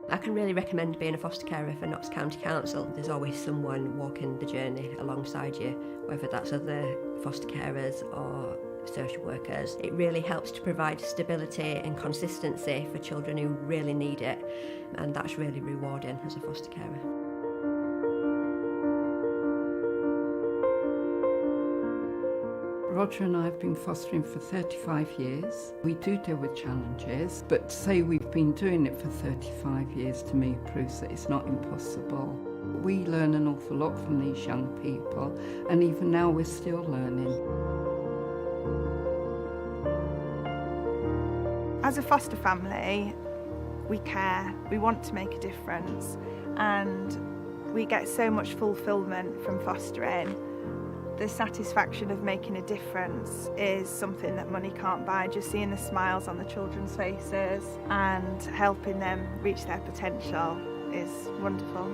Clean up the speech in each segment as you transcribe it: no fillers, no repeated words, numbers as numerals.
I can really recommend being a foster carer for Notts County Council. There's always someone walking the journey alongside you, whether that's other foster carers or social workers. It really helps to provide stability and consistency for children who really need it, and that's really rewarding as a foster carer. Roger and I have been fostering for 35 years. We do deal with challenges, but to say we've been doing it for 35 years to me proves that it's not impossible. We learn an awful lot from these young people, and even now we're still learning. As a foster family, we care, we want to make a difference, and we get so much fulfilment from fostering. The satisfaction of making a difference is something that money can't buy. Just seeing the smiles on the children's faces and helping them reach their potential is wonderful.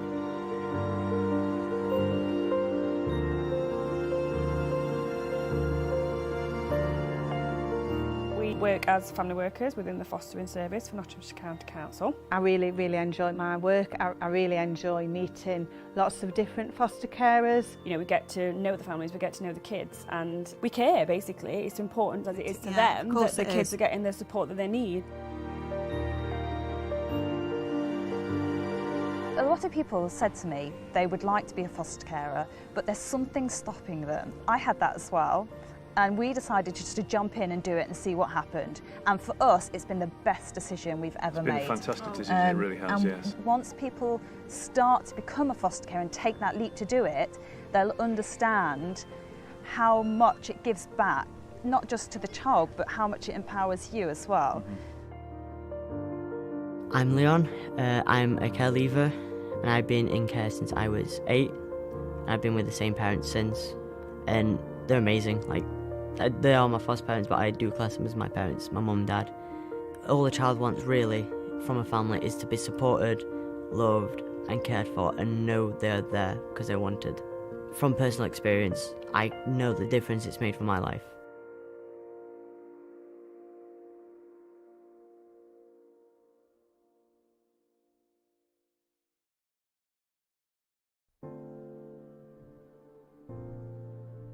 We work as family workers within the fostering service for Nottinghamshire County Council. I really enjoy my work. I really enjoy meeting lots of different foster carers. You know, we get to know the families, we get to know the kids, and we care, basically. It's important as it is to them that the kids are getting the support that they need. A lot of people said to me they would like to be a foster carer, but there's something stopping them. I had that as well. And we decided just to jump in and do it and see what happened. And for us, it's been the best decision we've ever made. It's been a fantastic decision, it really has, yes. Once people start to become a foster carer and take that leap to do it, they'll understand how much it gives back, not just to the child, but how much it empowers you as well. I'm Leon, I'm a care leaver, and I've been in care since I was 8. And I've been with the same parents since, and they're amazing. Like, they are my foster parents, but I do class them as my parents, my mum and dad. All a child wants really from a family is to be supported, loved and cared for, and know they're there because they're wanted. From personal experience, I know the difference it's made for my life.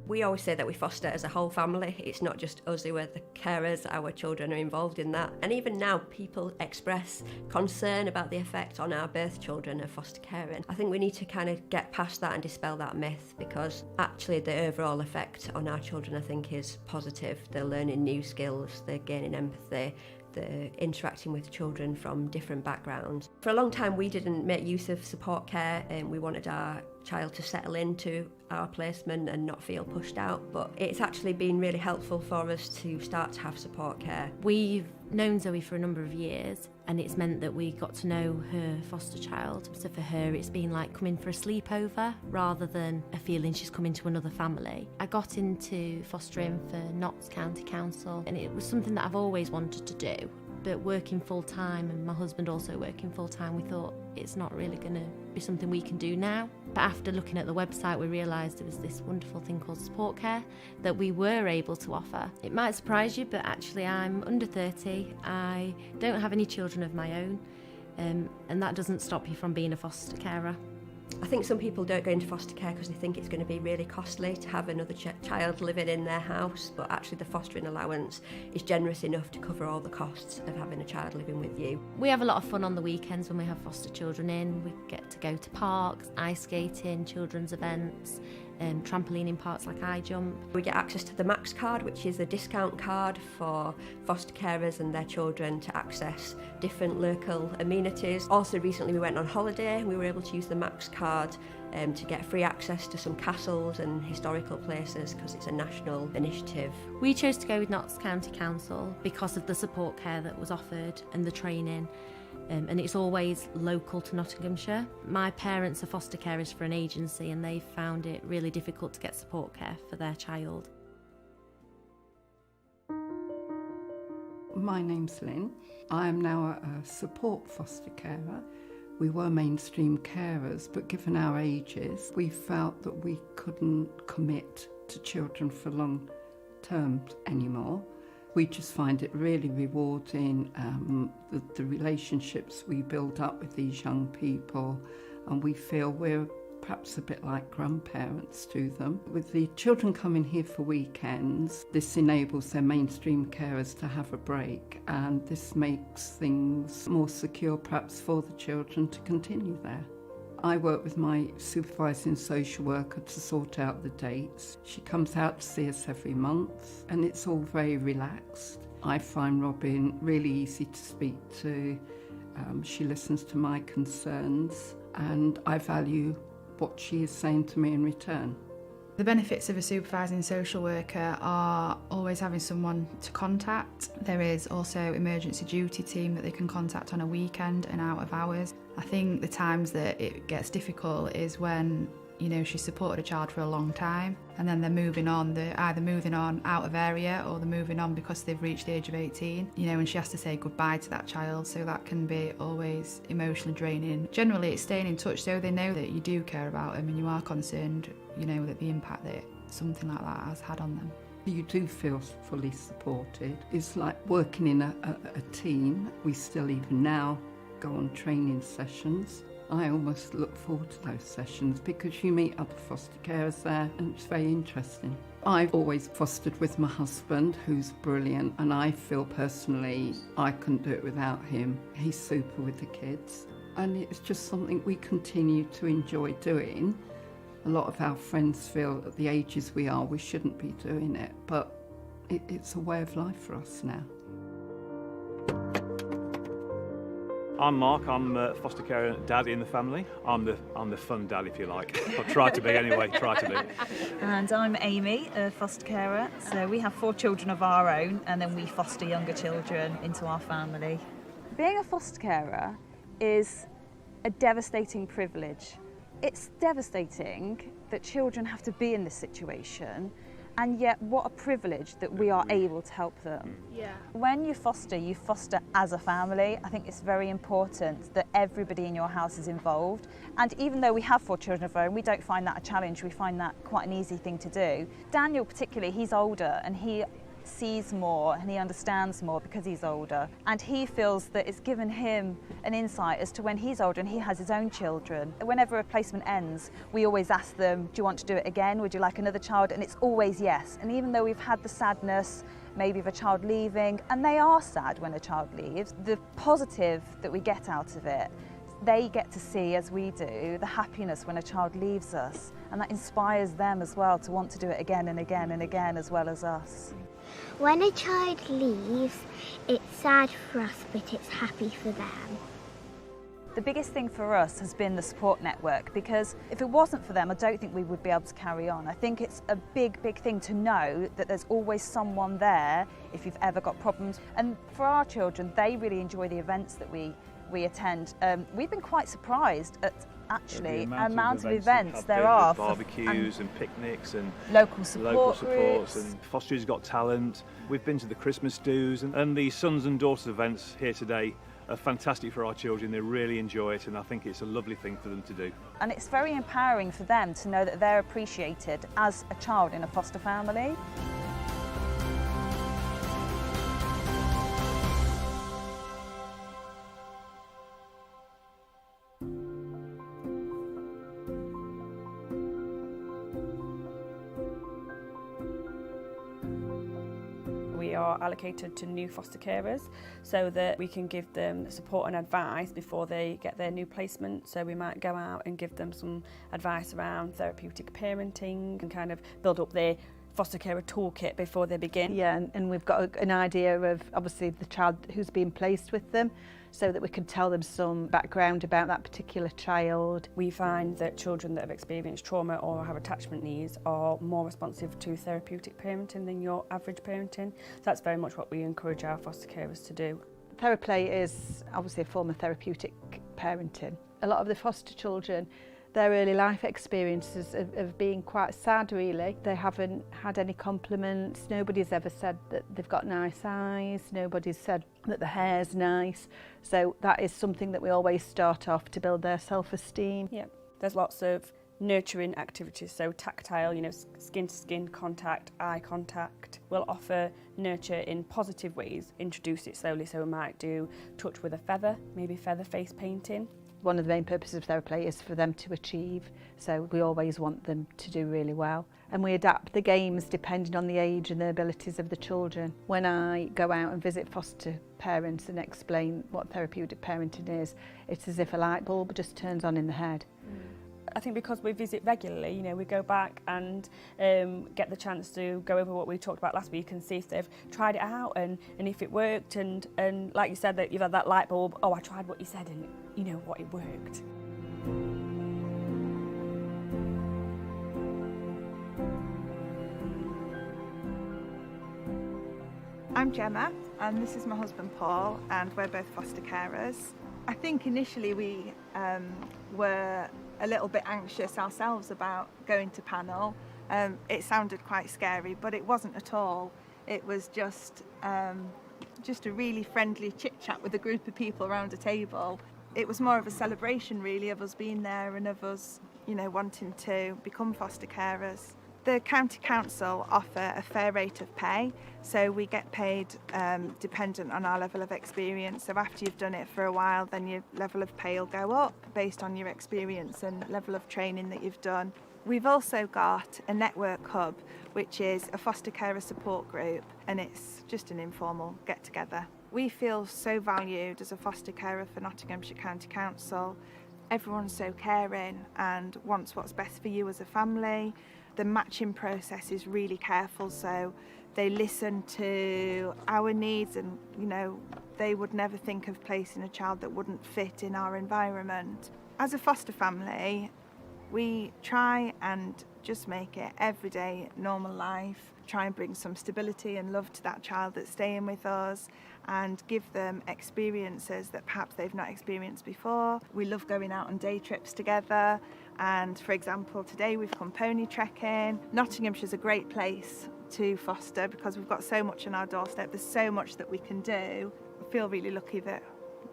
We always say that we foster as a whole family. It's not just us who are the carers, our children are involved in that. And even now, people express concern about the effect on our birth children of foster caring. I think we need to kind of get past that and dispel that myth, because actually the overall effect on our children, I think, is positive. They're learning new skills, they're gaining empathy, they're interacting with children from different backgrounds. For a long time, we didn't make use of support care, and we wanted our child to settle into our placement and not feel pushed out, but it's actually been really helpful for us to start to have support care. We've known Zoe for a number of years, and it's meant that we got to know her foster child. So for her, it's been like coming for a sleepover rather than a feeling she's coming to another family. I got into fostering for Notts County Council, and it was something that I've always wanted to do. But working full-time and my husband also working full-time, we thought it's not really going to be something we can do now. But after looking at the website, we realised there was this wonderful thing called support care that we were able to offer. It might surprise you, but actually I'm under 30. I don't have any children of my own, and that doesn't stop you from being a foster carer. I think some people don't go into foster care because they think it's going to be really costly to have another child living in their house, but actually the fostering allowance is generous enough to cover all the costs of having a child living with you. We have a lot of fun on the weekends when we have foster children in. We get to go to parks, ice skating, children's events, trampoline in parks like I Jump. We get access to the Max card, which is a discount card for foster carers and their children to access different local amenities. Also recently we went on holiday and we were able to use the Max card to get free access to some castles and historical places because it's a national initiative. We chose to go with Notts County Council because of the support care that was offered and the training. And it's always local to Nottinghamshire. My parents are foster carers for an agency and they found it really difficult to get support care for their child. My name's Lynn. I am now a support foster carer. We were mainstream carers, but given our ages, we felt that we couldn't commit to children for long term anymore. We just find it really rewarding, the relationships we build up with these young people, and we feel we're perhaps a bit like grandparents to them. With the children coming here for weekends, this enables their mainstream carers to have a break, and this makes things more secure perhaps for the children to continue there. I work with my supervising social worker to sort out the dates. She comes out to see us every month, and it's all very relaxed. I find Robin really easy to speak to. She listens to my concerns, and I value what she is saying to me in return. The benefits of a supervising social worker are always having someone to contact. There is also emergency duty team that they can contact on a weekend and out of hours. I think the times that it gets difficult is when, you know, she supported a child for a long time and then they're either moving on out of area or they're moving on because they've reached the age of 18, you know, and she has to say goodbye to that child, so that can be always emotionally draining. Generally it's staying in touch so they know that you do care about them and you are concerned, you know, that the impact that something like that has had on them. You do feel fully supported. It's like working in a team. We still even now go on training sessions. I almost look forward to those sessions because you meet other foster carers there and it's very interesting. I've always fostered with my husband, who's brilliant, and I feel personally I couldn't do it without him. He's super with the kids, and it's just something we continue to enjoy doing. A lot of our friends feel at the ages we are we shouldn't be doing it, but it's a way of life for us now. I'm Mark, I'm a foster care dad in the family. I'm the fun dad, if you like. I've tried to be anyway, try to be. And I'm Amy, a foster carer. So we have 4 children of our own and then we foster younger children into our family. Being a foster carer is a devastating privilege. It's devastating that children have to be in this situation, and yet what a privilege that we are able to help them. Yeah. When you foster as a family. I think it's very important that everybody in your house is involved. And even though we have 4 children of our own, we don't find that a challenge, we find that quite an easy thing to do. Daniel particularly, he's older and he sees more and he understands more because he's older, and he feels that it's given him an insight as to when he's older and he has his own children. Whenever a placement ends, we always ask them, do you want to do it again? Would you like another child? And it's always yes. And even though we've had the sadness maybe of a child leaving, and they are sad when a child leaves, the positive that we get out of it, they get to see, as we do, the happiness when a child leaves us, and that inspires them as well to want to do it again and again and again, as well as us. When a child leaves, it's sad for us, but it's happy for them. The biggest thing for us has been the support network, because if it wasn't for them, I don't think we would be able to carry on. I think it's a big, big thing to know that there's always someone there if you've ever got problems. And for our children, they really enjoy the events that we attend. We've been quite surprised at actually the amount of events there are. Barbecues and picnics and local supports and Foster's Got Talent. We've been to the Christmas do's and the Sons and Daughters events here today are fantastic for our children. They really enjoy it, and I think it's a lovely thing for them to do. And it's very empowering for them to know that they're appreciated as a child in a foster family. We are allocated to new foster carers so that we can give them support and advice before they get their new placement. So we might go out and give them some advice around therapeutic parenting and kind of build up their foster carer toolkit before they begin. Yeah, and we've got an idea of obviously the child who's being placed with them, so that we can tell them some background about that particular child. We find that children that have experienced trauma or have attachment needs are more responsive to therapeutic parenting than your average parenting. So that's very much what we encourage our foster carers to do. Theraplay is obviously a form of therapeutic parenting. A lot of the foster children, their early life experiences of being quite sad, really. They haven't had any compliments. Nobody's ever said that they've got nice eyes. Nobody's said that the hair's nice. So that is something that we always start off to build their self-esteem. Yeah, there's lots of nurturing activities, so tactile, skin to skin contact, eye contact. We'll offer nurture in positive ways, introduce it slowly, so we might do touch with a feather, maybe feather face painting. One of the main purposes of Fair Play is for them to achieve, so we always want them to do really well. And we adapt the games depending on the age and the abilities of the children. When I go out and visit foster parents and explain what therapeutic parenting is, it's as if a light bulb just turns on in the head. I think because we visit regularly, we go back and get the chance to go over what we talked about last week and see if they've tried it out and if it worked, and like you said, that you've had that light bulb, I tried what you said and what, it worked. I'm Gemma and this is my husband Paul, and we're both foster carers. I think initially we were a little bit anxious ourselves about going to panel. It sounded quite scary, but it wasn't at all. It was just a really friendly chit chat with a group of people around a table. It was more of a celebration really of us being there and of us, wanting to become foster carers. The County Council offer a fair rate of pay, so we get paid dependent on our level of experience. So after you've done it for a while, then your level of pay will go up based on your experience and level of training that you've done. We've also got a network hub, which is a foster carer support group, and it's just an informal get-together. We feel so valued as a foster carer for Nottinghamshire County Council. Everyone's so caring and wants what's best for you as a family. The matching process is really careful, so they listen to our needs and, they would never think of placing a child that wouldn't fit in our environment. As a foster family, we try and just make it everyday, normal life, try and bring some stability and love to that child that's staying with us and give them experiences that perhaps they've not experienced before. We love going out on day trips together, and for example today we've come pony trekking. Nottinghamshire's a great place to foster because we've got so much on our doorstep, there's so much that we can do. I feel really lucky that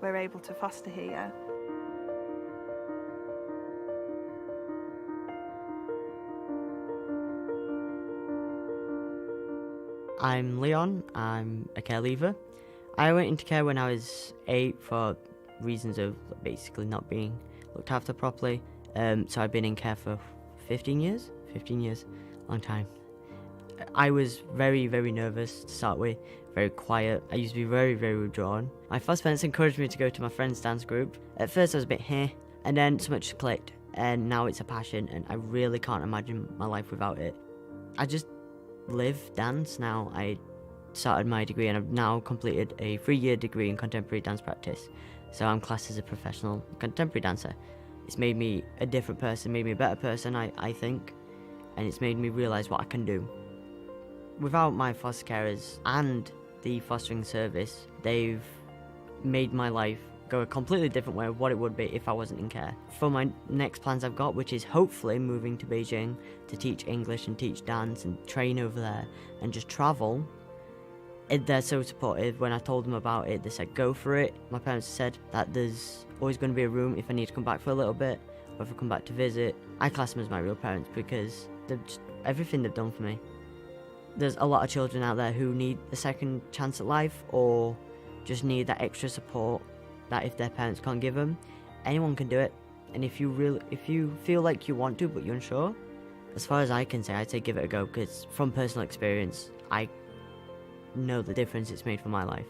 we're able to foster here. I'm Leon, I'm a care leaver. I went into care when I was 8 for reasons of basically not being looked after properly. So I've been in care for 15 years, long time. I was very, very nervous to start with, very quiet. I used to be very, very withdrawn. My foster parents encouraged me to go to my friend's dance group. At first I was a bit and then so much clicked, and now it's a passion and I really can't imagine my life without it. I just live dance now. I started my degree and I've now completed a 3-year degree in contemporary dance practice, so I'm classed as a professional contemporary dancer. It's made me a different person, made me a better person, I think, and it's made me realise what I can do. Without my foster carers and the fostering service, they've made my life go a completely different way of what it would be if I wasn't in care. For my next plans I've got, which is hopefully moving to Beijing to teach English and teach dance and train over there and just travel, they're so supportive. When I told them about it, they said go for it. My parents said that there's always going to be a room if I need to come back for a little bit or if I come back to visit. I class them as my real parents because they've just, everything they've done for me. There's a lot of children out there who need a second chance at life or just need that extra support that if their parents can't give them. Anyone can do it, and if you feel like you want to but you're unsure, as far as I can say, I'd say give it a go, because from personal experience I know the difference it's made for my life.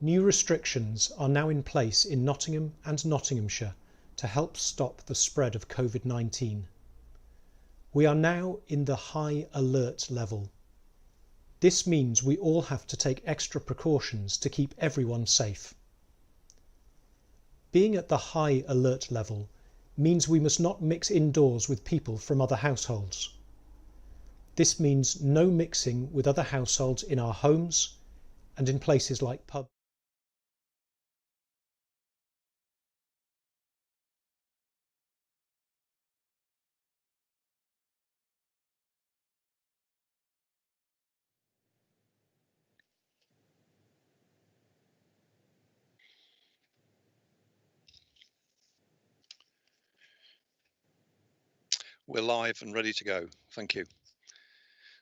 New restrictions are now in place in Nottingham and Nottinghamshire to help stop the spread of COVID-19. We are now in the high alert level. This means we all have to take extra precautions to keep everyone safe. Being at the high alert level means we must not mix indoors with people from other households. This means no mixing with other households in our homes and in places like pubs. We're live and ready to go. Thank you.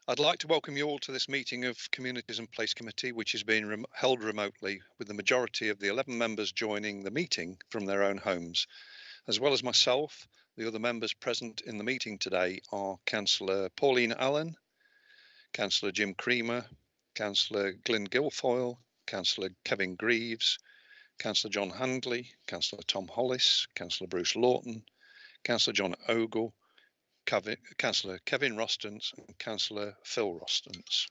I'd like to welcome you all to this meeting of Communities and Place Committee, which is being held remotely, with the majority of the 11 members joining the meeting from their own homes. As well as myself, the other members present in the meeting today are Councillor Pauline Allen, Councillor Jim Creamer, Councillor Glyn Guilfoyle, Councillor Kevin Greaves, Councillor John Handley, Councillor Tom Hollis, Councillor Bruce Lawton, Councillor John Ogle, Councillor Kevin Rostance and Councillor Phil Rostance.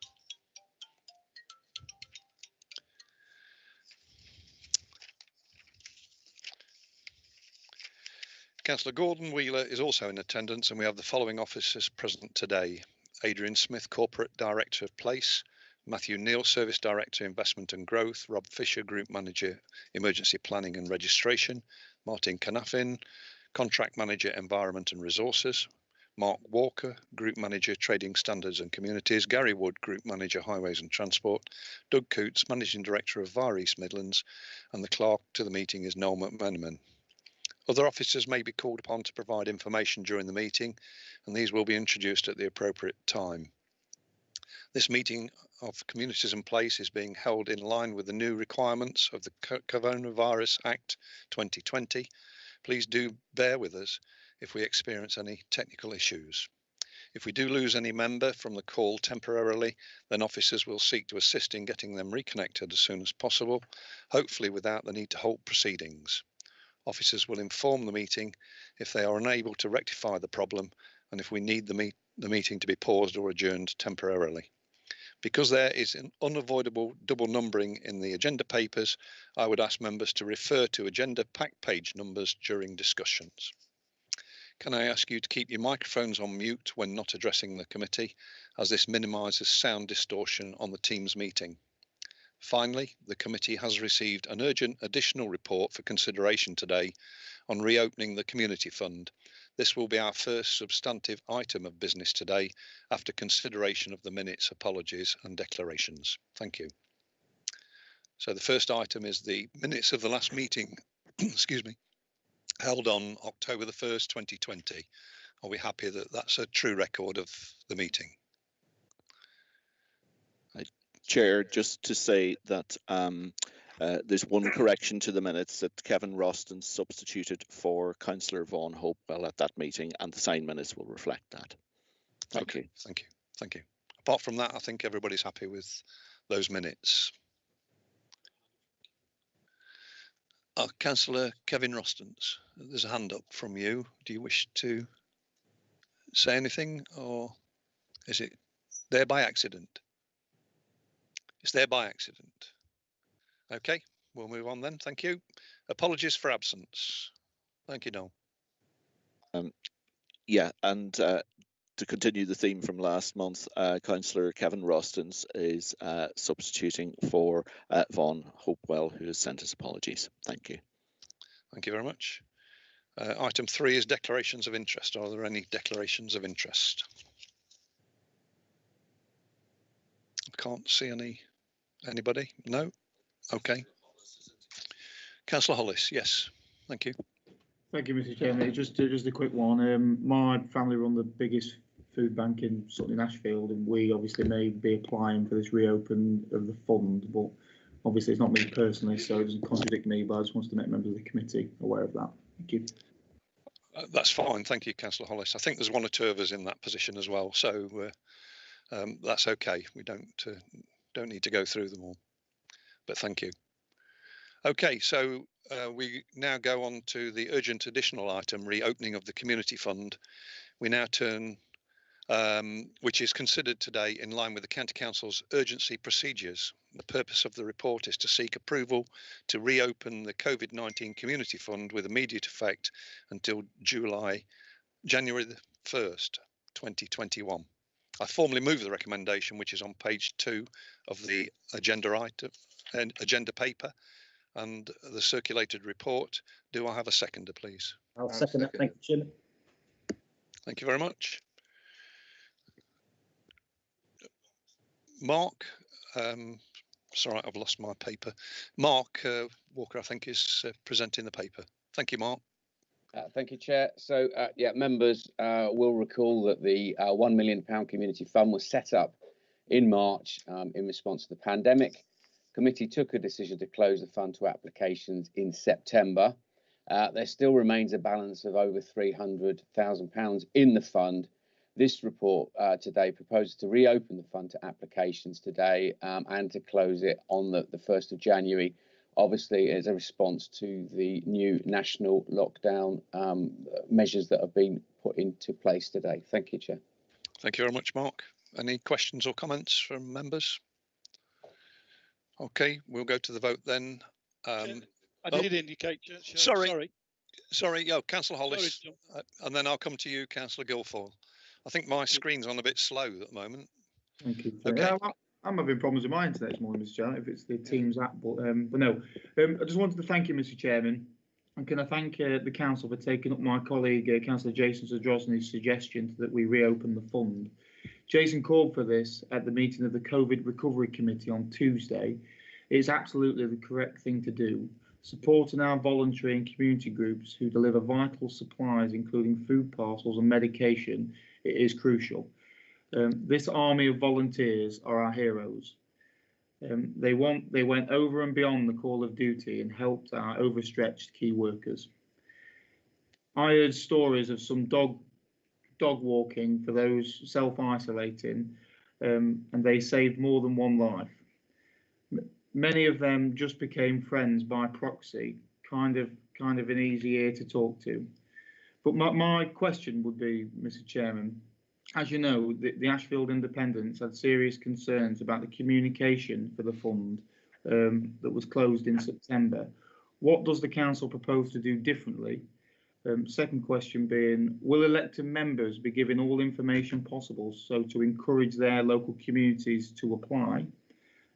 Councillor Gordon Wheeler is also in attendance, and we have the following officers present today: Adrian Smith, Corporate Director of Place; Matthew Neal, Service Director, Investment and Growth; Rob Fisher, Group Manager, Emergency Planning and Registration; Martin Canafin, Contract Manager, Environment and Resources; Mark Walker, Group Manager, Trading Standards and Communities; Gary Wood, Group Manager, Highways and Transport; Doug Coots, Managing Director of VAR East Midlands; and the clerk to the meeting is Noel McMenamin. Other officers may be called upon to provide information during the meeting, and these will be introduced at the appropriate time. This meeting of Communities and Place is being held in line with the new requirements of the Coronavirus Act 2020. Please do bear with us if we experience any technical issues. If we do lose any member from the call temporarily, then officers will seek to assist in getting them reconnected as soon as possible, hopefully without the need to halt proceedings. Officers will inform the meeting if they are unable to rectify the problem and if we need the meeting to be paused or adjourned temporarily. Because there is an unavoidable double numbering in the agenda papers, I would ask members to refer to agenda pack page numbers during discussions. Can I ask you to keep your microphones on mute when not addressing the committee, as this minimises sound distortion on the Teams meeting? Finally, the committee has received an urgent additional report for consideration today on reopening the Community Fund. This will be our first substantive item of business today after consideration of the minutes, apologies and declarations. Thank you. So the first item is the minutes of the last meeting, excuse me, held on October the 1st, 2020. Are we happy that that's a true record of the meeting? Chair, just to say that there's one correction to the minutes, that Kevin Roston substituted for Councillor Vaughan Hopewell at that meeting, and the signed minutes will reflect that. Thank you. Thank you. Thank you. Apart from that, I think everybody's happy with those minutes. Councillor Kevin Rostance, there's a hand up from you. Do you wish to say anything, or is it there by accident? It's there by accident. Okay, we'll move on then. Thank you. Apologies for absence. Thank you, Noel. Yeah, and to continue the theme from last month, Councillor Kevin Rostance is substituting for Vaughan Hopewell, who has sent his apologies. Thank you. Thank you very much. Item 3 is declarations of interest. Are there any declarations of interest? I can't see anybody. No? Okay. Councillor Hollis, yes. Thank you. Thank you, Mr. Chairman. Just a quick one. My family run the biggest food bank in Sutton Ashfield, and we obviously may be applying for this reopen of the fund, but obviously it's not me personally, so it doesn't contradict me, but I just wanted to make members of the committee aware of that. Thank you. That's fine. Thank you, Councillor Hollis. I think there's one or two of us in that position as well, so that's okay. We don't need to go through them all, but thank you. Okay, so we now go on to the urgent additional item, reopening of the community fund. We now turn, which is considered today in line with the County Council's urgency procedures. The purpose of the report is to seek approval to reopen the COVID-19 Community Fund with immediate effect until January the 1st, 2021. I formally move the recommendation, which is on page 2 of the agenda paper and the circulated report. Do I have a seconder, please? I'll second that. Thank you, Chairman. Thank you very much. Mark, sorry, I've lost my paper. Mark Walker, I think, is presenting the paper. Thank you, Mark. Thank you, Chair. So, members will recall that the £1 million community fund was set up in March in response to the pandemic. Committee took a decision to close the fund to applications in September. There still remains a balance of over £300,000 in the fund. This report today proposes to reopen the fund to applications today and to close it on the 1st of January, obviously as a response to the new national lockdown measures that have been put into place today. Thank you, Chair. Thank you very much, Mark. Any questions or comments from members? Okay, we'll go to the vote then. I did indicate. Sorry, yeah, Councillor Hollis, and then I'll come to you, Councillor Guilfoyle. I think my screen's on a bit slow at the moment. Thank you. Okay. Yeah, I'm having problems with my internet this morning, Mr. Chairman, if it's the Teams app, but no. I just wanted to thank you, Mr. Chairman, and can I thank the Council for taking up my colleague, Councillor Jason Zadrozny's suggestion that we reopen the fund. Jason called for this at the meeting of the COVID Recovery Committee on Tuesday. It's absolutely the correct thing to do. Supporting our voluntary and community groups who deliver vital supplies, including food parcels and medication, it is crucial. This army of volunteers are our heroes. They went over and beyond the call of duty and helped our overstretched key workers. I heard stories of some dog walking for those self-isolating, and they saved more than one life. Many of them just became friends by proxy, kind of an easy ear to talk to. But my question would be, Mr. Chairman, as you know, the Ashfield Independents had serious concerns about the communication for the fund that was closed in September. What does the council propose to do differently? Second question being, will elected members be given all information possible so to encourage their local communities to apply?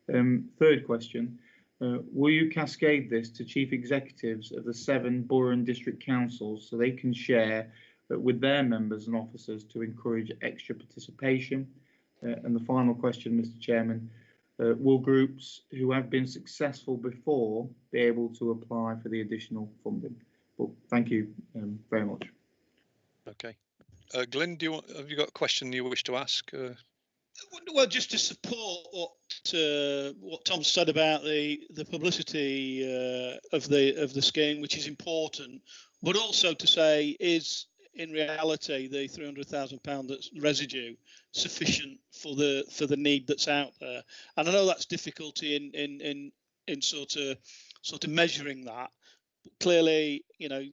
Third question, will you cascade this to chief executives of the 7 borough and district councils so they can share with their members and officers to encourage extra participation? And the final question, Mr. Chairman, will groups who have been successful before be able to apply for the additional funding? Well, thank you very much. Okay. Glyn, have you got a question you wish to ask? Well, just to support what Tom said about the publicity of the scheme, which is important, but also to say, is in reality the £300,000 that's residue sufficient for the need that's out there? And I know that's difficulty in sort of measuring that. But clearly, there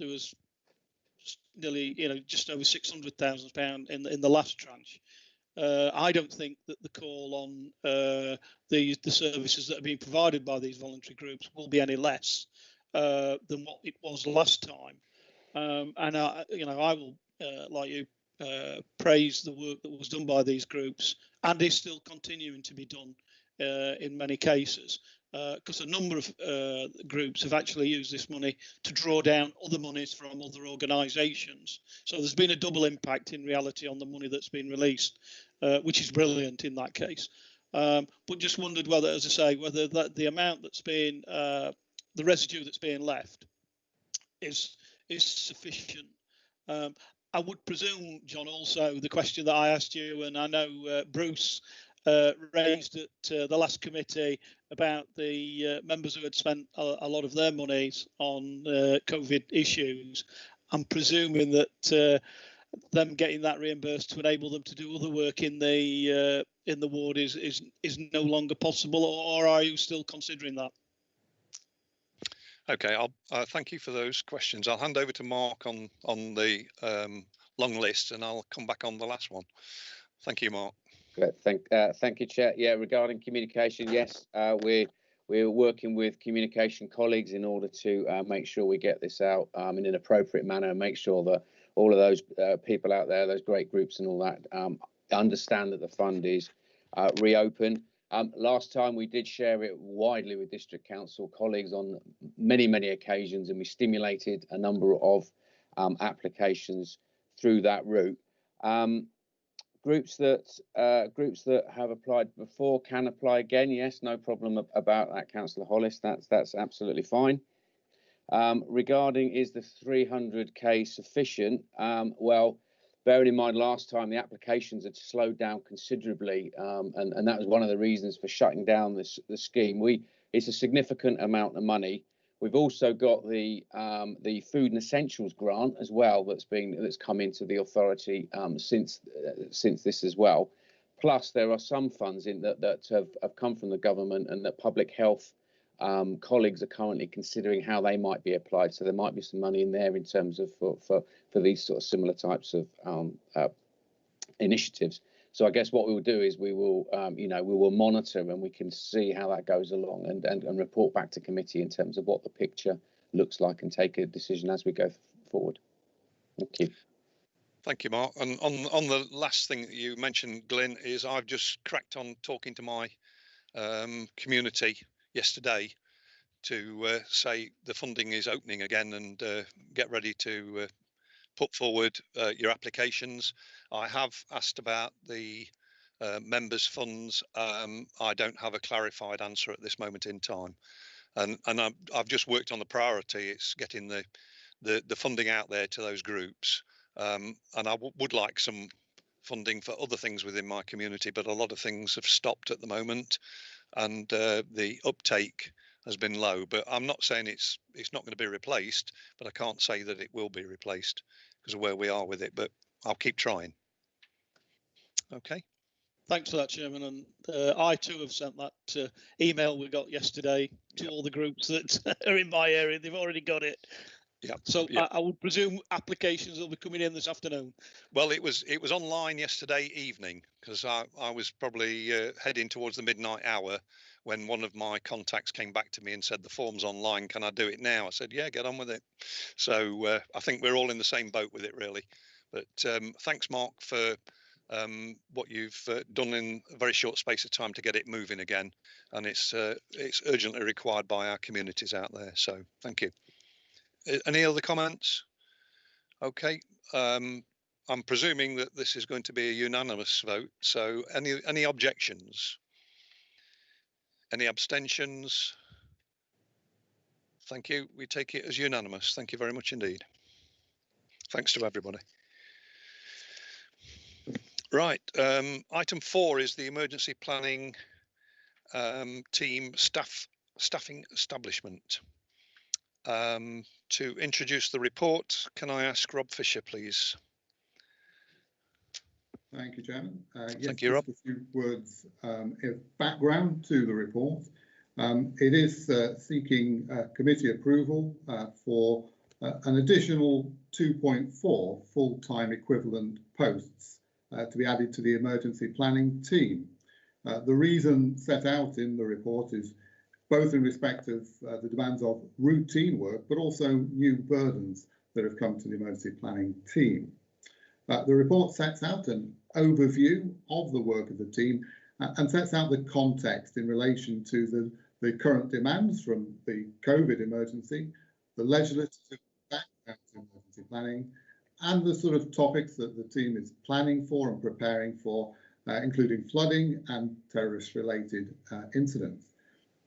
was nearly just over £600,000 in the last tranche. I don't think that the call on the services that are being provided by these voluntary groups will be any less than what it was last time. And I will, like you, praise the work that was done by these groups and is still continuing to be done in many cases, because a number of groups have actually used this money to draw down other monies from other organisations. So there's been a double impact in reality on the money that's been released, which is brilliant in that case. But just wondered whether, as I say, whether the amount that's been, the residue that's being left is sufficient. I would presume, John, also the question that I asked you, and I know Bruce raised at the last committee about the members who had spent a lot of their monies on COVID issues. I'm presuming that them getting that reimbursed to enable them to do other work in the ward is no longer possible, or are you still considering that? Okay, I'll thank you for those questions. I'll hand over to Mark on the long list, and I'll come back on the last one. Thank you, Mark. Great. Thank you, Chair. Yeah, regarding communication, yes, we're working with communication colleagues in order to make sure we get this out in an appropriate manner, and make sure that all of those people out there, those great groups and all that, understand that the fund is reopened. Last time we did share it widely with District Council colleagues on many occasions, and we stimulated a number of applications through that route. Groups that have applied before can apply again. Yes, no problem about that, Councillor Hollis. That's absolutely fine. Regarding is the 300k sufficient? Well, bearing in mind last time the applications had slowed down considerably, and that was one of the reasons for shutting down the scheme. It's a significant amount of money. We've also got the food and essentials grant as well that's come into the authority since this as well. Plus, there are some funds in that have come from the government, and that public health colleagues are currently considering how they might be applied. So there might be some money in there in terms of for these sort of similar types of initiatives. So I guess what we will do is we will monitor, and we can see how that goes along, and report back to committee in terms of what the picture looks like, and take a decision as we go forward. Thank you. Thank you, Mark. And on the last thing that you mentioned, Glyn, is I've just cracked on talking to my community yesterday to say the funding is opening again, and get ready to put forward your applications. I have asked about the members' funds. I don't have a clarified answer at this moment in time, and I've just worked on the priority. It's getting the funding out there to those groups, and I would like some funding for other things within my community, but a lot of things have stopped at the moment, and the uptake has been low. But I'm not saying it's not going to be replaced, but I can't say that it will be replaced because of where we are with it, but I'll keep trying. Okay. Thanks for that, Chairman. And I too have sent that email we got yesterday to all the groups that are in my area. They've already got it. Yeah. So yeah. I would presume applications will be coming in this afternoon. Well, it was online yesterday evening, because I was probably heading towards the midnight hour when one of my contacts came back to me and said, the form's online, can I do it now? I said, yeah, get on with it. So I think we're all in the same boat with it, really. But thanks, Mark, for what you've done in a very short space of time to get it moving again. And it's urgently required by our communities out there. So thank you. Any other comments? Okay. I'm presuming that this is going to be a unanimous vote. So any objections? Any abstentions? Thank you. We take it as unanimous. Thank you very much indeed. Thanks to everybody. Right. Item 4 is the emergency planning team staffing establishment. To introduce the report, can I ask Rob Fisher, please? Thank you, Chairman. Yes, Thank you, Rob. Just a few words of background to the report. It is seeking committee approval for an additional 2.4 full-time equivalent posts to be added to the emergency planning team. The reason set out in the report is both in respect of the demands of routine work, but also new burdens that have come to the emergency planning team. The report sets out an overview of the work of the team and sets out the context in relation to the current demands from the COVID emergency, the legislative background to emergency planning, and the sort of topics that the team is planning for and preparing for, including flooding and terrorist-related incidents.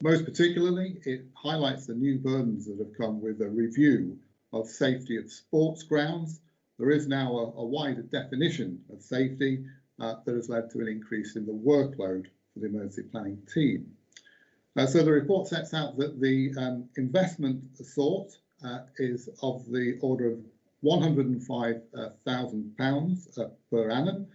Most particularly, it highlights the new burdens that have come with a review of safety of sports grounds. There is now a wider definition of safety that has led to an increase in the workload for the emergency planning team. So the report sets out that the investment sought is of the order of £105,000 per annum.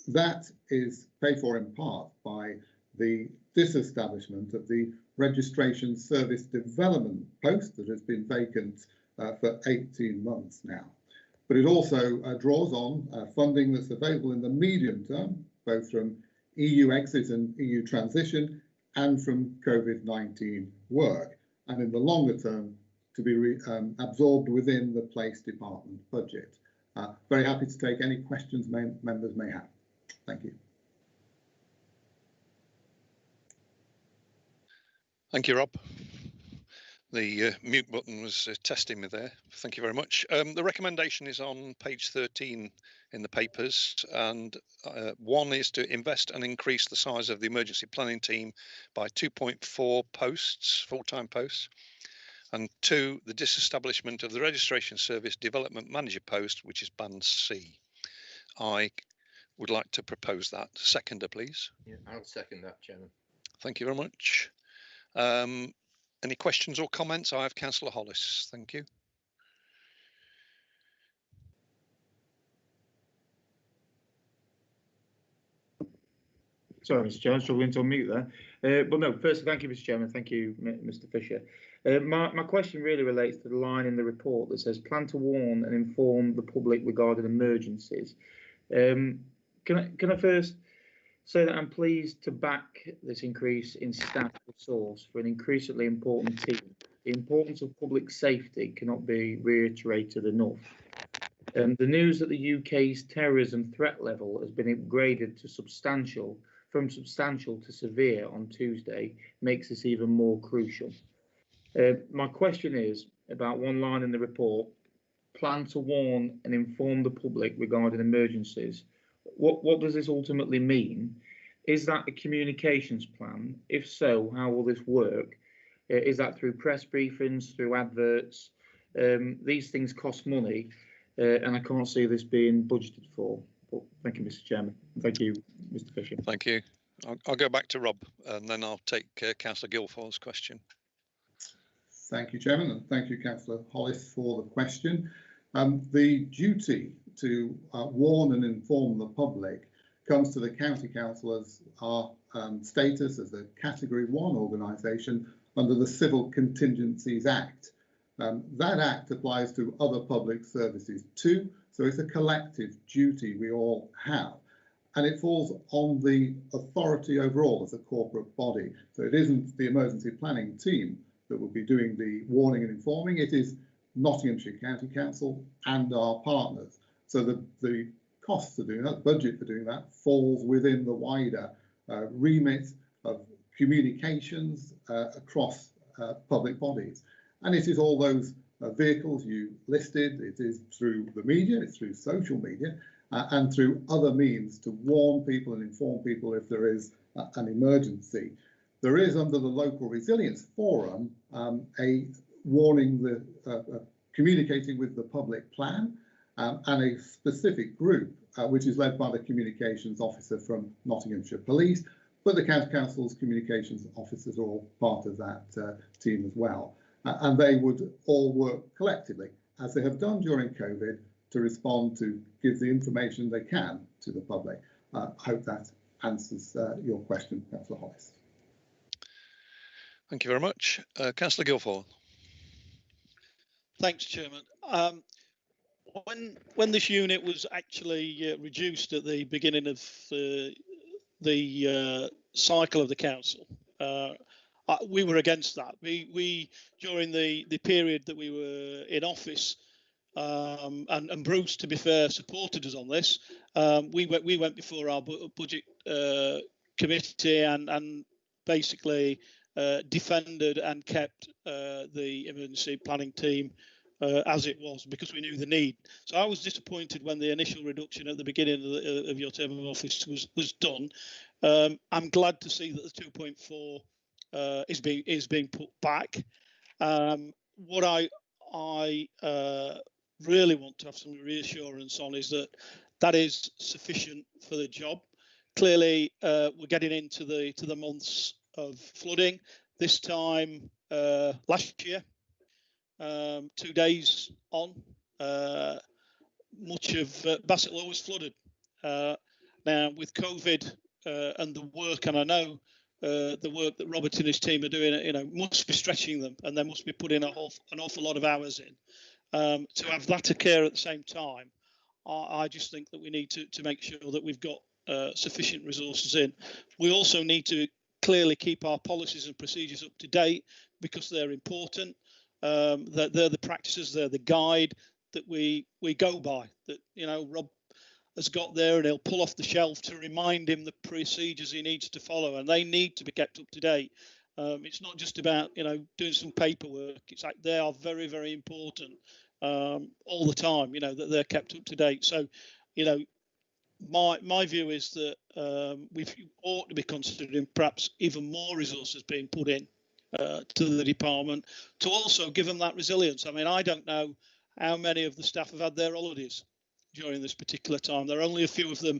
That is paid for in part by the disestablishment of the registration service development post that has been vacant for 18 months now. But it also draws on funding that's available in the medium term, both from EU exit and EU transition and from COVID-19 work, and in the longer term to be absorbed within the Place Department budget. Very happy to take any questions members may have. Thank you. Thank you, Rob. The mute button was testing me there. Thank you very much. The recommendation is on page 13 in the papers, and one is to invest and increase the size of the emergency planning team by 2.4 posts, full-time posts, and 2, the disestablishment of the registration service development manager post, which is band C. I would like to propose that. Seconder, please. Yeah, I'll second that, Chairman. Thank you very much. Any questions or comments? I have Councillor Hollis. Thank you. Sorry, Mr. Chairman, struggling to unmute there. But no, firstly, thank you, Mr. Chairman. Thank you, Mr. Fisher. My question really relates to the line in the report that says plan to warn and inform the public regarding emergencies. Can I first say that I'm pleased to back this increase in staff resource for an increasingly important team. The importance of public safety cannot be reiterated enough. The news that the UK's terrorism threat level has been upgraded to from substantial to severe on Tuesday makes this even more crucial. My question is about one line in the report, plan to warn and inform the public regarding emergencies. What does this ultimately mean? Is that a communications plan? If so, how will this work? Is that through press briefings, through adverts? These things cost money, and I can't see this being budgeted for. But thank you, Mr. Chairman. Thank you, Mr. Fisher. Thank you. I'll go back to Rob, and then I'll take Councillor Guilfoyle's question. Thank you, Chairman, and thank you, Councillor Hollis, for the question. The duty to warn and inform the public comes to the county council as our status as a Category 1 organisation under the Civil Contingencies Act. That act applies to other public services too, so it's a collective duty we all have. And it falls on the authority overall as a corporate body. So it isn't the emergency planning team that will be doing the warning and informing, it is Nottinghamshire County Council and our partners. So the costs of doing that, budget for doing that, falls within the wider remit of communications across public bodies. And it is all those vehicles you listed, it is through the media, it's through social media, and through other means to warn people and inform people if there is an emergency. There is under the Local Resilience Forum a warning, communicating with the public plan, and a specific group which is led by the communications officer from Nottinghamshire Police, but the County Council's communications officers are all part of that team as well. And they would all work collectively, as they have done during COVID, to respond to give the information they can to the public. I hope that answers your question, Councillor Hollis. Thank you very much. Councillor Guilfoyle. Thanks, Chairman. When this unit was actually reduced at the beginning of the cycle of the council, we were against that. We during the period that we were in office, and Bruce, to be fair, supported us on this. We went before our budget committee and basically defended and kept the emergency planning team as it was, because we knew the need. So I was disappointed when the initial reduction at the beginning of your term of office was done. I'm glad to see that the 2.4 is being put back. What I really want to have some reassurance on is that is sufficient for the job. Clearly, we're getting into the months of flooding. This time last year, 2 days on, much of Bassetlaw was flooded. Now with COVID and the work, and I know the work that Robert and his team are doing, must be stretching them, and they must be putting an awful lot of hours in. To have that occur at the same time, I just think that we need to make sure that we've got sufficient resources in. We also need to clearly keep our policies and procedures up to date, because they're important. They're the practices, they're the guide that we go by, that Rob has got there, and he'll pull off the shelf to remind him the procedures he needs to follow, and they need to be kept up to date. It's not just about doing some paperwork. It's like they are very, very important all the time, that they're kept up to date. So my view is that we ought to be considering perhaps even more resources being put in to the department to also give them that resilience. I mean, I don't know how many of the staff have had their holidays during this particular time. There are only a few of them,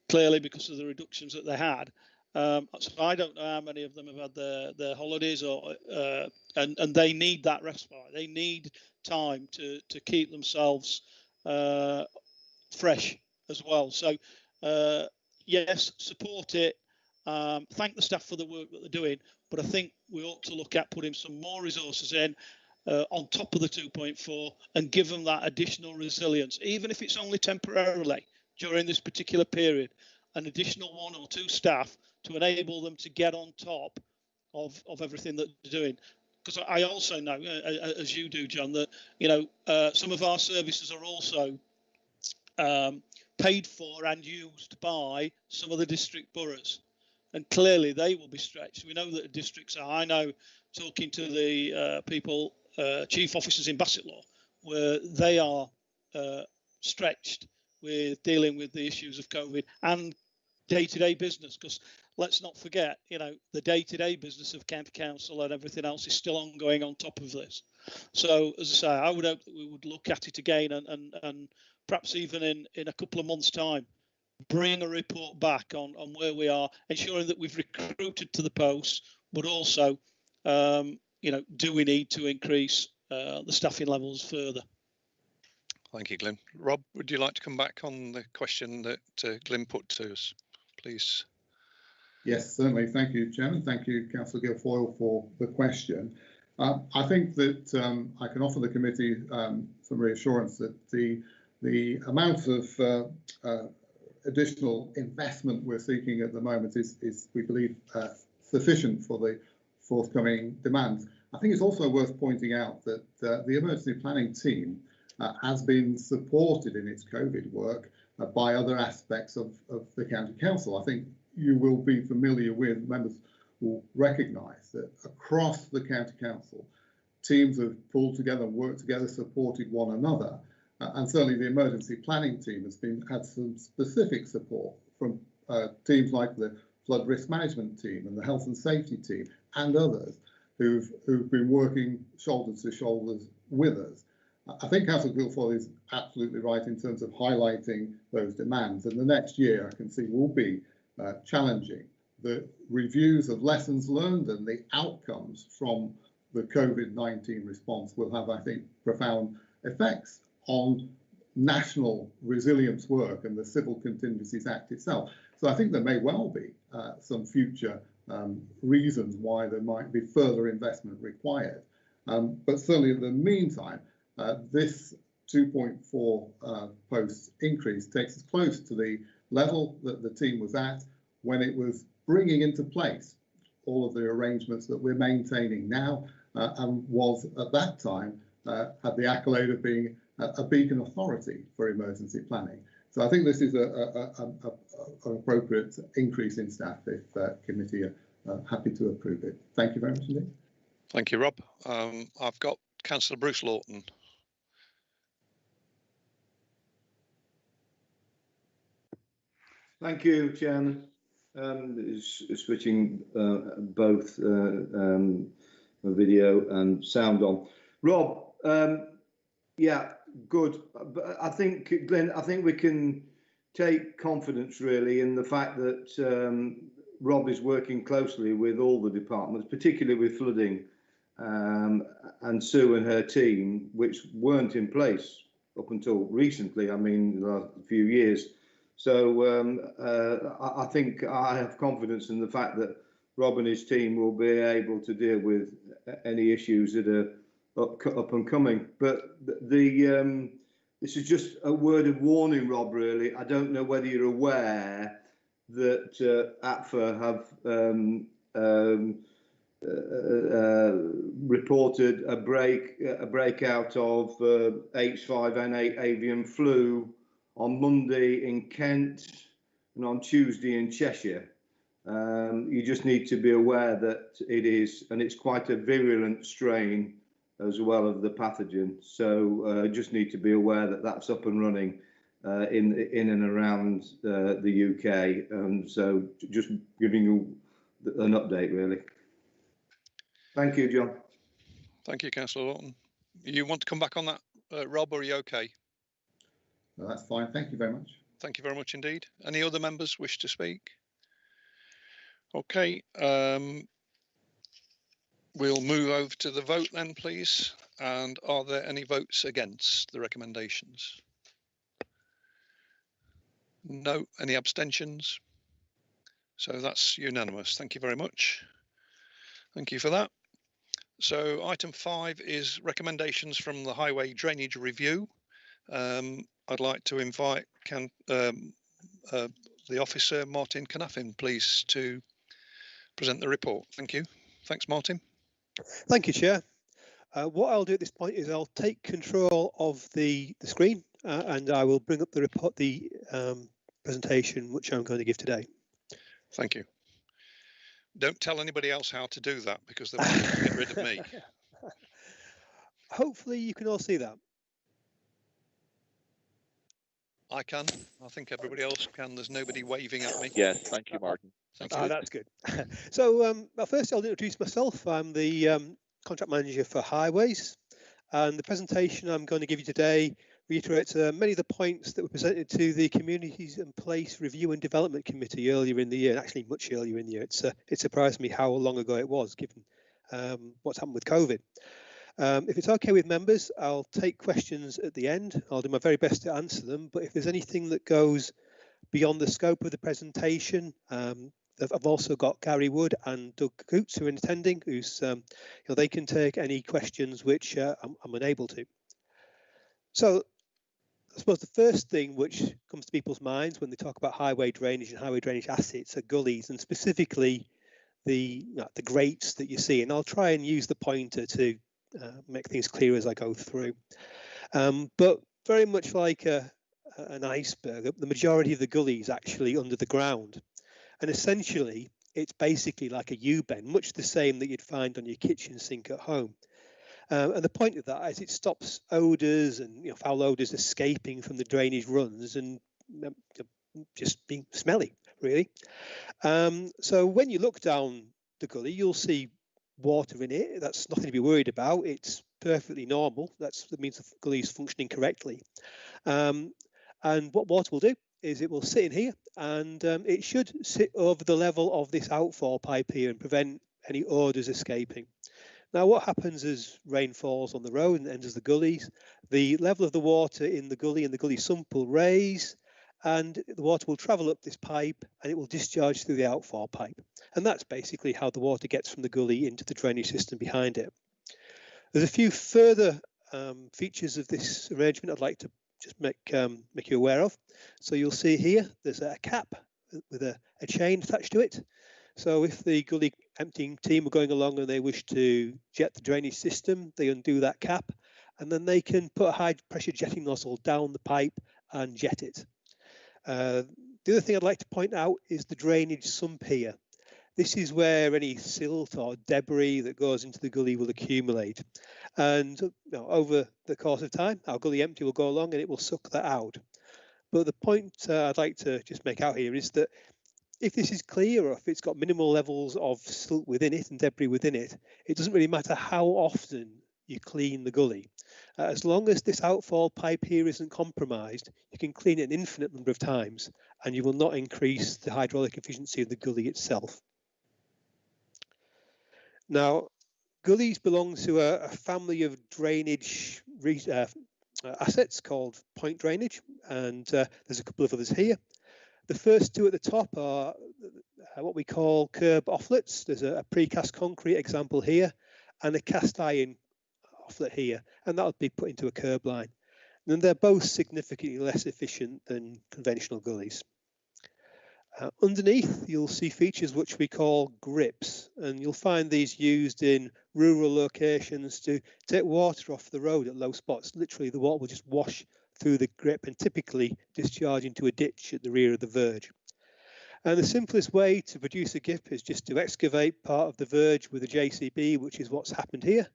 clearly, because of the reductions that they had. So I don't know how many of them have had their holidays, and they need that respite. They need time to keep themselves fresh as well. So yes, support it. Thank the staff for the work that they're doing, but I think we ought to look at putting some more resources in on top of the 2.4 and give them that additional resilience, even if it's only temporarily during this particular period, an additional 1 or 2 staff to enable them to get on top of everything that they're doing. Because I also know, as you do, John, that some of our services are also paid for and used by some of the district boroughs, and clearly they will be stretched. We know that the districts are. I know, talking to the people, chief officers in Bassetlaw, where they are stretched with dealing with the issues of COVID and day-to-day business, because let's not forget, the day-to-day business of county council and everything else is still ongoing on top of this. So, as I say, I would hope that we would look at it again and perhaps even in a couple of months' time, bring a report back on where we are, ensuring that we've recruited to the posts, but also, do we need to increase the staffing levels further? Thank you, Glyn. Rob, would you like to come back on the question that Glyn put to us, please? Yes, certainly. Thank you, Chairman. Thank you, Councillor Guilfoyle, for the question. I think that I can offer the committee some reassurance that the amount of additional investment we're seeking at the moment is we believe, sufficient for the forthcoming demands. I think it's also worth pointing out that the emergency planning team has been supported in its COVID work by other aspects of the county council. I think you will be familiar with, members will recognise that across the county council, teams have pulled together and worked together, supported one another. And certainly the emergency planning team has had some specific support from teams like the flood risk management team and the health and safety team and others who've been working shoulder to shoulders with us. I think Councillor Guilfoyle is absolutely right in terms of highlighting those demands, and the next year I can see will be challenging. The reviews of lessons learned and the outcomes from the COVID-19 response will have, I think, profound effects on national resilience work and the Civil Contingencies Act itself. So I think there may well be some future reasons why there might be further investment required. But certainly in the meantime, this 2.4 posts increase takes us close to the level that the team was at when it was bringing into place all of the arrangements that we're maintaining now, and was at that time had the accolade of being a beacon authority for emergency planning. So I think this is an appropriate increase in staff if committee are happy to approve it. Thank you very much indeed. Thank you, Rob. I've got Councillor Bruce Lawton. Thank you, Chairman. Switching both video and sound on. Rob, yeah, good. But I think, Glenn, I think we can take confidence really in the fact that Rob is working closely with all the departments, particularly with flooding, and Sue and her team, which weren't in place up until recently, I mean, the last few years. So I think I have confidence in the fact that Rob and his team will be able to deal with any issues that are up and coming. But this is just a word of warning, Rob, really. I don't know whether you're aware that APFA have reported a breakout of H5N8 avian flu on Monday in Kent and on Tuesday in Cheshire. You just need to be aware that it is, and it's quite a virulent strain as well as the pathogen. So just need to be aware that that's up and running in and around the UK. And so just giving you an update, really. Thank you, John. Thank you, Councillor Lawton. You want to come back on that, Rob, or are you okay? No, that's fine. Thank you very much. Thank you very much indeed. Any other members wish to speak? Okay, we'll move over to the vote then, please. And are there any votes against the recommendations? No. Any abstentions? So that's unanimous. Thank you very much. Thank you for that. So item 5 is recommendations from the Highway Drainage Review. I'd like to invite the officer, Martin Canaffin, please, to present the report. Thank you. Thanks, Martin. Thank you, Chair. What I'll do at this point is I'll take control of the screen and I will bring up the report, the presentation which I'm going to give today. Thank you. Don't tell anybody else how to do that because they want to get rid of me. Hopefully you can all see that. I can. I think everybody else can. There's nobody waving at me. Yes, thank you, Martin. Thank you. That's good. So first I'll introduce myself. I'm the contract manager for highways, and the presentation I'm going to give you today reiterates many of the points that were presented to the Communities and Place Review and Development Committee earlier in the year, actually much earlier in the year. It surprised me how long ago it was, given what's happened with COVID. If it's okay with members, I'll take questions at the end. I'll do my very best to answer them, but if there's anything that goes beyond the scope of the presentation, I've also got Gary Wood and Doug Coots who are attending, who's they can take any questions which I'm unable to. So I suppose the first thing which comes to people's minds when they talk about highway drainage and highway drainage assets are gullies, and specifically the grates that you see. And I'll try and use the pointer to make things clear as I go through. But very much like an iceberg, the majority of the gully is actually under the ground. And essentially, it's basically like a U-bend, much the same that you'd find on your kitchen sink at home. And the point of that is it stops odours and foul odours escaping from the drainage runs and just being smelly, really. So when you look down the gully, you'll see water in it. That's nothing to be worried about. It's perfectly normal. That means the gully is functioning correctly. And what water will do is it will sit in here, and it should sit over the level of this outfall pipe here and prevent any odours escaping. Now, what happens as rain falls on the road and enters the gullies, the level of the water in the gully and the gully sump will raise, and the water will travel up this pipe and it will discharge through the outfall pipe. And that's basically how the water gets from the gully into the drainage system behind it. There's a few further features of this arrangement I'd like to just make you aware of. So you'll see here, there's a cap with a chain attached to it. So if the gully emptying team are going along and they wish to jet the drainage system, they undo that cap, and then they can put a high pressure jetting nozzle down the pipe and jet it. The other thing I'd like to point out is the drainage sump here. This is where any silt or debris that goes into the gully will accumulate. And over the course of time, our gully empty will go along and it will suck that out. But the point I'd like to just make out here is that if this is clear, or if it's got minimal levels of silt within it and debris within it, it doesn't really matter how often you clean the gully. As long as this outfall pipe here isn't compromised, you can clean it an infinite number of times and you will not increase the hydraulic efficiency of the gully itself. Now, gullies belong to a family of drainage assets called point drainage, and there's a couple of others here. The first two at the top are what we call curb offlets. There's a precast concrete example here and a cast iron offlet here, and that'll be put into a curb line. And they're both significantly less efficient than conventional gullies. Underneath, you'll see features which we call grips, and you'll find these used in rural locations to take water off the road at low spots. Literally, the water will just wash through the grip and typically discharge into a ditch at the rear of the verge. And the simplest way to produce a grip is just to excavate part of the verge with a JCB, which is what's happened here.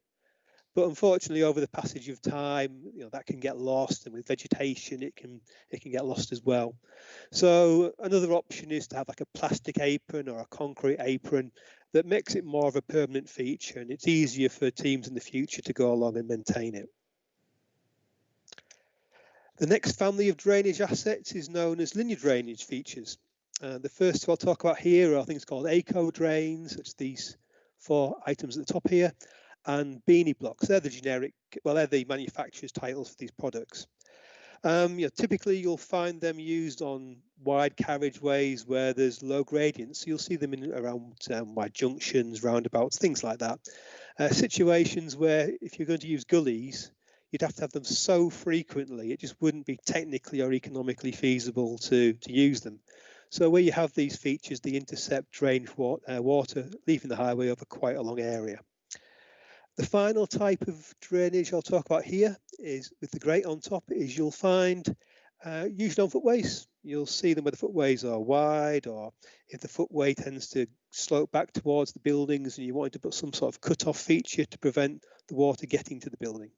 But unfortunately, over the passage of time, that can get lost, and with vegetation, it can get lost as well. So another option is to have like a plastic apron or a concrete apron that makes it more of a permanent feature, and it's easier for teams in the future to go along and maintain it. The next family of drainage assets is known as linear drainage features. The first two I'll talk about here are things called eco drains, such as these 4 items at the top here, and beanie blocks. They're the generic, well, they're the manufacturer's titles for these products. Typically you'll find them used on wide carriageways where there's low gradients. So you'll see them in around wide junctions, roundabouts, things like that. Situations where if you're going to use gullies, you'd have to have them so frequently, it just wouldn't be technically or economically feasible to use them. So where you have these features, they intercept drained water, leaving the highway over quite a long area. The final type of drainage I'll talk about here is with the grate on top is you'll find usually on footways. You'll see them where the footways are wide, or if the footway tends to slope back towards the buildings and you wanted to put some sort of cut-off feature to prevent the water getting to the building.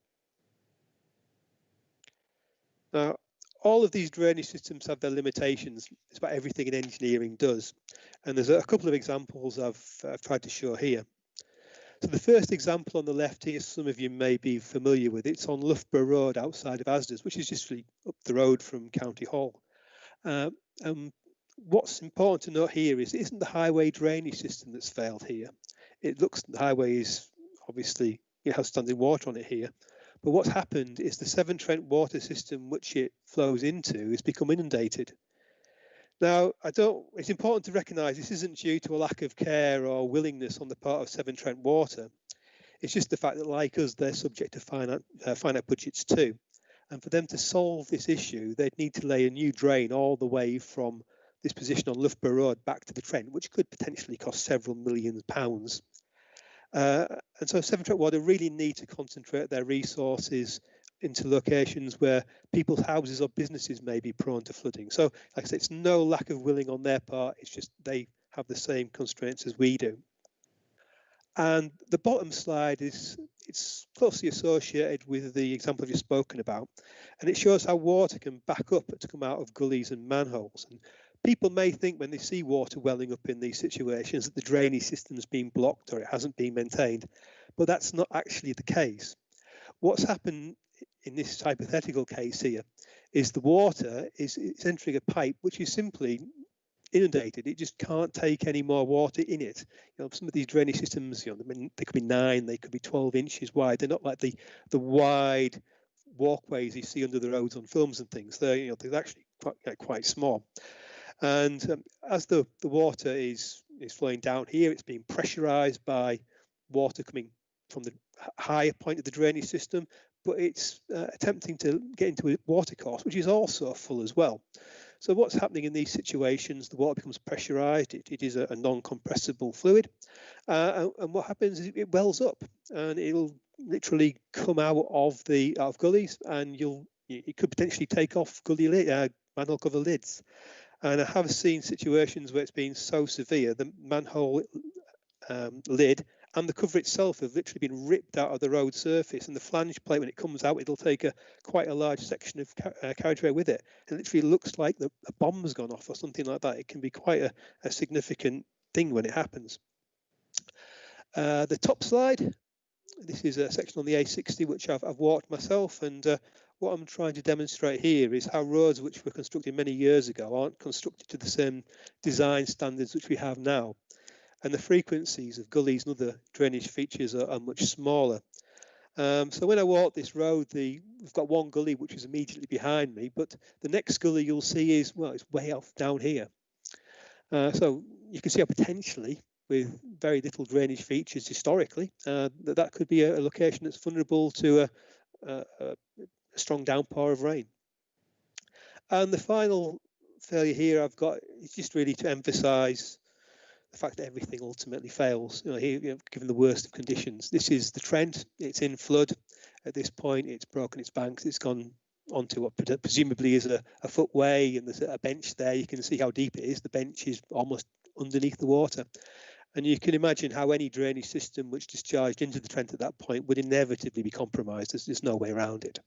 Now, all of these drainage systems have their limitations. It's about everything in engineering does. And there's a couple of examples I've tried to show here. So the first example on the left here, some of you may be familiar with. It's on Loughborough Road outside of Asda's, which is just really up the road from County Hall. What's important to note here is it isn't the highway drainage system that's failed here. It looks the highway is obviously, it has standing water on it here. But what's happened is the Severn Trent water system, which it flows into, has become inundated. Now, it's important to recognise this isn't due to a lack of care or willingness on the part of Severn Trent Water. It's just the fact that, like us, they're subject to finite budgets too. And for them to solve this issue, they'd need to lay a new drain all the way from this position on Loughborough Road back to the Trent, which could potentially cost several £millions. And so Severn Trent Water really need to concentrate their resources into locations where people's houses or businesses may be prone to flooding. So, like I said, it's no lack of willing on their part. It's just they have the same constraints as we do. And the bottom slide it's closely associated with the example I've just spoken about, and it shows how water can back up to come out of gullies and manholes. And people may think when they see water welling up in these situations that the drainage system's been blocked or it hasn't been maintained, but that's not actually the case. What's happened in this hypothetical case here is the water is entering a pipe which is simply inundated. It just can't take any more water in it. Some of these drainage systems, they could be 9, they could be 12 inches wide. They're not like the wide walkways you see under the roads on films and things. They're actually quite small. And as the water is flowing down here, it's being pressurized by water coming from the higher point of the drainage system, but it's attempting to get into a watercourse, which is also full as well. So what's happening in these situations, the water becomes pressurized, it is a non-compressible fluid, and what happens is it wells up, and it'll literally come out of gullies, and it could potentially take off gully manhole cover lids. And I have seen situations where it's been so severe, the manhole lid and the cover itself have literally been ripped out of the road surface, and the flange plate, when it comes out, it'll take quite a large section of carriageway with it. It literally looks like a bomb's gone off or something like that. It can be quite a significant thing when it happens. The top slide, this is a section on the A60 which I've walked myself, and what I'm trying to demonstrate here is how roads which were constructed many years ago aren't constructed to the same design standards which we have now. And the frequencies of gullies and other drainage features are much smaller. So when I walk this road, we've got one gully which is immediately behind me, but the next gully you'll see is, well, it's way off down here. So you can see how potentially, with very little drainage features historically, that could be a location that's vulnerable to a strong downpour of rain. And the final failure here I've got is just really to emphasise the fact that everything ultimately fails. Here, given the worst of conditions, this is the Trent. It's in flood at this point. It's broken its banks. It's gone onto what presumably is a footway, and there's a bench there. You can see how deep it is. The bench is almost underneath the water. And you can imagine how any drainage system which discharged into the Trent at that point would inevitably be compromised. There's no way around it.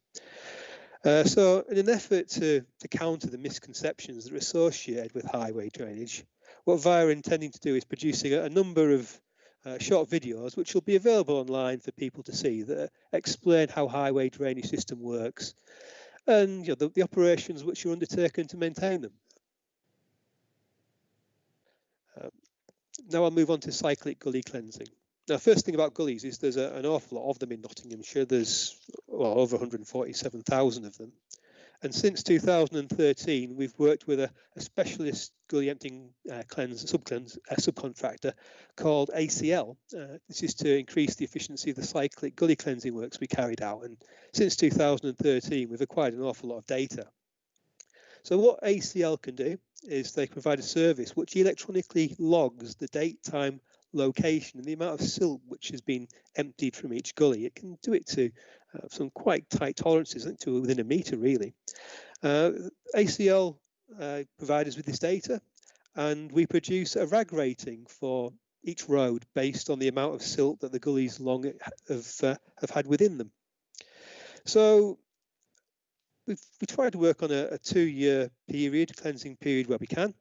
So in an effort to counter the misconceptions that are associated with highway drainage, what VIA are intending to do is producing a number of short videos which will be available online for people to see that explain how highway drainage system works and the operations which are undertaken to maintain them. Now I'll move on to cyclic gully cleansing. Now, first thing about gullies is there's an awful lot of them in Nottinghamshire. There's over 147,000 of them. And since 2013, we've worked with a specialist gully emptying subcontractor called ACL. This is to increase the efficiency of the cyclic gully cleansing works we carried out. And since 2013, we've acquired an awful lot of data. So what ACL can do is they provide a service which electronically logs the date, time, location and the amount of silt which has been emptied from each gully. It can do it to some quite tight tolerances, I think to within a metre really. ACL provide us with this data, and we produce a RAG rating for each road based on the amount of silt that the gullies along it have had within them. So we try to work on a 2-year period, cleansing period where we can.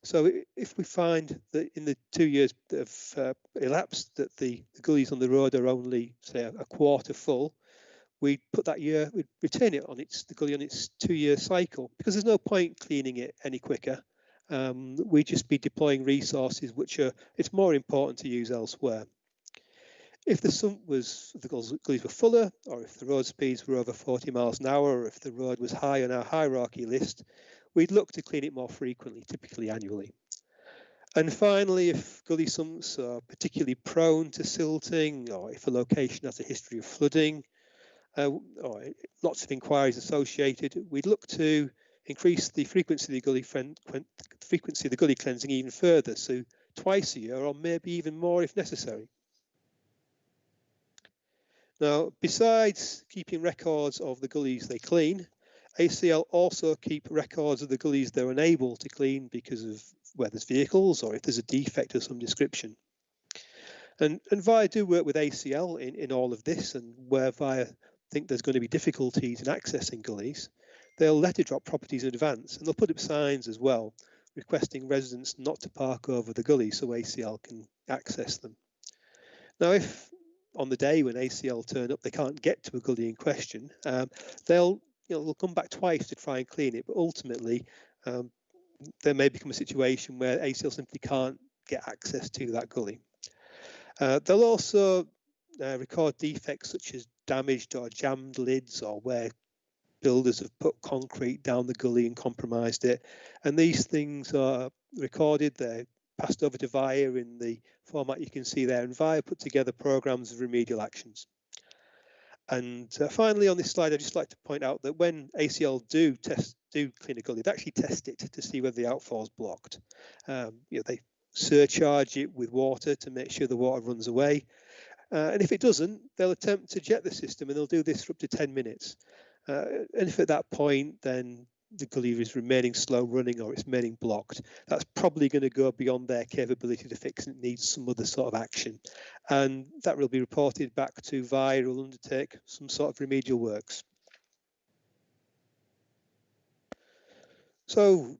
So if we find that in the 2 years that have elapsed that the gullies on the road are only, say, a quarter full, we put that year, we retain it on the gully on its 2-year cycle, because there's no point cleaning it any quicker. We'd just be deploying resources which it's more important to use elsewhere. If the sump if the gullies were fuller, or if the road speeds were over 40 miles an hour, or if the road was high on our hierarchy list, we'd look to clean it more frequently, typically annually. And finally, if gully sumps are particularly prone to silting, or if a location has a history of flooding, or lots of inquiries associated, we'd look to increase the frequency of the gully cleansing even further, so twice a year, or maybe even more if necessary. Now, besides keeping records of the gullies they clean, ACL also keep records of the gullies they're unable to clean because of where there's vehicles or if there's a defect of some description. And VIA do work with ACL in all of this, and where VIA think there's going to be difficulties in accessing gullies, they'll letter drop properties in advance, and they'll put up signs as well, requesting residents not to park over the gully so ACL can access them. Now, if on the day when ACL turn up they can't get to a gully in question, they'll come back twice to try and clean it, but ultimately there may become a situation where ACL simply can't get access to that gully. They'll also record defects such as damaged or jammed lids, or where builders have put concrete down the gully and compromised it. And these things are recorded, they're passed over to VIA in the format you can see there, and VIA put together programs of remedial actions. And finally, on this slide, I'd just like to point out that when ACL do clean a gully, they actually test it to see whether the outfall is blocked. They surcharge it with water to make sure the water runs away. And if it doesn't, they'll attempt to jet the system, and they'll do this for up to 10 minutes. And if at that point, then the gully is remaining slow running or it's remaining blocked, that's probably going to go beyond their capability to fix and it needs some other sort of action. And that will be reported back to VIA, who will undertake some sort of remedial works. So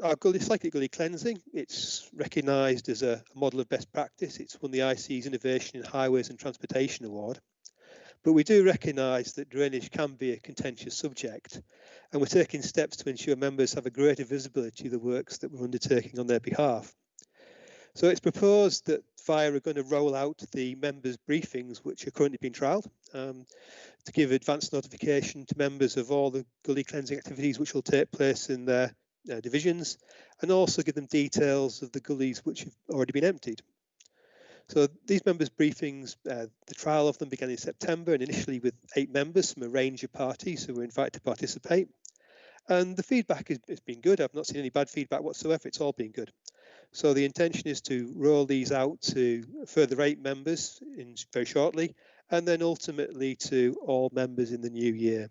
our cyclic gully cleansing, it's recognised as a model of best practice. It's won the IC's Innovation in Highways and Transportation Award. But we do recognise that drainage can be a contentious subject, and we're taking steps to ensure members have a greater visibility of the works that we're undertaking on their behalf. So it's proposed that VIA are going to roll out the members' briefings, which are currently being trialled, to give advance notification to members of all the gully cleansing activities which will take place in their divisions, and also give them details of the gullies which have already been emptied. So these members' briefings, the trial of them began in September, and initially with 8 members from a range of parties who were invited to participate. And the feedback has been good. I've not seen any bad feedback whatsoever. It's all been good. So the intention is to roll these out to a further 8 members very shortly, and then ultimately to all members in the new year.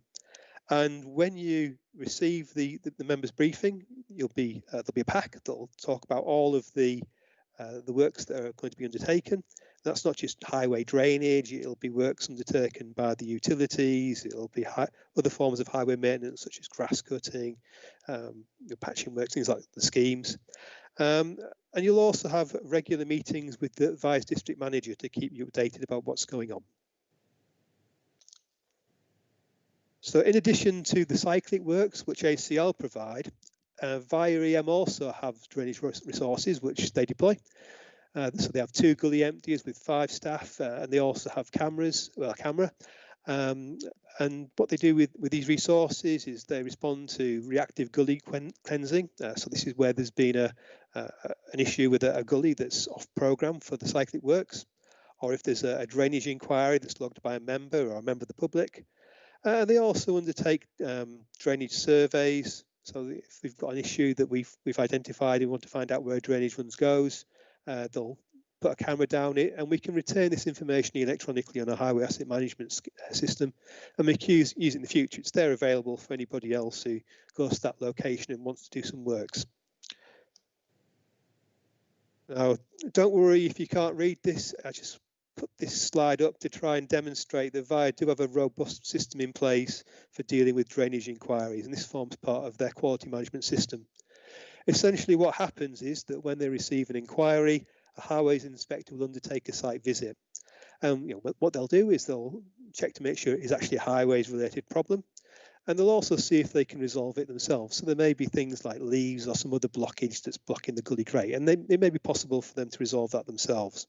And when you receive the members' briefing, there'll be a pack that'll talk about all of the works that are going to be undertaken. That's not just highway drainage, it'll be works undertaken by the utilities, it'll be other forms of highway maintenance such as grass cutting, patching works, things like the schemes. And you'll also have regular meetings with the VIA's district manager to keep you updated about what's going on. So in addition to the cyclic works which ACL provide, VIA EM also have drainage resources which they deploy. So they have 2 gully emptiers with 5 staff, and they also have a camera. And what they do with these resources is they respond to reactive gully cleansing. So this is where there's been an issue with a gully that's off programme for the cyclic works, or if there's a drainage inquiry that's logged by a member or a member of the public. They also undertake drainage surveys. So if we've got an issue that we've identified and want to find out where drainage runs goes, they'll put a camera down it, and we can retain this information electronically on a highway asset management system and make use it in the future. It's there available for anybody else who goes to that location and wants to do some works. Now, don't worry if you can't read this. I just put this slide up to try and demonstrate that VIA do have a robust system in place for dealing with drainage inquiries, and this forms part of their quality management system. Essentially what happens is that when they receive an inquiry, a highways inspector will undertake a site visit. What they'll do is they'll check to make sure it is actually a highways related problem, and they'll also see if they can resolve it themselves. So there may be things like leaves or some other blockage that's blocking the gully grate, and it may be possible for them to resolve that themselves.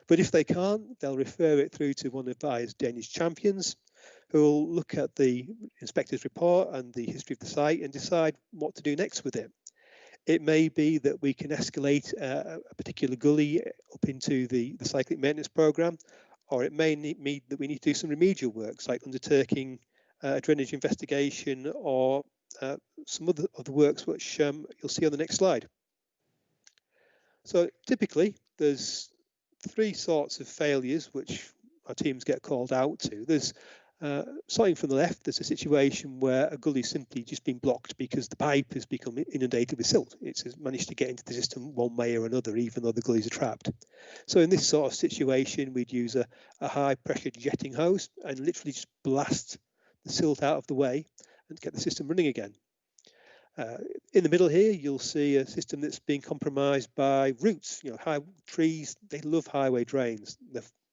But if they can't, they'll refer it through to one of VIA's Danish champions, who will look at the inspector's report and the history of the site and decide what to do next with it. It may be that we can escalate a particular gully up into the cyclic maintenance programme, or it may mean that we need to do some remedial works like undertaking a drainage investigation or some other works which you'll see on the next slide. So typically there's 3 sorts of failures which our teams get called out to. There's starting from the left, there's a situation where a gully's simply just been blocked because the pipe has become inundated with silt. It's managed to get into the system one way or another, even though the gullies are trapped. So in this sort of situation, we'd use a high pressure jetting hose and literally just blast the silt out of the way and get the system running again. In the middle here, you'll see a system that's been compromised by roots. High trees, they love highway drains.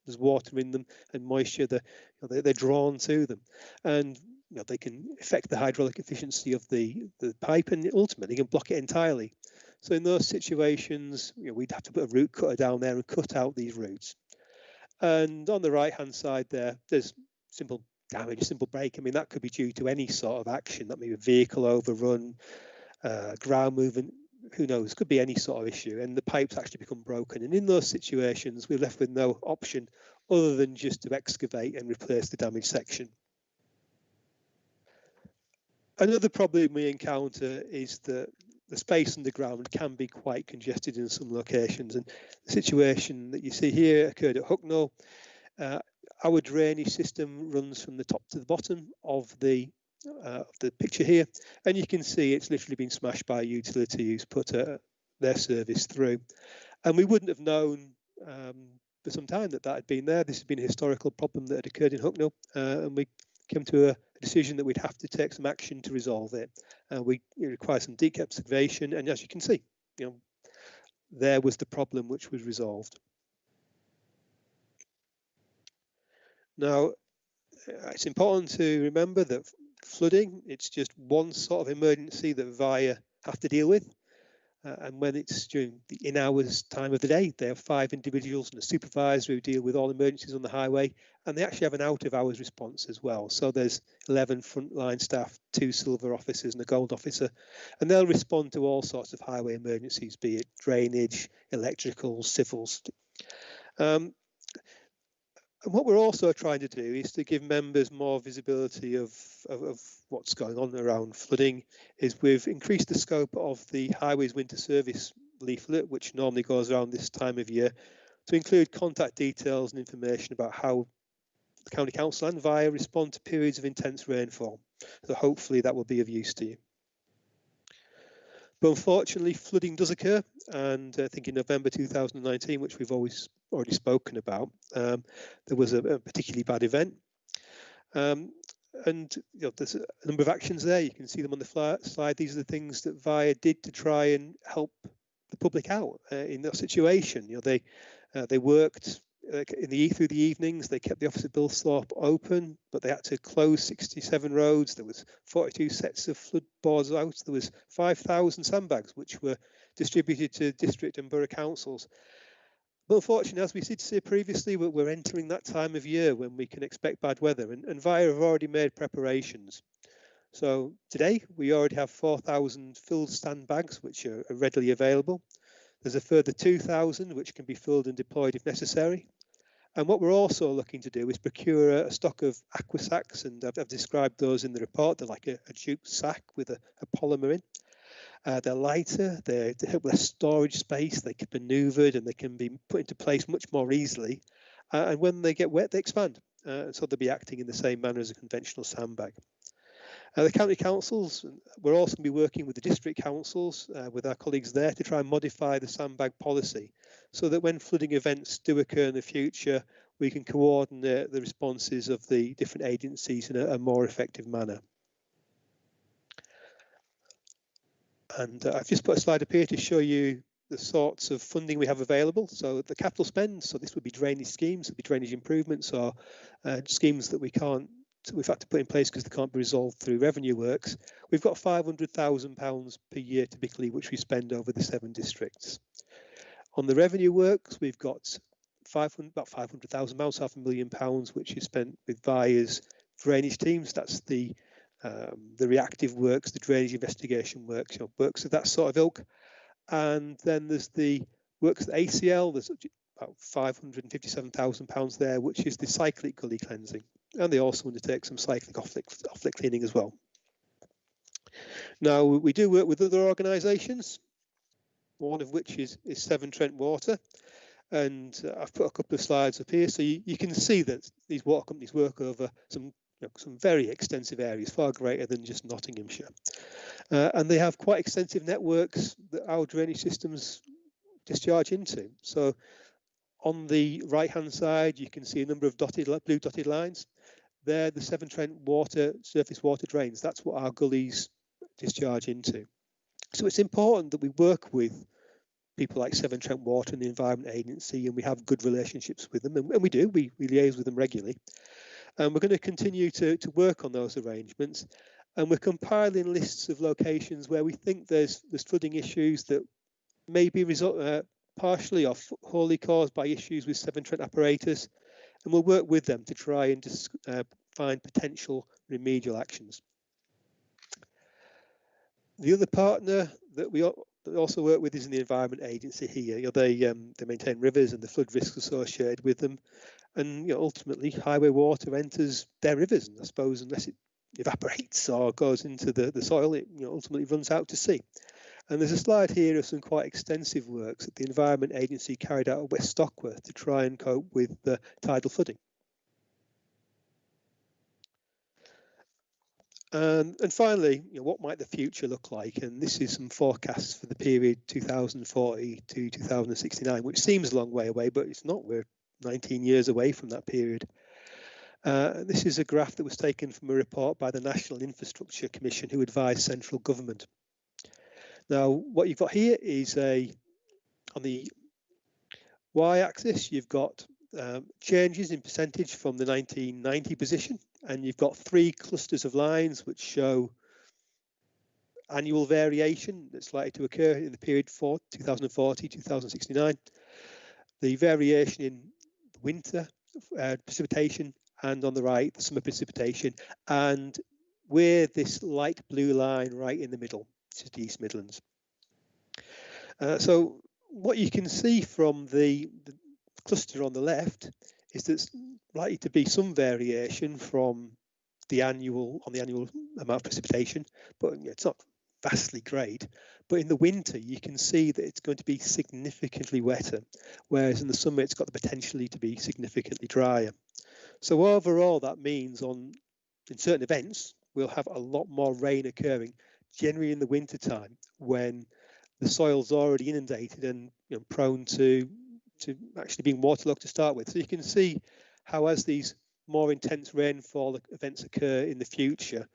There's water in them and moisture. They're drawn to them, and they can affect the hydraulic efficiency of the pipe, and ultimately can block it entirely. So in those situations, we'd have to put a root cutter down there and cut out these roots. And on the right-hand side there's simple damage, a simple break. I mean, that could be due to any sort of action. That may be a vehicle overrun, ground movement, who knows, could be any sort of issue, and the pipes actually become broken. And in those situations, we're left with no option other than just to excavate and replace the damaged section. Another problem we encounter is that the space underground can be quite congested in some locations, and the situation that you see here occurred at Hucknall. Our drainage system runs from the top to the bottom of the picture here, and you can see it's literally been smashed by a utility who's put their service through. And we wouldn't have known for some time that had been there. This has been a historical problem that had occurred in Hucknall, and we came to a decision that we'd have to take some action to resolve it. It requires some deep excavation, and as you can see, there was the problem which was resolved. Now, it's important to remember that flooding, it's just one sort of emergency that VIA have to deal with. And when it's during the in-hours time of the day, they have 5 individuals and a supervisor who deal with all emergencies on the highway, and they actually have an out-of-hours response as well. So there's 11 frontline staff, 2 silver officers and a gold officer, and they'll respond to all sorts of highway emergencies, be it drainage, electrical, civils. And what we're also trying to do is to give members more visibility of what's going on around flooding. Is we've increased the scope of the Highways Winter Service leaflet, which normally goes around this time of year, to include contact details and information about how the County Council and VIA respond to periods of intense rainfall. So hopefully that will be of use to you. But unfortunately, flooding does occur, and I think in November 2019, which we've already spoken about, there was a particularly bad event. And there's a number of actions there. You can see them on the slide. These are the things that VIA did to try and help the public out in that situation. They worked through the evenings. They kept the office at Billthorpe open, but they had to close 67 roads. There was 42 sets of flood boards out. There was 5,000 sandbags which were distributed to district and borough councils. But unfortunately, as we did say previously, we're entering that time of year when we can expect bad weather, and VIA have already made preparations. So today we already have 4,000 filled sandbags which are readily available. There's a further 2,000 which can be filled and deployed if necessary. And what we're also looking to do is procure a stock of aqua sacks, and I've described those in the report. They're like a jute sack with a polymer in. They're lighter, they help with storage space, they can be manoeuvred and they can be put into place much more easily. And when they get wet, they expand. So they'll be acting in the same manner as a conventional sandbag. The county councils, we're also going to be working with the district councils, with our colleagues there, to try and modify the sandbag policy so that when flooding events do occur in the future, we can coordinate the responses of the different agencies in a more effective manner. And I've just put a slide up here to show you the sorts of funding we have available. So the capital spend, so this would be drainage schemes, would be drainage improvements, or schemes that we've had to put in place because they can't be resolved through revenue works. We've got £500,000 per year typically, which we spend over the 7 districts. On the revenue works, we've got about £500,000, £500,000, which is spent with VIA's drainage teams. That's the reactive works, the drainage investigation works, works of that sort of ilk. And then there's the works at ACL, there's about £557,000 there, which is the cyclic gully cleansing. And they also undertake some cyclic off-lick cleaning as well. Now, we do work with other organisations, one of which is Severn Trent Water. And I've put a couple of slides up here, so you can see that these water companies work over some very extensive areas, far greater than just Nottinghamshire. And they have quite extensive networks that our drainage systems discharge into. So on the right-hand side, you can see a number of blue dotted lines. They're the Severn Trent surface water drains. That's what our gullies discharge into. So it's important that we work with people like Severn Trent Water and the Environment Agency, and we have good relationships with them, and we do. We liaise with them regularly. And we're going to continue to work on those arrangements. And we're compiling lists of locations where we think there's flooding issues that may be partially or wholly caused by issues with Severn Trent apparatus. And we'll work with them to try and find potential remedial actions. The other partner that we also work with is in the Environment Agency here. They maintain rivers and the flood risks associated with them. And ultimately, highway water enters their rivers, and I suppose unless it evaporates or goes into the soil, it ultimately runs out to sea. And there's a slide here of some quite extensive works that the Environment Agency carried out at West Stockworth to try and cope with the tidal flooding. And finally, what might the future look like? And this is some forecasts for the period 2040 to 2069, which seems a long way away, but it's not. We're 19 years away from that period. This is a graph that was taken from a report by the National Infrastructure Commission, who advised central government. Now, what you've got here is on the y-axis, you've got changes in percentage from the 1990 position, and you've got 3 clusters of lines which show annual variation that's likely to occur in the period for 2040-2069, the variation in winter precipitation, and on the right, the summer precipitation, and we're this light blue line right in the middle, which is the East Midlands. So what you can see from the cluster on the left is there's likely to be some variation from the annual amount of precipitation, but it's not vastly great. But in the winter, you can see that it's going to be significantly wetter, whereas in the summer, it's got the potentially to be significantly drier. So overall, that means in certain events, we'll have a lot more rain occurring, generally in the winter time, when the soil's already inundated and prone to actually being waterlogged to start with. So you can see how, as these more intense rainfall events occur in the future,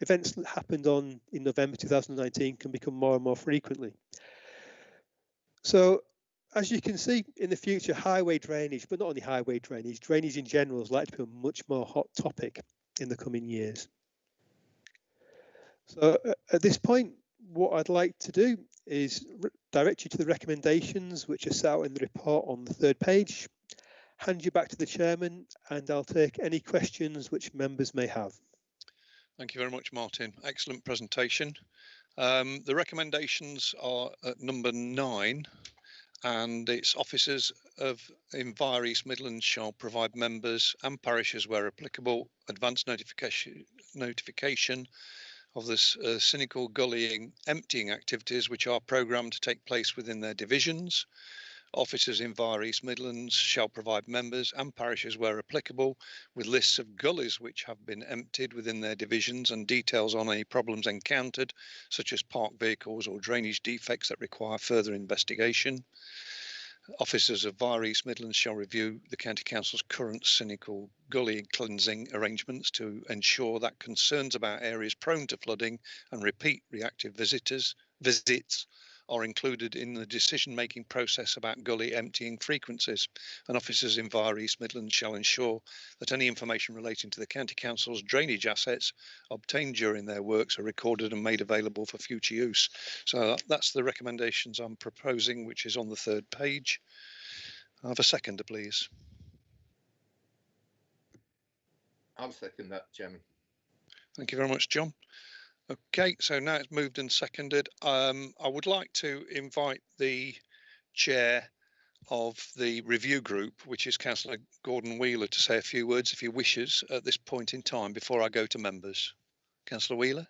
events that happened in November 2019 can become more and more frequently. So as you can see in the future, highway drainage, but not only highway drainage, drainage in general is likely to be a much more hot topic in the coming years. So at this point, what I'd like to do is direct you to the recommendations which are set out in the report on the 3rd page, hand you back to the chairman, and I'll take any questions which members may have. Thank you very much, Martin. Excellent presentation. The recommendations are at number 9, and it's officers in Via East Midlands shall provide members and parishes where applicable advance notification of the cynical gullying emptying activities which are programmed to take place within their divisions. Officers in Via East Midlands shall provide members and parishes where applicable with lists of gullies which have been emptied within their divisions and details on any problems encountered, such as parked vehicles or drainage defects that require further investigation. Officers of Via East Midlands shall review the County Council's current cynical gully cleansing arrangements to ensure that concerns about areas prone to flooding and repeat reactive visits are included in the decision-making process about gully emptying frequencies. And officers in Via East Midlands shall ensure that any information relating to the County Council's drainage assets obtained during their works are recorded and made available for future use. So that's the recommendations I'm proposing, which is on the 3rd page. I have a seconder, please. I'll second that, Chairman. Thank you very much, John. Okay, so now it's moved and seconded. I would like to invite the chair of the review group, which is Councillor Gordon Wheeler, to say a few words if he wishes at this point in time before I go to members. Councillor Wheeler.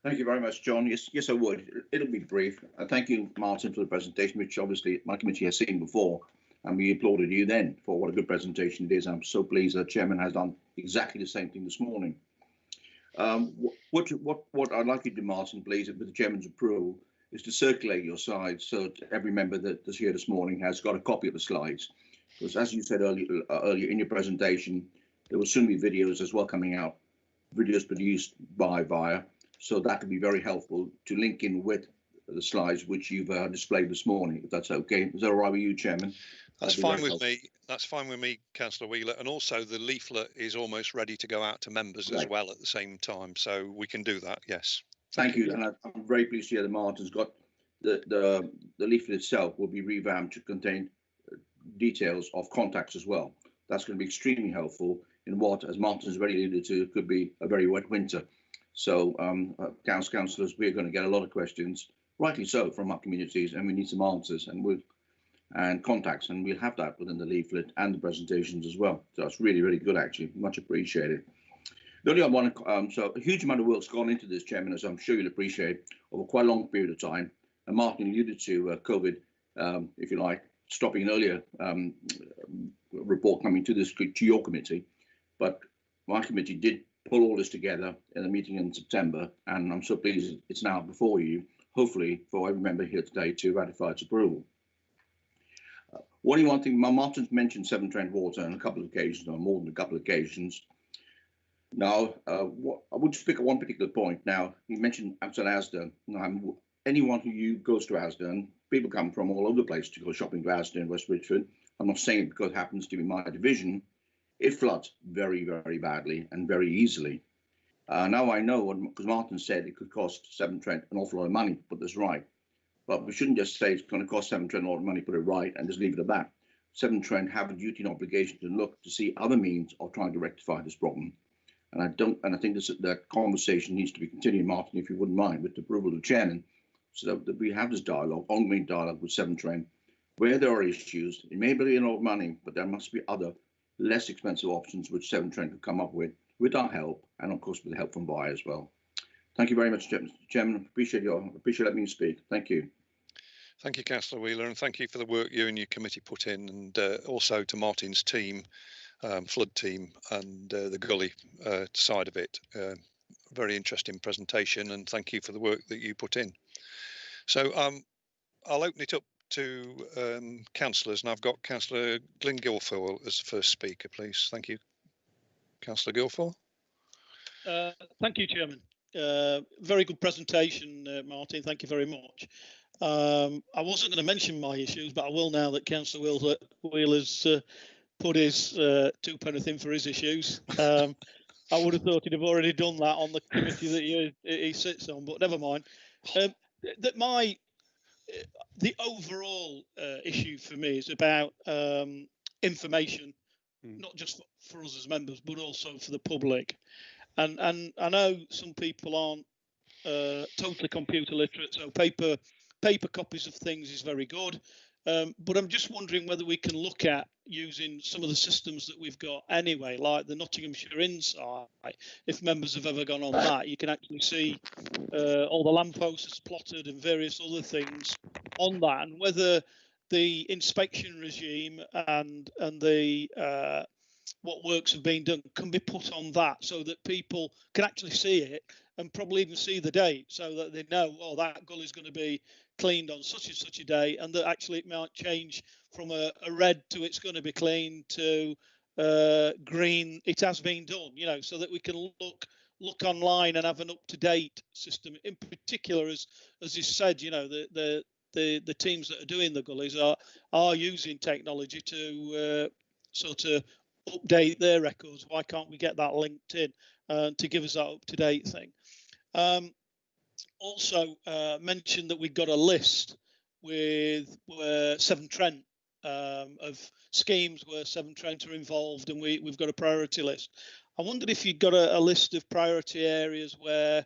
Thank you very much, John. Yes, I would. It'll be brief. Thank you, Martin, for the presentation, which obviously my committee has seen before, and we applauded you then for what a good presentation it is. I'm so pleased that the chairman has done exactly the same thing this morning. What I'd like you to do, Martin, please, with the chairman's approval, is to circulate your slides so that every member that is here this morning has got a copy of the slides. Because as you said earlier in your presentation, there will soon be videos as well coming out, videos produced by Via. So that could be very helpful to link in with the slides which you've displayed this morning, if that's okay. Is that all right with you, Chairman? That's fine with me. That's fine with me, Councillor Wheeler. And also the leaflet is almost ready to go out to members as well at the same time. So we can do that, yes. Thank you. And I'm very pleased to hear that Martin's got the leaflet itself will be revamped to contain details of contacts as well. That's going to be extremely helpful in what, as Martin's already alluded to, could be a very wet winter. So, councillors, we're going to get a lot of questions, rightly so, from our communities, and we need some answers and contacts, and we'll have that within the leaflet and the presentations as well. So it's really, really good, actually. Much appreciated. The only one, so a huge amount of work's gone into this, Chairman, as I'm sure you'll appreciate, over quite a long period of time. And Martin alluded to COVID, if you like, stopping an earlier report coming to your committee. But my committee did pull all this together in a meeting in September, and I'm so pleased it's now before you, hopefully for every member here today to ratify its approval. One thing, Martin's mentioned Severn Trent Water on a couple of occasions, or more than a couple of occasions. Now, I would just pick up one particular point. Now, you mentioned outside Asda. Now, anyone who goes to Asda, people come from all over the place to go shopping to Asda in West Bridgford. I'm not saying it because it happens to be my division. It floods very, very badly and very easily. Now I know, because Martin said it could cost Severn Trent an awful lot of money to put this right. But we shouldn't just say it's going to cost Severn Trent a lot of money to put it right and just leave it at that. Severn Trent have a duty and obligation to look to see other means of trying to rectify this problem. And I think that conversation needs to be continued, Martin, if you wouldn't mind, with the approval of the chairman, so that we have this dialogue, ongoing dialogue with Severn Trent, where there are issues. It may be a lot of money, but there must be other less expensive options which Severn Trent could come up with our help, and of course with the help from Vi as well. Thank you very much, Mr. Chairman. Appreciate letting me speak. Thank you. Thank you, Councillor Wheeler, and thank you for the work you and your committee put in, and also to Martin's team, flood team, and the gully side of it. Very interesting presentation, and thank you for the work that you put in. So I'll open it up to councillors, and I've got Councillor Glyn Guilfoyle as the first speaker, please. Thank you. Councillor Guilfoyle. Thank you, Chairman. Very good presentation, Martin. Thank you very much. I wasn't going to mention my issues, but I will now that Councillor Wheeler's put his two penneth in for his issues. I would have thought he'd have already done that on the committee that he sits on, but never mind. The overall issue for me is about information, not just for us as members, but also for the public. And I know some people aren't totally computer literate, so paper copies of things is very good. But I'm just wondering whether we can look at using some of the systems that we've got anyway, like the Nottinghamshire Insight. If members have ever gone on that, you can actually see all the lampposts plotted and various other things on that, and whether the inspection regime and the what works have been done can be put on that, so that people can actually see it and probably even see the date, so that they know, oh, that gully is going to be cleaned on such and such a day, and that actually it might change from a red to it's going to be cleaned to green, it has been done, you know, so that we can look online and have an up-to-date system. In particular, as is said, you know, the teams that are doing the gullies are using technology to sort of update their records. Why can't we get that linked in to give us that up-to-date thing? Also mentioned that we've got a list with Severn Trent of schemes where Severn Trent are involved, and we've got a priority list. I wondered if you've got a list of priority areas where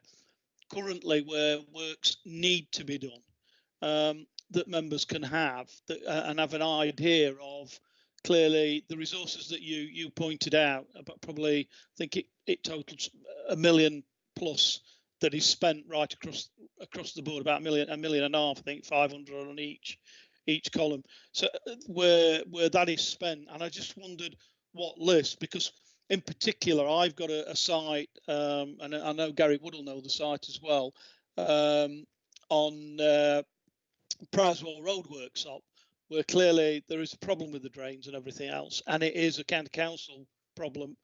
currently where works need to be done, that members can have and have an idea of. Clearly, the resources that you pointed out, but probably I think it totals $1 million plus that is spent right across the board, about $1.5 million, I think 500 on each column. So where that is spent, and I just wondered what list, because in particular I've got a site, and I know Gary Wood will know the site as well, on Pricewell Road Workshop, where clearly there is a problem with the drains and everything else, and it is a county council problem,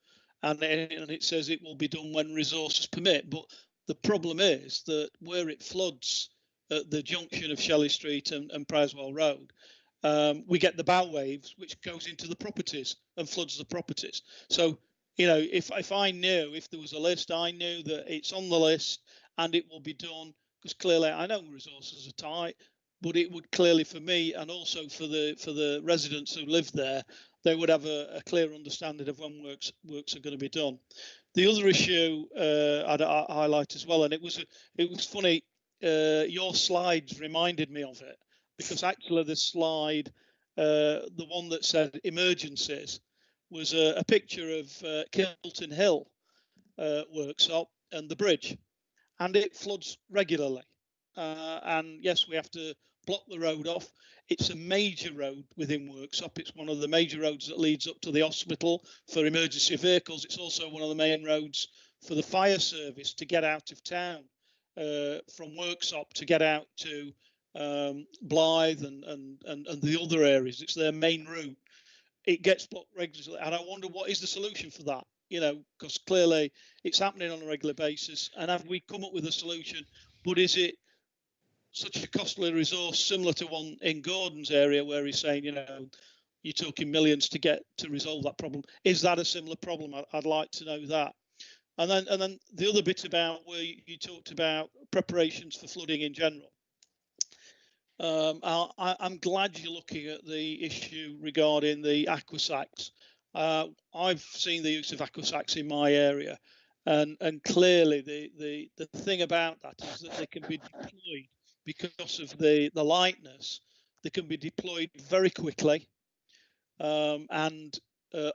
and it says it will be done when resources permit. But the problem is that where it floods at the junction of Shelley Street and Pricewell Road, we get the bow waves, which goes into the properties and floods the properties. So, you know, if I knew, if there was a list, I knew that it's on the list and it will be done, because clearly I know resources are tight. But it would clearly, for me and also for the residents who live there, they would have a clear understanding of when works are going to be done. The other issue I'd highlight as well, and it was funny, your slides reminded me of it, because actually the slide, the one that said emergencies, was a picture of Kilton Hill workshop and the bridge, and it floods regularly. And yes, we have to block the road off. It's a major road within Worksop. It's one of the major roads that leads up to the hospital for emergency vehicles. It's also one of the main roads for the fire service to get out of town from Worksop to get out to Blythe and the other areas. It's their main route. It gets blocked regularly, and I wonder what is the solution for that? You know, because clearly it's happening on a regular basis. And have we come up with a solution? But is it such a costly resource, similar to one in Gordon's area, where he's saying, you know, you're talking millions to resolve that problem? Is that a similar problem? I'd like to know that. And then the other bit about where you talked about preparations for flooding in general. I'm glad you're looking at the issue regarding the aquasacs. I've seen the use of aquasacs in my area, and clearly the thing about that is that they can be deployed because of the lightness. They can be deployed very quickly and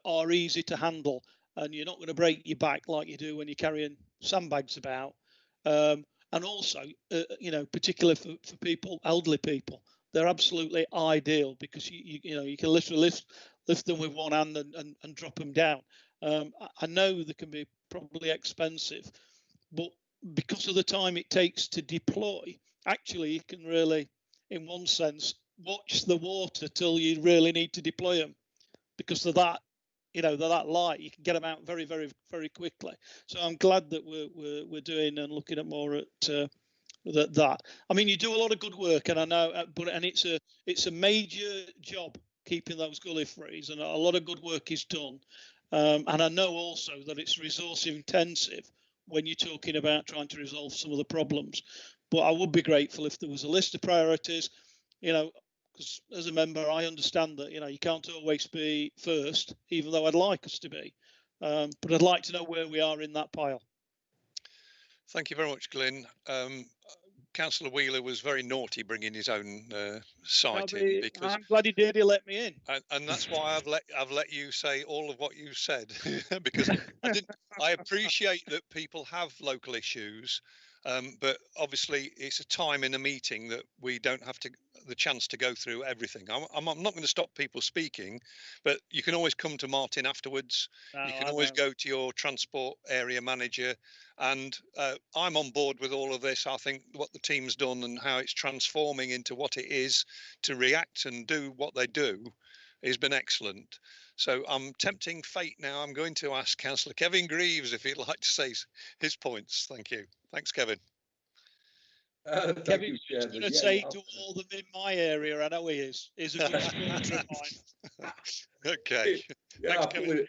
are easy to handle, and you're not going to break your back like you do when you're carrying sandbags about. And also, particularly for people, elderly people, they're absolutely ideal because you can literally lift them with one hand and drop them down. I know they can be probably expensive, but because of the time it takes to deploy, actually you can really, in one sense, watch the water till you really need to deploy them because of that. They're that light. You can get them out very, very, very quickly. So I'm glad that we're doing and looking at more at that. I mean, you do a lot of good work, and I know, and it's a major job keeping those gully frees, and a lot of good work is done. And I know also that it's resource intensive when you're talking about trying to resolve some of the problems. But I would be grateful if there was a list of priorities, because as a member, I understand that, you can't always be first, even though I'd like us to be. But I'd like to know where we are in that pile. Thank you very much, Glyn. Councillor Wheeler was very naughty bringing his own site in, because I'm glad he did. He let me in, and that's why I've let you say all of what you said because I appreciate that people have local issues, but obviously it's a time in a meeting that we don't have the chance to go through everything. I'm not going to stop people speaking, but you can always come to Martin afterwards. You can always go to your transport area manager. And I'm on board with all of this. I think what the team's done and how it's transforming into what it is to react and do what they do has been excellent. So I'm tempting fate now. I'm going to ask Councillor Kevin Greaves if he'd like to say his points. Thank you. Thanks, Kevin. Kevin's going to say to all them in my area, I know he is. He's a good supporter of mine. Okay. Thanks, Kevin.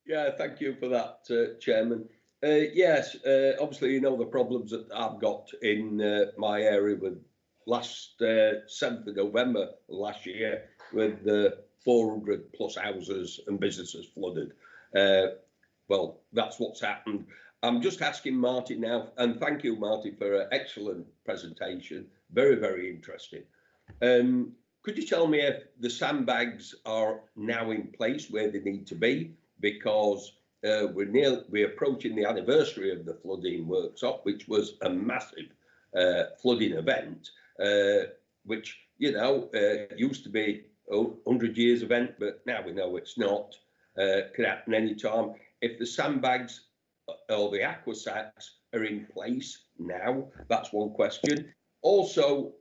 Yeah, thank you for that, Chairman. Yes, obviously, the problems that I've got in my area with last 7th of November last year with 400 plus houses and businesses flooded. Well, that's what's happened. I'm just asking Martin now, and thank you, Martin, for an excellent presentation. Very, very interesting. Could you tell me if the sandbags are now in place where they need to be? Because we're approaching the anniversary of the flooding workshop, which was a massive flooding event, which used to be a 100 years event, but now we know it's not. Could happen any time. If the sandbags or the aquasacs are in place now, that's one question. Also,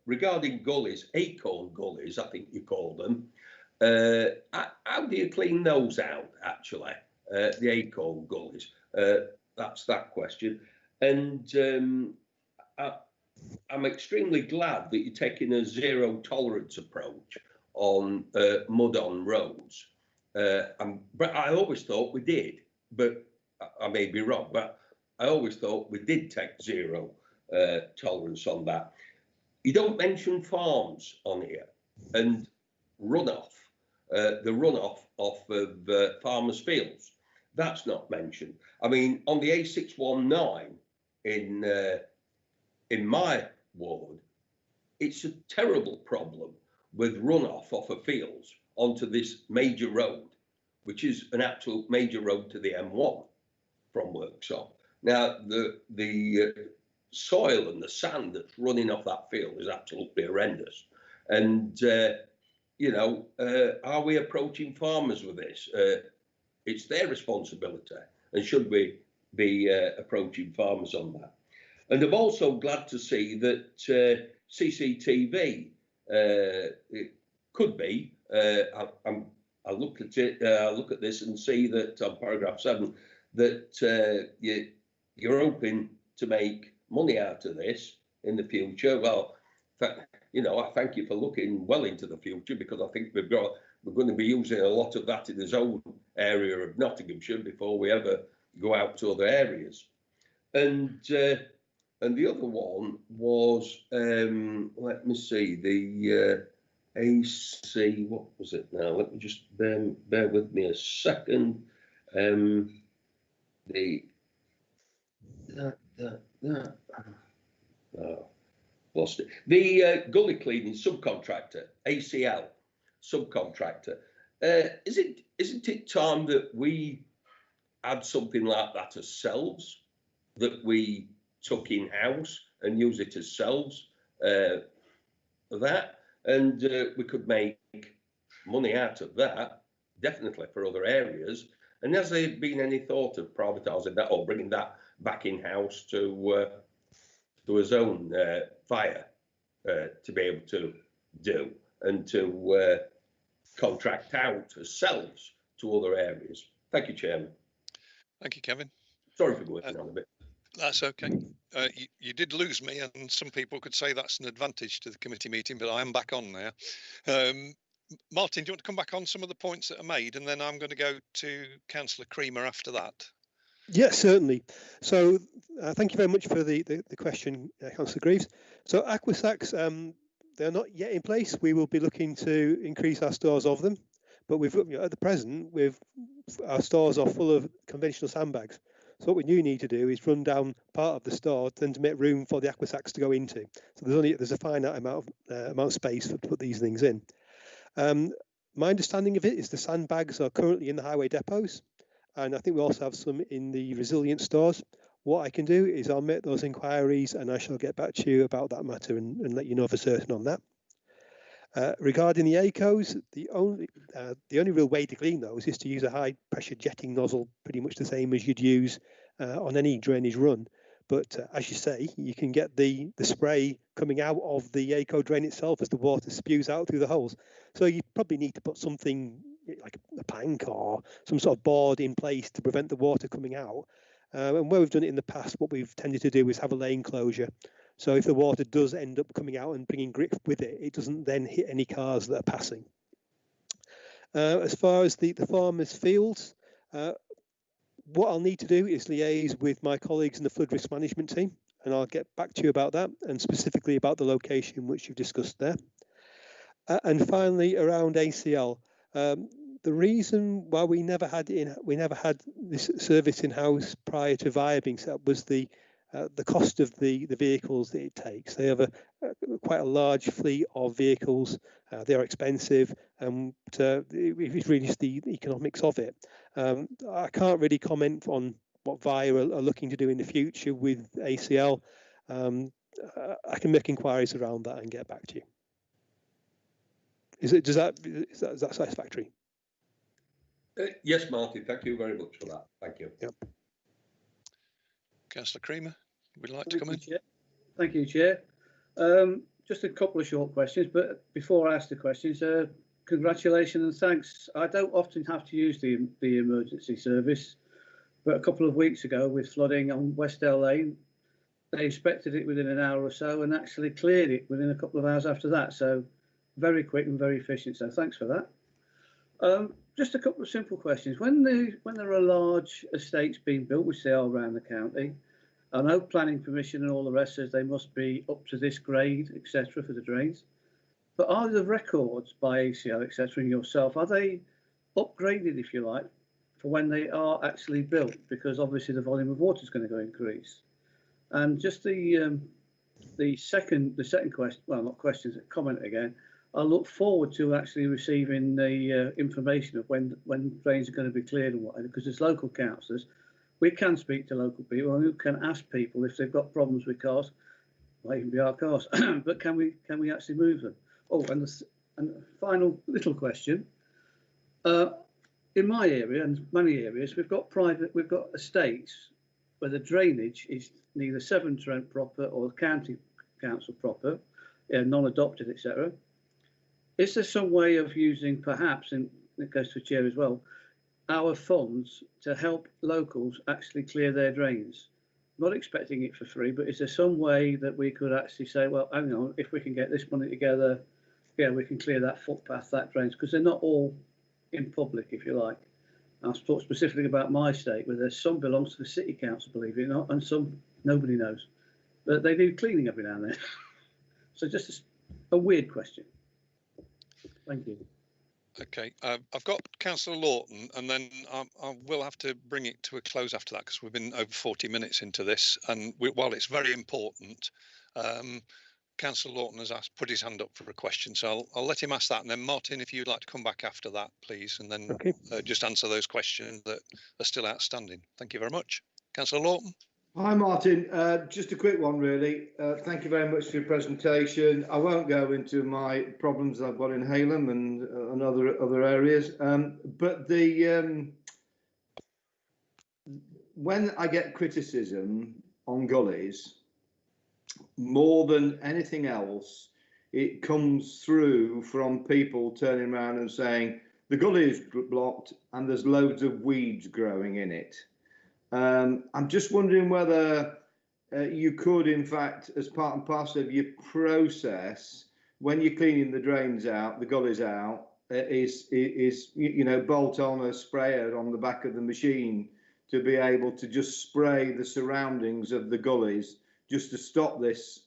regarding gullies, acorn gullies, I think you call them. How do you clean those out, actually? The acorn gullies. That's that question. And I'm extremely glad that you're taking a zero tolerance approach on mud on roads. But I always thought we did, but I may be wrong, but I always thought we did take zero tolerance on that. You don't mention farms on here and runoff, the runoff off of farmers' fields. That's not mentioned. I mean, on the A619 in my ward, it's a terrible problem with runoff off of fields onto this major road, which is an absolute major road to the M1 from Worksop. Now, the soil and the sand that's running off that field is absolutely horrendous. And, are we approaching farmers with this? It's their responsibility. And should we be approaching farmers on that? And I'm also glad to see that CCTV it could be. I look at it. I look at this and see that on paragraph 7 that you're hoping to make money out of this in the future. Well, I thank you for looking well into the future, because I think we're going to be using a lot of that in the zone area of Nottinghamshire before we ever go out to other areas. And the other one was, let me see, the AC, what was it now? Let me just bear with me a second. Lost it. The gully cleaning subcontractor, ACL subcontractor. Isn't it time that we had something like that ourselves, that we took in house and use it ourselves? That, and we could make money out of that, definitely for other areas. And has there been any thought of privatising that or bringing that back in house to his own fire to be able to do and to contract out ourselves to other areas? Thank you, Chairman. Thank you, Kevin. Sorry for going on a bit. That's okay. You did lose me, and some people could say that's an advantage to the committee meeting, but I am back on now. Martin, do you want to come back on some of the points that are made, and then I'm going to go to Councillor Creamer after that? Yes, certainly. So thank you very much for the question, Councillor Greaves. So Aquasacs, they're not yet in place. We will be looking to increase our stores of them, but we've at the present, our stores are full of conventional sandbags. So what we do need to do is run down part of the store then to make room for the Aquasacs to go into. So there's a finite amount of space to put these things in. My understanding of it is the sandbags are currently in the highway depots, and I think we also have some in the resilient stores. What I can do is I'll make those inquiries and I shall get back to you about that matter and let you know for certain on that. Regarding the ACOs, the only real way to clean those is to use a high pressure jetting nozzle, pretty much the same as you'd use on any drainage run. But as you say, you can get the spray coming out of the ACO drain itself as the water spews out through the holes. So you probably need to put something like a plank or some sort of board in place to prevent the water coming out. And where we've done it in the past, what we've tended to do is have a lane closure. So if the water does end up coming out and bringing grip with it, it doesn't then hit any cars that are passing. As far as the farmers' fields, what I'll need to do is liaise with my colleagues in the flood risk management team, and I'll get back to you about that and specifically about the location which you've discussed there. And finally, around ACL, the reason why we never had this service in house prior to VIA being set up was the cost of the vehicles that it takes. They have quite a large fleet of vehicles. They are expensive, and it's really just the economics of it. I can't really comment on what VIA are looking to do in the future with ACL. I can make inquiries around that and get back to you. Is that satisfactory? Yes, Martin. Thank you very much for that. Thank you. Yep. Councillor Creamer, would you like to come in? Thank you, Chair. Just a couple of short questions, but before I ask the questions, congratulations and thanks. I don't often have to use the emergency service, but a couple of weeks ago with flooding on Westdale Lane, they inspected it within an hour or so and actually cleared it within a couple of hours after that. So very quick and very efficient. So thanks for that. Just a couple of simple questions. When there are large estates being built, which they are around the county, I know planning permission and all the rest says they must be up to this grade, etc., for the drains. But are the records by ACL, etc., and yourself, are they upgraded, if you like, for when they are actually built? Because obviously the volume of water is going to increase. And just the second question, well, not questions, a comment again. I look forward to actually receiving the information of when drains are going to be cleared and what, because as local councillors, we can speak to local people and we can ask people if they've got problems with cars, might even be our cars, but can we actually move them? Oh, and the final little question. In my area and many areas, we've got estates where the drainage is neither Severn Trent proper or the county council proper, non-adopted, etc. Is there some way of using, perhaps, and it goes to the chair as well, our funds to help locals actually clear their drains? Not expecting it for free, but is there some way that we could actually say, well, hang on, if we can get this money together, yeah, we can clear that footpath, that drains, because they're not all in public, if you like. I'll talk specifically about my estate, where there's some belongs to the city council, believe it or not, and some nobody knows. But they do cleaning every now and then. So just a weird question. Thank you. Okay, I've got Councillor Lawton, and then I will have to bring it to a close after that because we've been over 40 minutes into this. And while it's very important, Councillor Lawton has put his hand up for a question, so I'll let him ask that. And then Martin, if you'd like to come back after that, please, and then just answer those questions that are still outstanding. Thank you very much. Councillor Lawton. Hi Martin, just a quick one really. Thank you very much for your presentation. I won't go into my problems I've got in Halem and other areas, but when I get criticism on gullies, more than anything else, it comes through from people turning around and saying the gully is blocked and there's loads of weeds growing in it. I'm just wondering whether you could, in fact, as part and parcel of your process, when you're cleaning the drains out, the gullies out, is you know, bolt on a sprayer on the back of the machine to be able to just spray the surroundings of the gullies just to stop this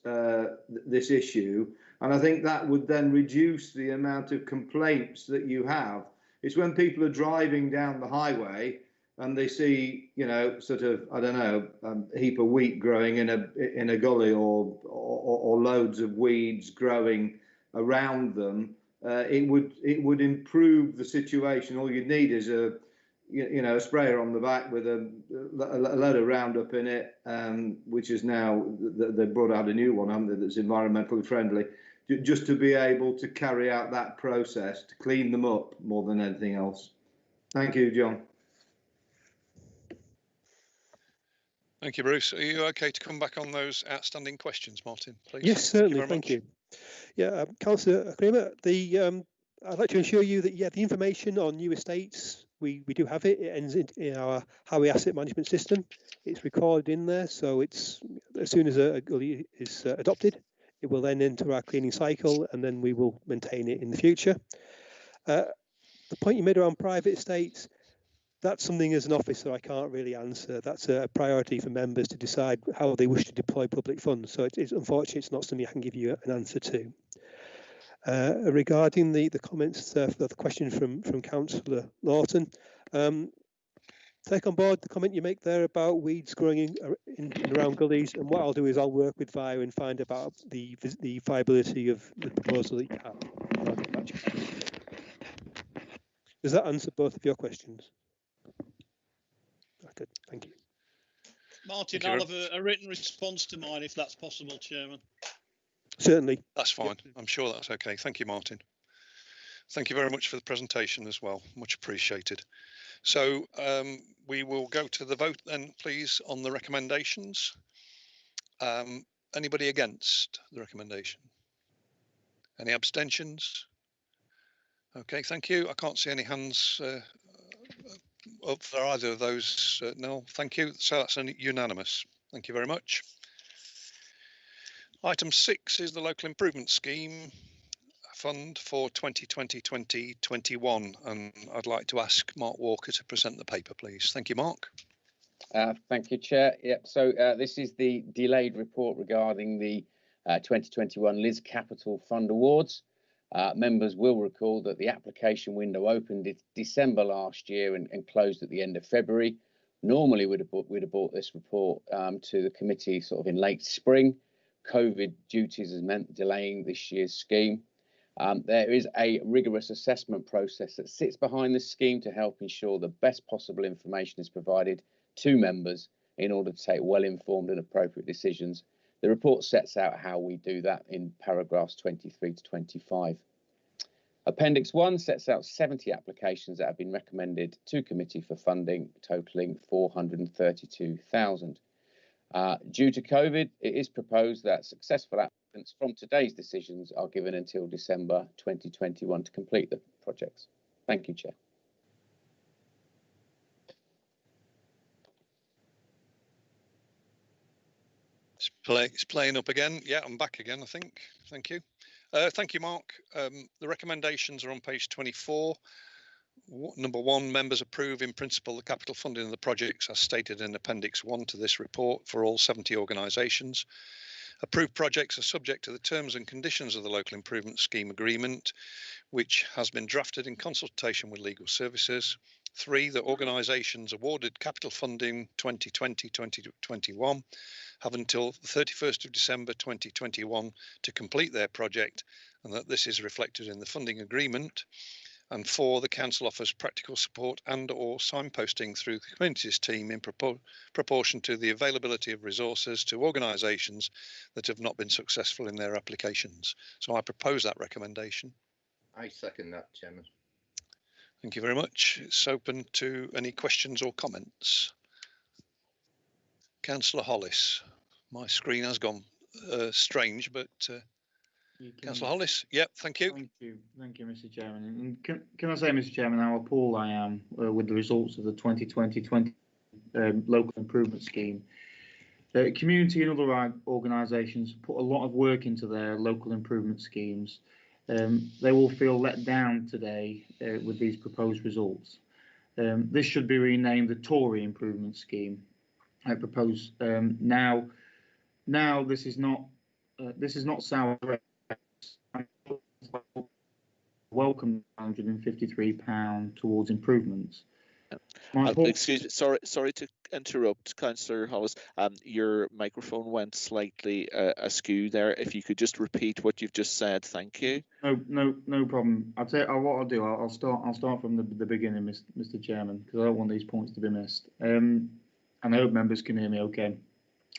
this issue. And I think that would then reduce the amount of complaints that you have. It's when people are driving down the highway and they see, you know, sort of, I don't know, a heap of wheat growing in a gully or loads of weeds growing around them, it would improve the situation. All you'd need is a sprayer on the back with a load of Roundup in it, which is now they brought out a new one, haven't they, that's environmentally friendly, just to be able to carry out that process to clean them up more than anything else. Thank you, John. Thank you, Bruce. Are you okay to come back on those outstanding questions, Martin, please? Yes, certainly. Thank you. Yeah, Councillor Kramer, I'd like to assure you that, yeah, the information on new estates, we do have it. It ends in our highway asset management system. It's recorded in there, so it's as soon as a gully is adopted, it will then enter our cleaning cycle, and then we will maintain it in the future. The point you made around private estates, that's something as an officer I can't really answer. That's a priority for members to decide how they wish to deploy public funds. So it's unfortunately, it's not something I can give you an answer to. Regarding the comments for the question from Councillor Lawton, take on board the comment you make there about weeds growing in and around gullies, and what I'll do is I'll work with Via and find about the viability of the proposal that you have. I'll get back to you. Does that answer both of your questions? Good, thank you. Martin, I'll have a written response to mine if that's possible, Chairman. Certainly. That's fine. I'm sure that's okay. Thank you, Martin. Thank you very much for the presentation as well. Much appreciated. So we will go to the vote then, please, on the recommendations. Anybody against the recommendation? Any abstentions? Okay, thank you. I can't see any hands up for either of those. No, thank you. So that's unanimous. Thank you very much. Item 6 is the Local Improvement Scheme Fund for 2020-2021, and I'd like to ask Mark Walker to present the paper, please. Thank you, Mark. Thank you, Chair. Yep. So this is the delayed report regarding the 2021 Liz Capital Fund Awards. Members will recall that the application window opened in December last year and closed at the end of February. Normally, we'd have brought this report to the committee sort of in late spring. COVID duties has meant delaying this year's scheme. There is a rigorous assessment process that sits behind this scheme to help ensure the best possible information is provided to members in order to take well-informed and appropriate decisions. The report sets out how we do that in paragraphs 23 to 25. Appendix 1 sets out 70 applications that have been recommended to committee for funding, totalling 432,000. Due to COVID, it is proposed that successful applicants from today's decisions are given until December 2021 to complete the projects. Thank you, Chair. It's playing up again. Yeah, I'm back again, I think. Thank you. Thank you, Mark. The recommendations are on page 24. Number one, members approve in principle the capital funding of the projects as stated in Appendix 1 to this report for all 70 organisations. Approved projects are subject to the terms and conditions of the Local Improvement Scheme Agreement, which has been drafted in consultation with legal services. 3, that organisations awarded capital funding 2020-2021 have until the 31st of December 2021 to complete their project, and that this is reflected in the funding agreement. And 4, the Council offers practical support and or signposting through the Communities team in proportion to the availability of resources to organisations that have not been successful in their applications. So I propose that recommendation. I second that, Chairman. Thank you very much. It's open to any questions or comments. Councillor Hollis. My screen has gone strange, but Councillor Hollis, yep, thank you. Thank you, Mr. Chairman. And can I say, Mr. Chairman, how appalled I am with the results of the 2020 local improvement scheme. Community and other organisations put a lot of work into their local improvement schemes. They will feel let down today with these proposed results. This should be renamed the Tory Improvement Scheme. I propose now this is not sour grapes. Welcome £153 towards improvements. Excuse me, sorry to interrupt, Councillor Hollis. Your microphone went slightly askew there. If you could just repeat what you've just said, thank you. No problem. I'll tell you what I'll do. I'll start from the beginning, Mr. Chairman, because I don't want these points to be missed. And I hope members can hear me okay.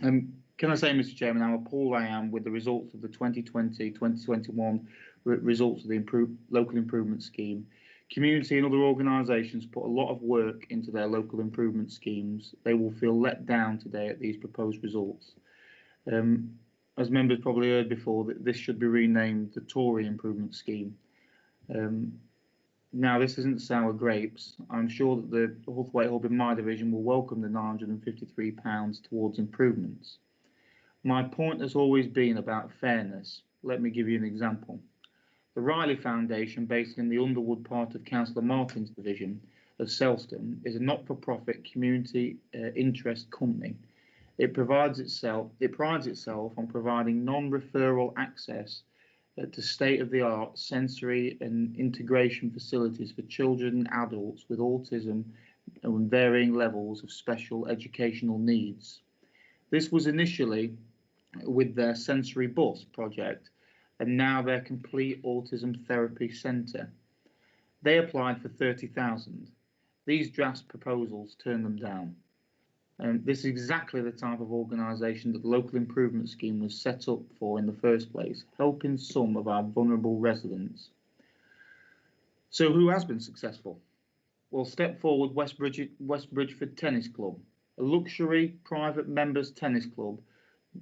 Can I say, Mr. Chairman, how appalled I am with the results of the 2020-2021 results of the local improvement scheme. Community and other organisations put a lot of work into their local improvement schemes. They will feel let down today at these proposed results. As members probably heard before, that this should be renamed the Tory Improvement Scheme. Now, this isn't sour grapes. I'm sure that the Huthwaite Hub in my division will welcome the £953 towards improvements. My point has always been about fairness. Let me give you an example. The Riley Foundation, based in the Underwood part of Councillor Martin's division of Selston, is a not-for-profit community interest company. It prides itself on providing non-referral access to state-of-the-art sensory and integration facilities for children and adults with autism and varying levels of special educational needs. This was initially with their Sensory Bus project, and now their complete autism therapy centre. They applied for 30,000. These draft proposals turned them down. This is exactly the type of organisation that the local improvement scheme was set up for in the first place, helping some of our vulnerable residents. So who has been successful? Well, step forward West Bridgeford Tennis Club, a luxury private members tennis club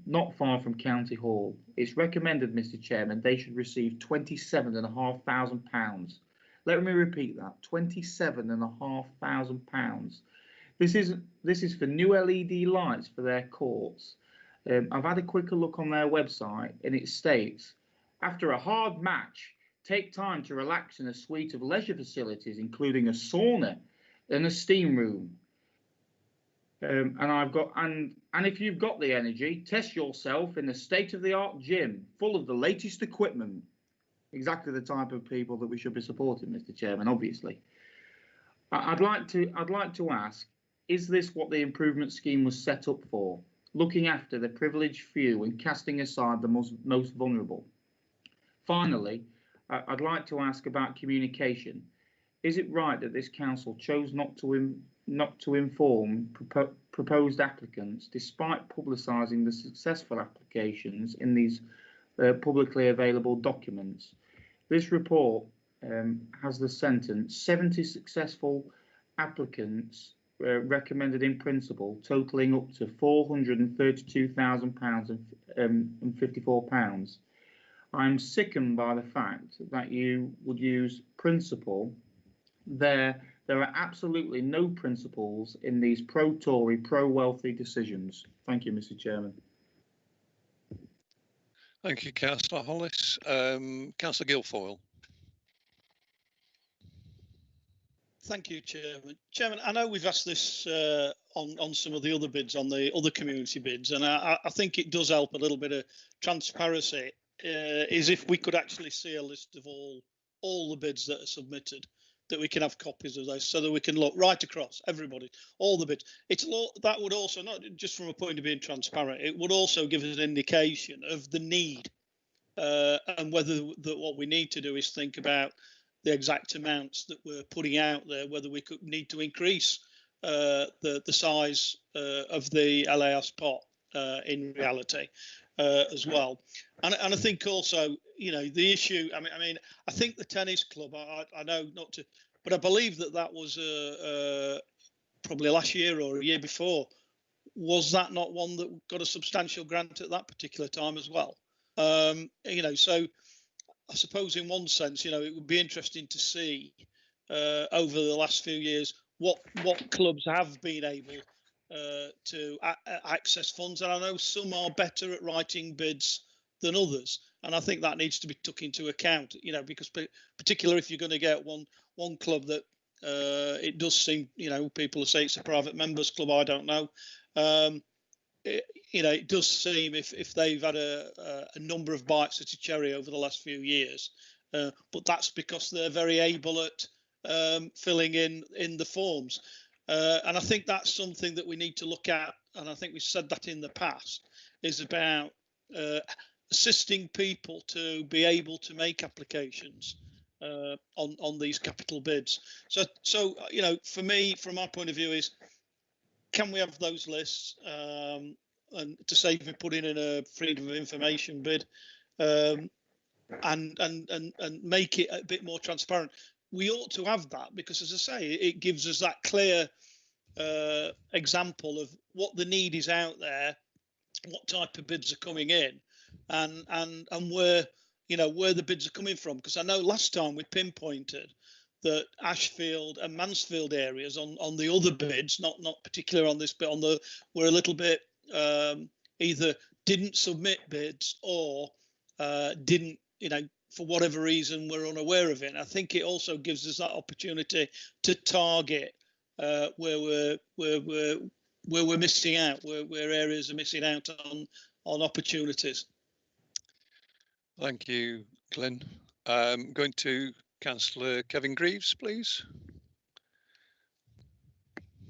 not far from County Hall. It's recommended, Mr. Chairman, they should receive £27,500. Let me repeat that, £27,500. This is for new LED lights for their courts. I've had a quicker look on their website, and it states, after a hard match, take time to relax in a suite of leisure facilities, including a sauna and a steam room. And if you've got the energy, test yourself in a state-of-the-art gym full of the latest equipment. Exactly the type of people that we should be supporting, Mr. Chairman, obviously. I'd like to ask, is this what the improvement scheme was set up for? Looking after the privileged few and casting aside the most vulnerable. Finally, I'd like to ask about communication. Is it right that this council chose not to inform proposed applicants, despite publicising the successful applications in these publicly available documents? This report has the sentence, 70 successful applicants recommended in principle, totalling up to £432,054. I'm sickened by the fact that you would use principle. There are absolutely no principles in these pro-Tory, pro-wealthy decisions. Thank you, Mr. Chairman. Thank you, Councillor Hollis. Councillor Guilfoyle. Thank you, Chairman. Chairman, I know we've asked this on some of the other bids, on the other community bids, and I think it does help a little bit of transparency. Is if we could actually see a list of all the bids that are submitted, that we can have copies of those, so that we can look right across everybody, all the bids. That would also, not just from a point of being transparent, it would also give us an indication of the need, and whether what we need to do is think about the exact amounts that we're putting out there, whether we could need to increase the size of the LAS pot in reality as well. And I think also, the issue, I mean, I think the tennis club, I know not to, but I believe that was probably last year or a year before. Was that not one that got a substantial grant at that particular time as well? So I suppose in one sense, it would be interesting to see over the last few years what clubs have been able to access funds. And I know some are better at writing bids than others. And I think that needs to be took into account, because particularly if you're going to get one club that it does seem, people say it's a private members club, I don't know. It does seem if they've had a number of bites at a cherry over the last few years, but that's because they're very able at filling in the forms. And I think that's something that we need to look at, and I think we've said that in the past, is about assisting people to be able to make applications on these capital bids. So for me, from my point of view, is can we have those lists, and to save me putting in a freedom of information bid, and make it a bit more transparent? We ought to have that, because, as I say, it gives us that clear example of what the need is out there, what type of bids are coming in, and where where the bids are coming from. Because I know last time we pinpointed that Ashfield and Mansfield areas on the other bids, not particular on this, but were a little bit either didn't submit bids or didn't, for whatever reason, we're unaware of it. And I think it also gives us that opportunity to target where we're missing out, where areas are missing out on opportunities. Thank you, Glenn. Going to Councillor Kevin Greaves, please.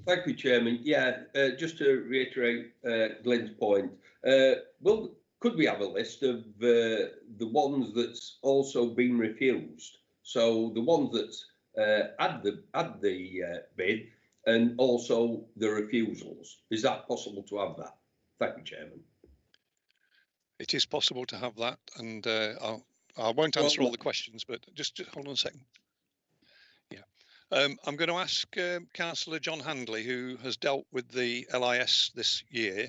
Thank you, Chairman. Yeah, just to reiterate Glenn's point, could we have a list of the ones that's also been refused? So the ones that's had the bid, and also the refusals. Is that possible to have that? Thank you, Chairman. It is possible to have that, and I won't answer all the questions, but just hold on a second. Yeah, I'm going to ask Councillor John Handley, who has dealt with the LIS this year,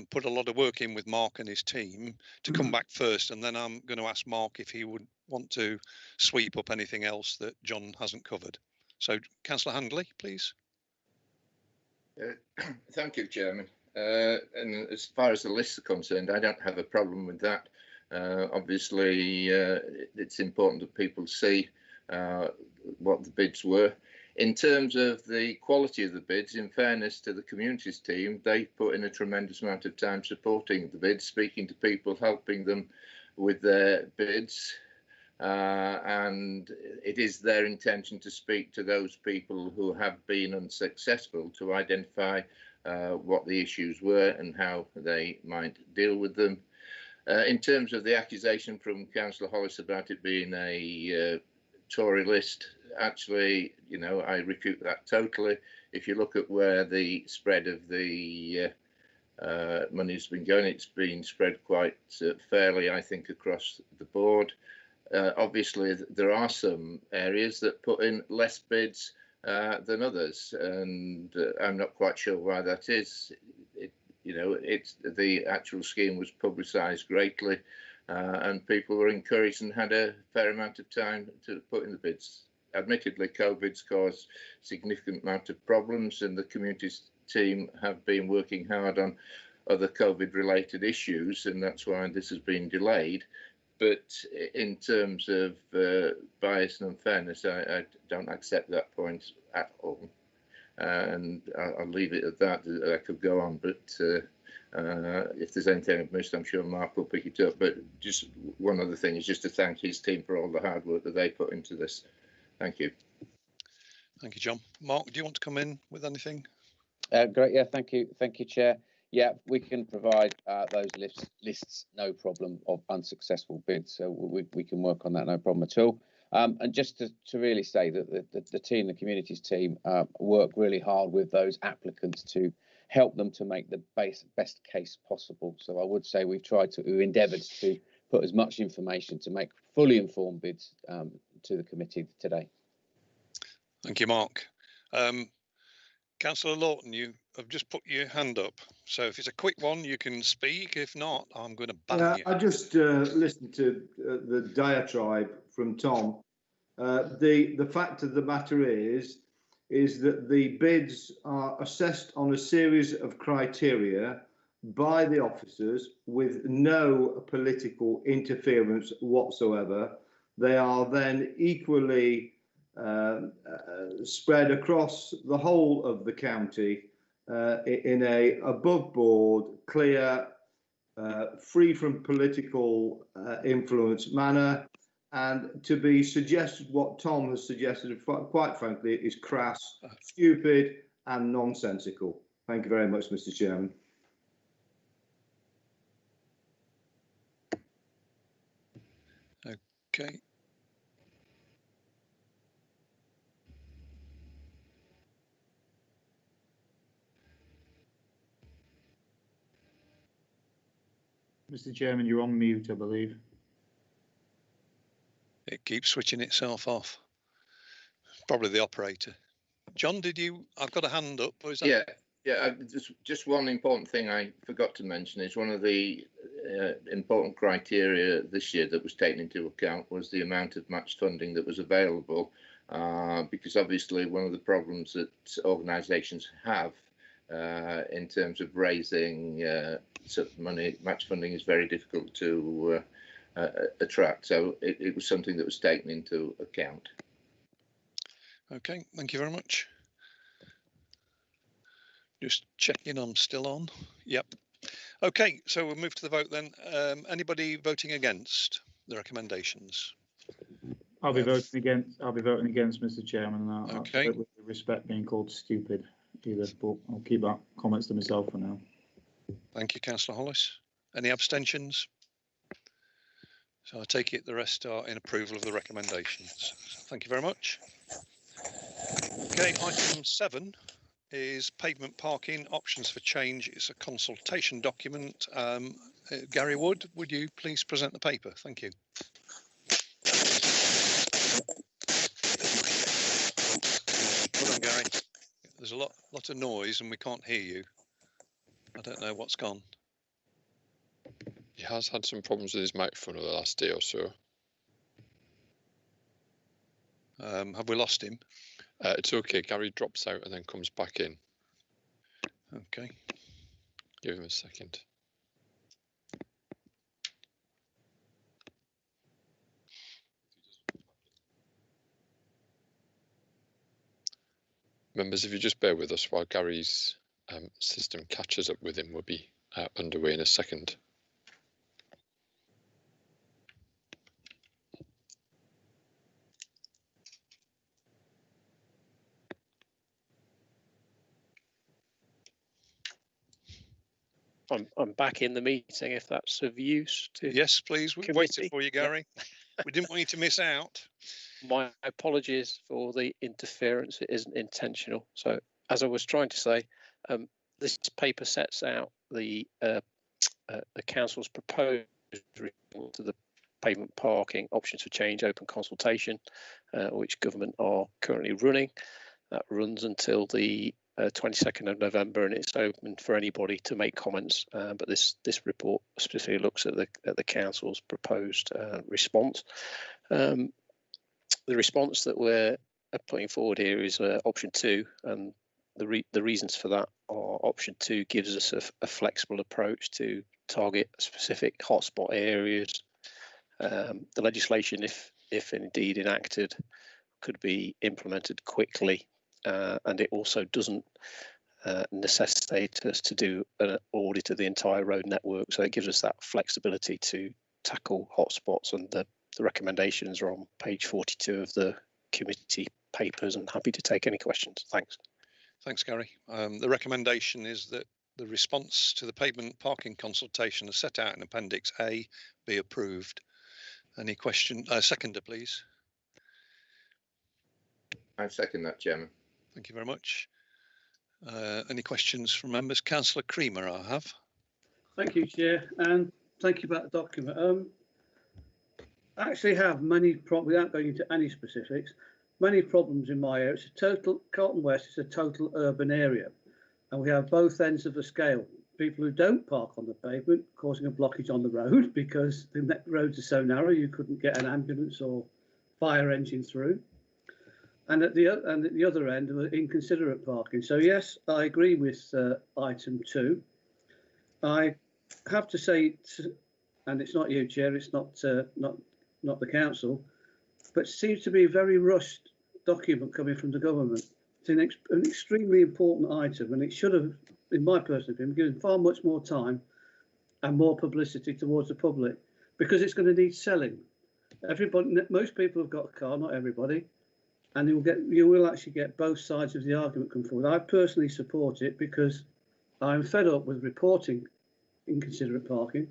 put a lot of work in with Mark and his team, to come back first, and then I'm going to ask Mark if he would want to sweep up anything else that John hasn't covered. So, Councillor Handley, please. Thank you, Chairman. And as far as the lists are concerned, I don't have a problem with that. Obviously, it's important that people see what the bids were. In terms of the quality of the bids, in fairness to the communities team, they put in a tremendous amount of time supporting the bids, speaking to people, helping them with their bids. And it is their intention to speak to those people who have been unsuccessful to identify what the issues were and how they might deal with them. In terms of the accusation from Councillor Hollis about it being a Tory list, actually, I refute that totally. If you look at where the spread of the money's been going, it's been spread quite fairly, I think, across the board. Obviously, there are some areas that put in less bids than others, and I'm not quite sure why that is. It's the actual scheme was publicised greatly, and people were encouraged and had a fair amount of time to put in the bids. Admittedly, COVID's caused a significant amount of problems, and the communities team have been working hard on other COVID-related issues, and that's why this has been delayed. but in terms of bias and unfairness, I don't accept that point at all. And I'll leave it at that. I could go on, but if there's anything I've missed, I'm sure Mark will pick it up. But just one other thing is just to thank his team for all the hard work that they put into this. Thank you. Thank you, John. Mark, do you want to come in with anything? Great. Yeah, thank you, Chair. Yeah, we can provide those lists, no problem, of unsuccessful bids. So we can work on that, no problem at all. And just to really say that the team, the communities team, work really hard with those applicants to help them to make the best case possible. So I would say we've endeavoured to put as much information to make fully informed bids to the committee today. Thank you, Mark. Councillor Lawton, you have just put your hand up. So if it's a quick one, you can speak. If not, I'm going to ban you. I just listened to the diatribe from Tom. The fact of the matter is that the bids are assessed on a series of criteria by the officers with no political interference whatsoever. They are then equally spread across the whole of the county in a above board, clear, free from political influence manner. And to be suggested what Tom has suggested, quite frankly, is crass, stupid and nonsensical. Thank you very much, Mr. Chairman. Okay. Mr. Chairman, you're on mute, I believe. It keeps switching itself off. Probably the operator. John, I've got a hand up. Or is that... Yeah. Just one important thing I forgot to mention is one of the important criteria this year that was taken into account was the amount of match funding that was available, because obviously one of the problems that organisations have in terms of raising money, match funding is very difficult to attract. So it was something that was taken into account. Okay, thank you very much. Just checking I'm still on. Yep. Okay, so we'll move to the vote then. Anybody voting against the recommendations? I'll be voting against, Mr. Chairman. Okay. I don't really respect being called stupid either, but I'll keep that comments to myself for now. Thank you, Councillor Hollis. Any abstentions? So I take it the rest are in approval of the recommendations. Thank you very much. Okay, item 7 is pavement parking options for change. It's a consultation document. Gary Wood, would you please present the paper? Thank you. Hold on, Gary. There's a lot of noise and we can't hear you. I don't know what's gone. He has had some problems with his microphone over the last day or so. Have we lost him? It's okay. Gary drops out and then comes back in. Okay. Give him a second. Members, if you just bear with us while Gary's system catches up with him, we'll be underway in a second. I'm back in the meeting if that's of use to. Yes, please. We waited for you, Gary. Yeah. We didn't want you to miss out. My apologies for the interference. It isn't intentional. So, as I was trying to say, this paper sets out the council's proposed to the pavement parking options for change open consultation, which government are currently running. That runs until the 22nd of November, and it's open for anybody to make comments. But this report specifically looks at the council's proposed response. The response that we're putting forward here is option 2, and the reasons for that are option 2 gives us a flexible approach to target specific hotspot areas the legislation, if indeed enacted, could be implemented quickly, and it also doesn't necessitate us to do an audit of the entire road network. So it gives us that flexibility to tackle hotspots, and the recommendations are on page 42 of the committee papers, and happy to take any questions. Thanks. Thanks, Gary. The recommendation is that the response to the pavement parking consultation as set out in Appendix A be approved. Any question? Seconder, please. I second that, Chairman. Thank you very much. Any questions from members? Councillor Creamer, I have. Thank you, Chair, and thank you about the document. I actually have many problems, without going into any specifics, many problems in my area. It's a total, Carlton West is a total urban area, and we have both ends of the scale. People who don't park on the pavement causing a blockage on the road because the roads are so narrow you couldn't get an ambulance or fire engine through. And at the other end, inconsiderate parking. So yes, I agree with item 2. I have to say, and it's not you, Chair, it's not the council, but it seems to be a very rushed document coming from the government. It's an extremely important item, and it should have, in my personal opinion, given far much more time and more publicity towards the public, because it's going to need selling. Everybody, most people have got a car, not everybody. And you will actually get both sides of the argument come forward. I personally support it because I'm fed up with reporting inconsiderate parking.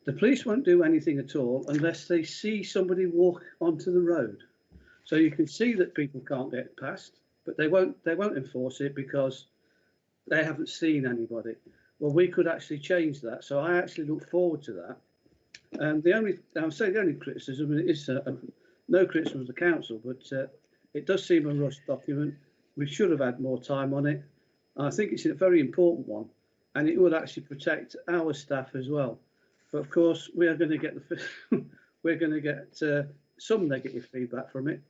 The police won't do anything at all unless they see somebody walk onto the road. So you can see that people can't get past, but they won't enforce it because they haven't seen anybody. Well, we could actually change that. So I actually look forward to that. And the only criticism is no criticism of the council, but it does seem a rushed document. We should have had more time on it. I think it's a very important one, and it would actually protect our staff as well. But of course, we are going to get some negative feedback from it,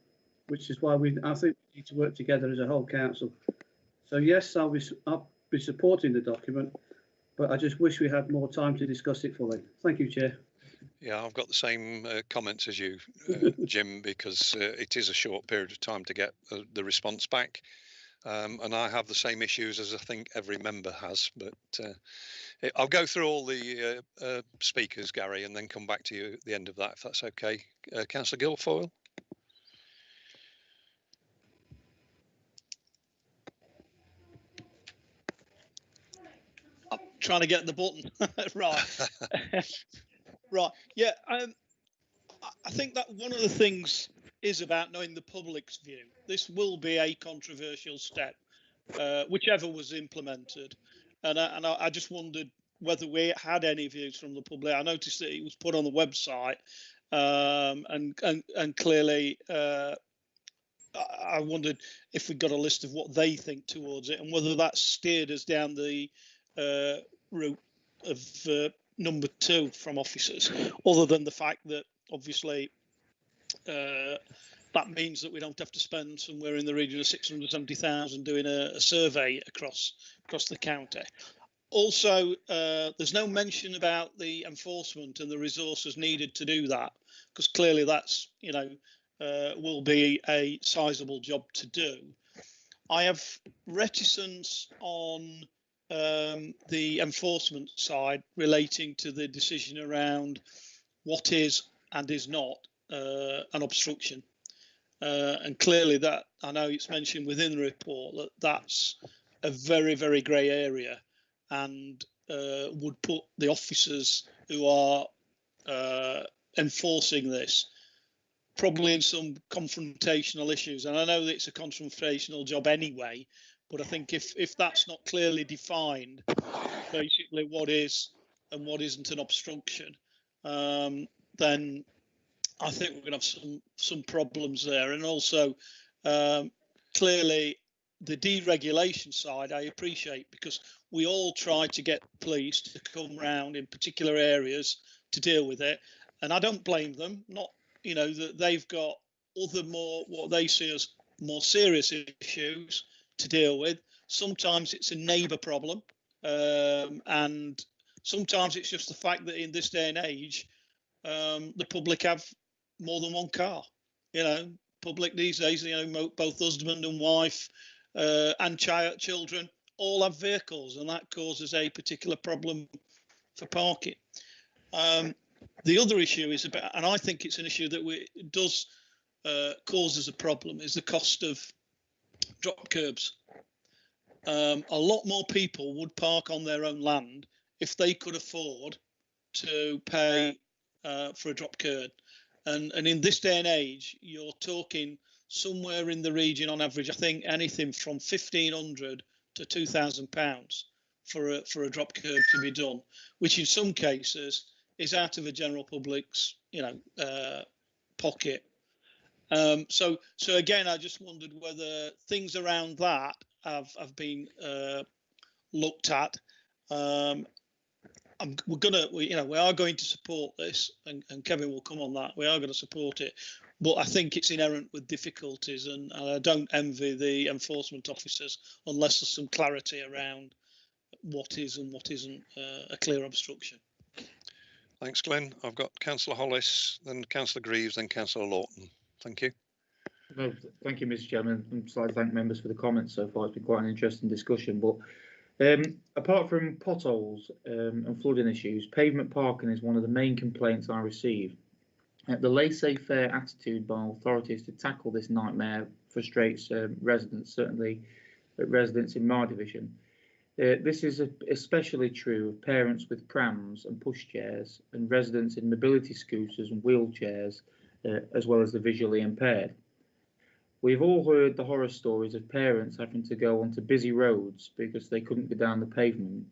which is why I think we need to work together as a whole council. So yes, I'll be supporting the document, but I just wish we had more time to discuss it fully. Thank you, Chair. Yeah, I've got the same comments as you, Jim, because it is a short period of time to get the response back. And I have the same issues as I think every member has. But I'll go through all the speakers, Gary, and then come back to you at the end of that, if that's okay. Councillor Guilfoyle. I'm trying to get the button. Right. Right. Yeah. I think that one of the things is about knowing the public's view. This will be a controversial step, whichever was implemented. And I just wondered whether we had any views from the public. I noticed that it was put on the website, and clearly I wondered if we got a list of what they think towards it, and whether that steered us down the route of number 2 from officers, other than the fact that obviously that means that we don't have to spend somewhere in the region of 670,000 doing a survey across the county. Also, there's no mention about the enforcement and the resources needed to do that, because clearly that's, will be a sizable job to do. I have reticence on the enforcement side relating to the decision around what is and is not an obstruction. And clearly that, I know it's mentioned within the report, that that's a very, very grey area, and would put the officers who are enforcing this probably in some confrontational issues. And I know that it's a confrontational job anyway, but I think if that's not clearly defined, basically what is and what isn't an obstruction, then I think we're going to have some problems there. And also, clearly, the deregulation side I appreciate, because we all try to get police to come round in particular areas to deal with it, and I don't blame them. Not, that they've got other what they see as more serious issues to deal with. Sometimes it's a neighbour problem, and sometimes it's just the fact that in this day and age, the public have more than one car. You know, public these days, you know, both husband and wife and children all have vehicles, and that causes a particular problem for parking. The other issue is about, and I think it's an issue that does cause us a problem, is the cost of drop curbs. A lot more people would park on their own land if they could afford to pay for a drop curb. And in this day and age, you're talking somewhere in the region on average, I think anything from £1,500 to £2,000 for a drop curb to be done, which in some cases is out of a general public's, you know, pocket. So again, I just wondered whether things around that have been looked at. We are going to support this, and Kevin will come on that. We are going to support it, but I think it's inherent with difficulties, and I don't envy the enforcement officers unless there's some clarity around what is and what isn't a clear obstruction. Thanks, Glenn. I've got Councillor Hollis, then Councillor Greaves, then Councillor Lawton. Thank you. No, thank you, Mr. Chairman. I'd just like to thank members for the comments so far. It's been quite an interesting discussion. But apart from potholes and flooding issues, pavement parking is one of the main complaints I receive. The laissez-faire attitude by authorities to tackle this nightmare frustrates residents, certainly residents in my division. This is especially true of parents with prams and pushchairs and residents in mobility scooters and wheelchairs, as well as the visually impaired. We've all heard the horror stories of parents having to go onto busy roads because they couldn't go down the pavement.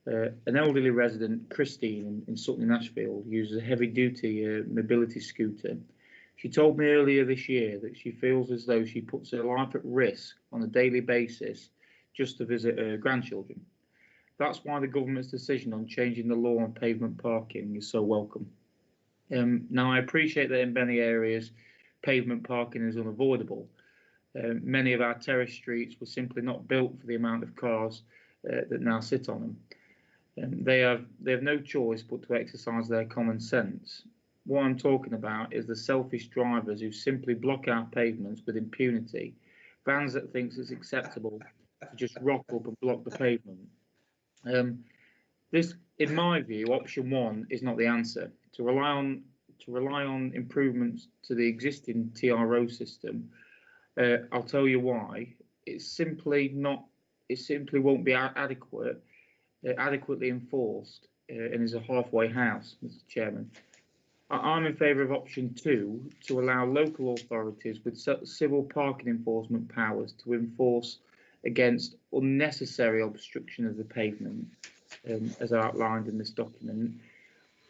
An elderly resident, Christine, in Sutton-in-Ashfield, uses a heavy-duty mobility scooter. She told me earlier this year that she feels as though she puts her life at risk on a daily basis just to visit her grandchildren. That's why the government's decision on changing the law on pavement parking is so welcome. Now, I appreciate that in many areas, pavement parking is unavoidable. Many of our terrace streets were simply not built for the amount of cars that now sit on them. They have no choice but to exercise their common sense. What I'm talking about is the selfish drivers who simply block our pavements with impunity, vans that thinks it's acceptable to just rock up and block the pavement. This, in my view, option one is not the answer. To rely on improvements to the existing TRO system, I'll tell you why. It simply won't be adequately enforced and is a halfway house, Mr. Chairman. I'm in favour of option two, to allow local authorities with civil parking enforcement powers to enforce against unnecessary obstruction of the pavement, as outlined in this document.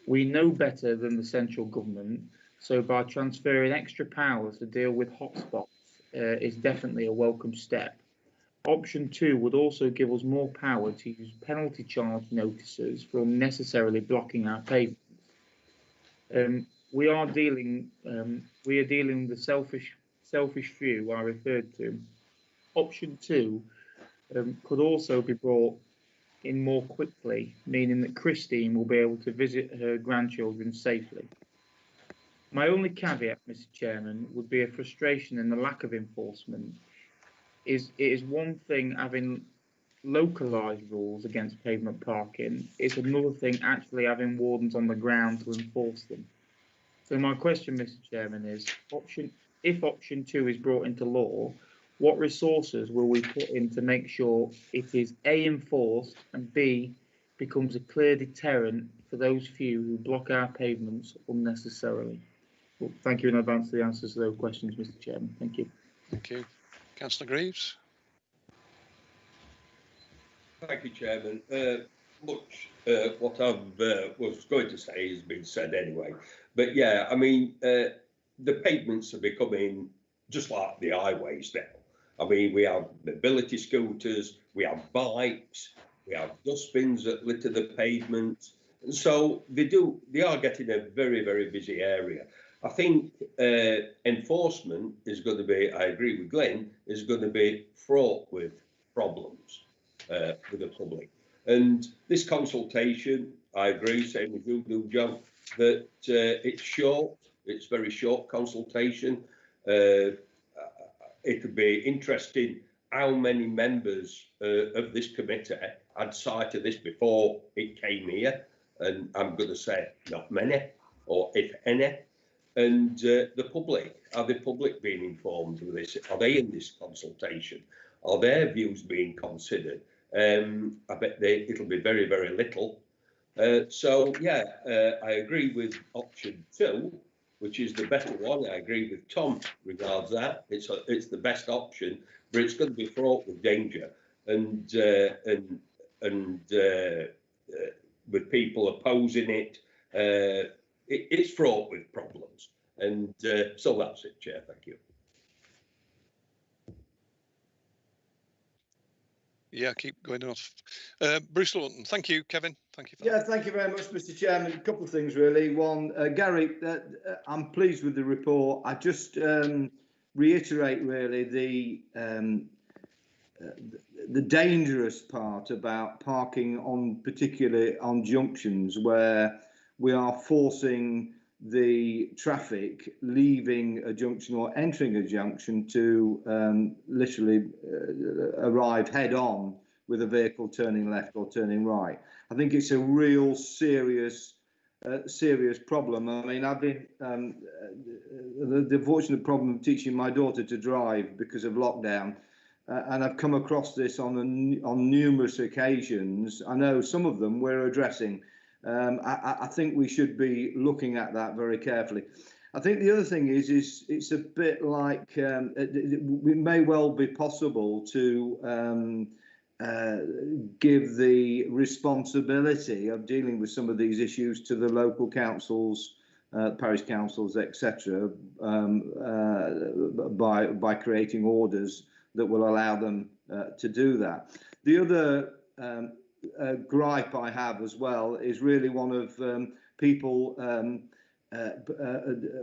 We know better than the central government, so by transferring extra powers to deal with hotspots is definitely a welcome step. Option two would also give us more power to use penalty charge notices for unnecessarily blocking our pavements. We are dealing with the selfish few I referred to. Option two could also be brought in more quickly, meaning that Christine will be able to visit her grandchildren safely. My only caveat, Mr. Chairman, would be a frustration in the lack of enforcement. It is one thing having localised rules against pavement parking, it's another thing actually having wardens on the ground to enforce them. So my question, Mr. Chairman, is if option two is brought into law, what resources will we put in to make sure it is A, enforced, and B, becomes a clear deterrent for those few who block our pavements unnecessarily? Well, thank you in advance for the answers to those questions, Mr. Chairman. Thank you. Thank you. Councillor Greaves. Thank you, Chairman. Much what I was going to say has been said anyway. But yeah, I mean, the pavements are becoming just like the highways now. I mean, we have mobility scooters, we have bikes, we have dustbins that litter the pavement. And so they are getting a very, very busy area. I think enforcement is going to be, I agree with Glenn, is going to be fraught with problems with the public. And this consultation, I agree, same with you do, John, that it's short. It's very short consultation. It'll be interesting how many members of this committee had sight of this before it came here, and I'm going to say not many, or if any. And the public, are the public being informed of this? Are they in this consultation? Are their views being considered? I bet it'll be very, very little. So yeah, I agree with option 2, which is the better one. I agree with Tom regards that. It's the best option, but it's going to be fraught with danger and with people opposing it. It's fraught with problems, and so that's it, Chair. Thank you. Yeah, keep going off. Bruce Lawton, thank you, Kevin. Thank you for that. Yeah, thank you very much, Mr. Chairman. A couple of things, really. One, Gary, I'm pleased with the report. I just reiterate, really, the dangerous part about parking on, particularly on junctions where we are forcing the traffic leaving a junction or entering a junction to literally arrive head on with a vehicle turning left or turning right. I think it's a real serious problem. I mean, I've been the fortunate problem of teaching my daughter to drive because of lockdown, and I've come across this on numerous occasions. I know some of them we're addressing. I think we should be looking at that very carefully. I think the other thing is it's a bit like it may well be possible to give the responsibility of dealing with some of these issues to the local councils, parish councils, etc., by creating orders that will allow them to do that. The other gripe I have as well is really one of people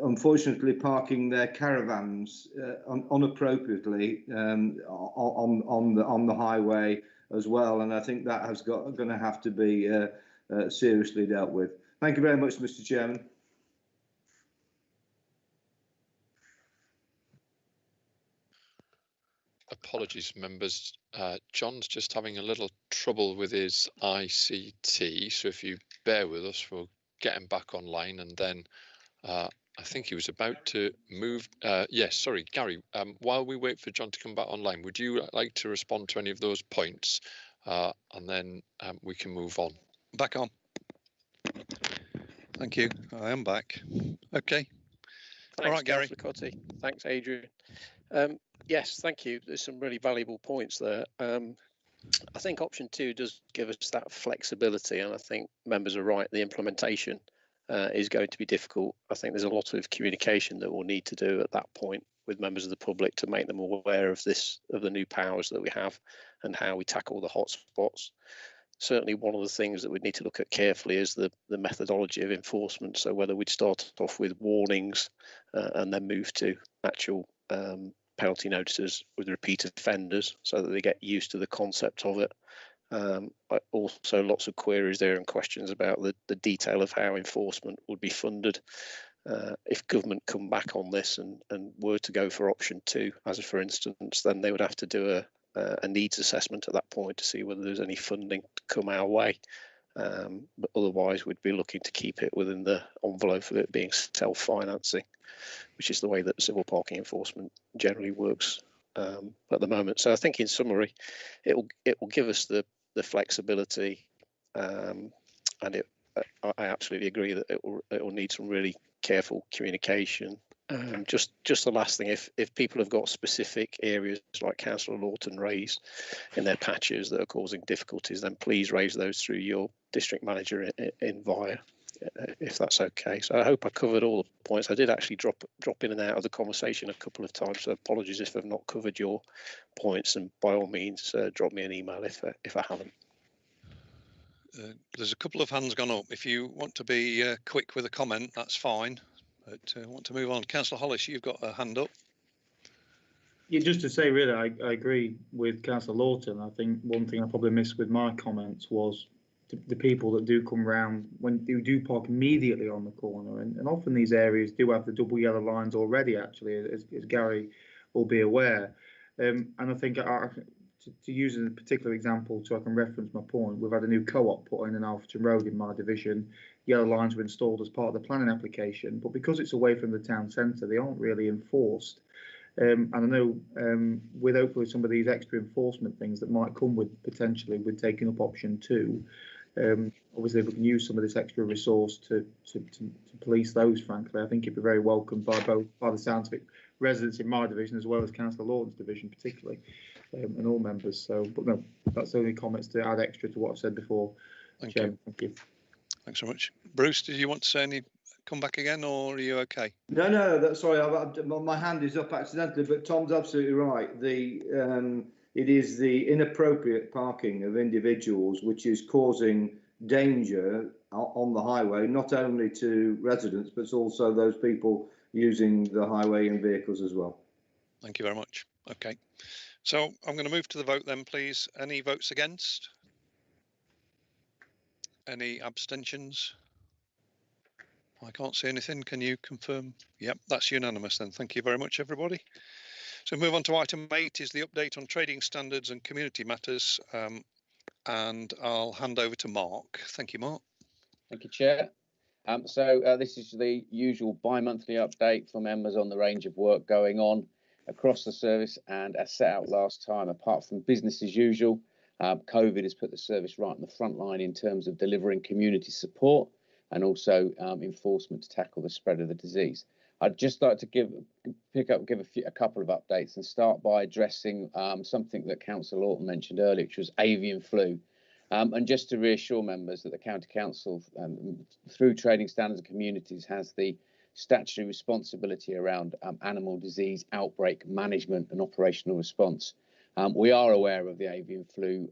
unfortunately parking their caravans unappropriately on the highway as well, and I think that has going to have to be seriously dealt with. Thank you very much, Mr. Chairman. Apologies, members. John's just having a little trouble with his ICT, so if you bear with us, we'll get him back online, and then I think he was about to move. Yes, sorry, Gary, while we wait for John to come back online, would you like to respond to any of those points? And then we can move on. Back on. Thank you. I am back. Okay. Thanks, all right, Gary. Cotty. Thanks, Adrian. Yes, thank you. There's some really valuable points there. I think option 2 does give us that flexibility, and I think members are right. The implementation is going to be difficult. I think there's a lot of communication that we'll need to do at that point with members of the public to make them aware of the new powers that we have and how we tackle the hotspots. Certainly one of the things that we'd need to look at carefully is the methodology of enforcement. So whether we'd start off with warnings and then move to actual penalty notices with repeat offenders so that they get used to the concept of it. Also lots of queries there and questions about the detail of how enforcement would be funded. If government come back on this and were to go for option 2, as for instance, then they would have to do a needs assessment at that point to see whether there's any funding to come our way. But otherwise we'd be looking to keep it within the envelope of it being self-financing, which is the way that civil parking enforcement generally works at the moment. So I think in summary, it will give us the flexibility, and I absolutely agree that it will need some really careful communication. Just the last thing, if people have got specific areas like Councillor Lawton raised in their patches that are causing difficulties, then please raise those through your district manager in via, if that's okay. So I hope I covered all the points. I did actually drop in and out of the conversation a couple of times, so apologies if I've not covered your points, and by all means drop me an email if I haven't. There's a couple of hands gone up. If you want to be quick with a comment, that's fine. But I want to move on. Councillor Hollis, you've got a hand up. Yeah, just to say, really, I agree with Councillor Lawton. I think one thing I probably missed with my comments was the people that do come round when they do park immediately on the corner, and often these areas do have the double yellow lines already, actually, as Gary will be aware. And I think to use a particular example so I can reference my point, we've had a new co-op put in Alfreton Road in my division. Yellow lines were installed as part of the planning application, but because it's away from the town centre, they aren't really enforced. And I know with hopefully some of these extra enforcement things that might come with potentially with taking up option 2, obviously if we can use some of this extra resource to police those, frankly, I think it'd be very welcomed by the sounds of it, residents in my division as well as Councillor Lawton's division particularly, and all members. So, but no, that's only comments to add extra to what I've said before. Thank Chairman, you. thank you. Thanks very much. Bruce, did you want to say any, come back again, or are you okay? No, that's sorry. My hand is up accidentally, but Tom's absolutely right. It is the inappropriate parking of individuals which is causing danger on the highway, not only to residents but also those people using the highway in vehicles as well. Thank you very much. Okay, so I'm going to move to the vote then, please. Any votes against? Any abstentions? I can't see anything. Can you confirm? Yep, that's unanimous then. Thank you very much, everybody. So move on to item 8 is the update on trading standards and community matters. And I'll hand over to Mark. Thank you, Mark. Thank you, Chair. This is the usual bi-monthly update for members on the range of work going on across the service, and as set out last time, apart from business as usual, COVID has put the service right on the front line in terms of delivering community support and also enforcement to tackle the spread of the disease. I'd just like to give a couple of updates and start by addressing something that Councillor Lawton mentioned earlier, which was avian flu. And just to reassure members that the County Council, through trading standards and communities, has the statutory responsibility around animal disease outbreak management and operational response. We are aware of the avian flu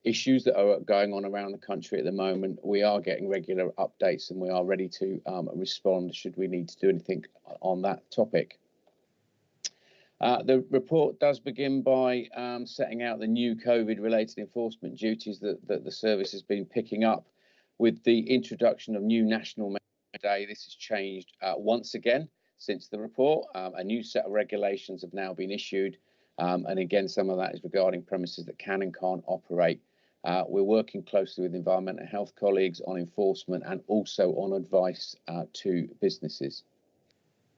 issues that are going on around the country at the moment. We are getting regular updates and we are ready to respond should we need to do anything on that topic. The report does begin by setting out the new COVID-related enforcement duties that the service has been picking up. With the introduction of new national day, this has changed once again since the report. A new set of regulations have now been issued, and again, some of that is regarding premises that can and can't operate. We're working closely with environmental health colleagues on enforcement and also on advice to businesses.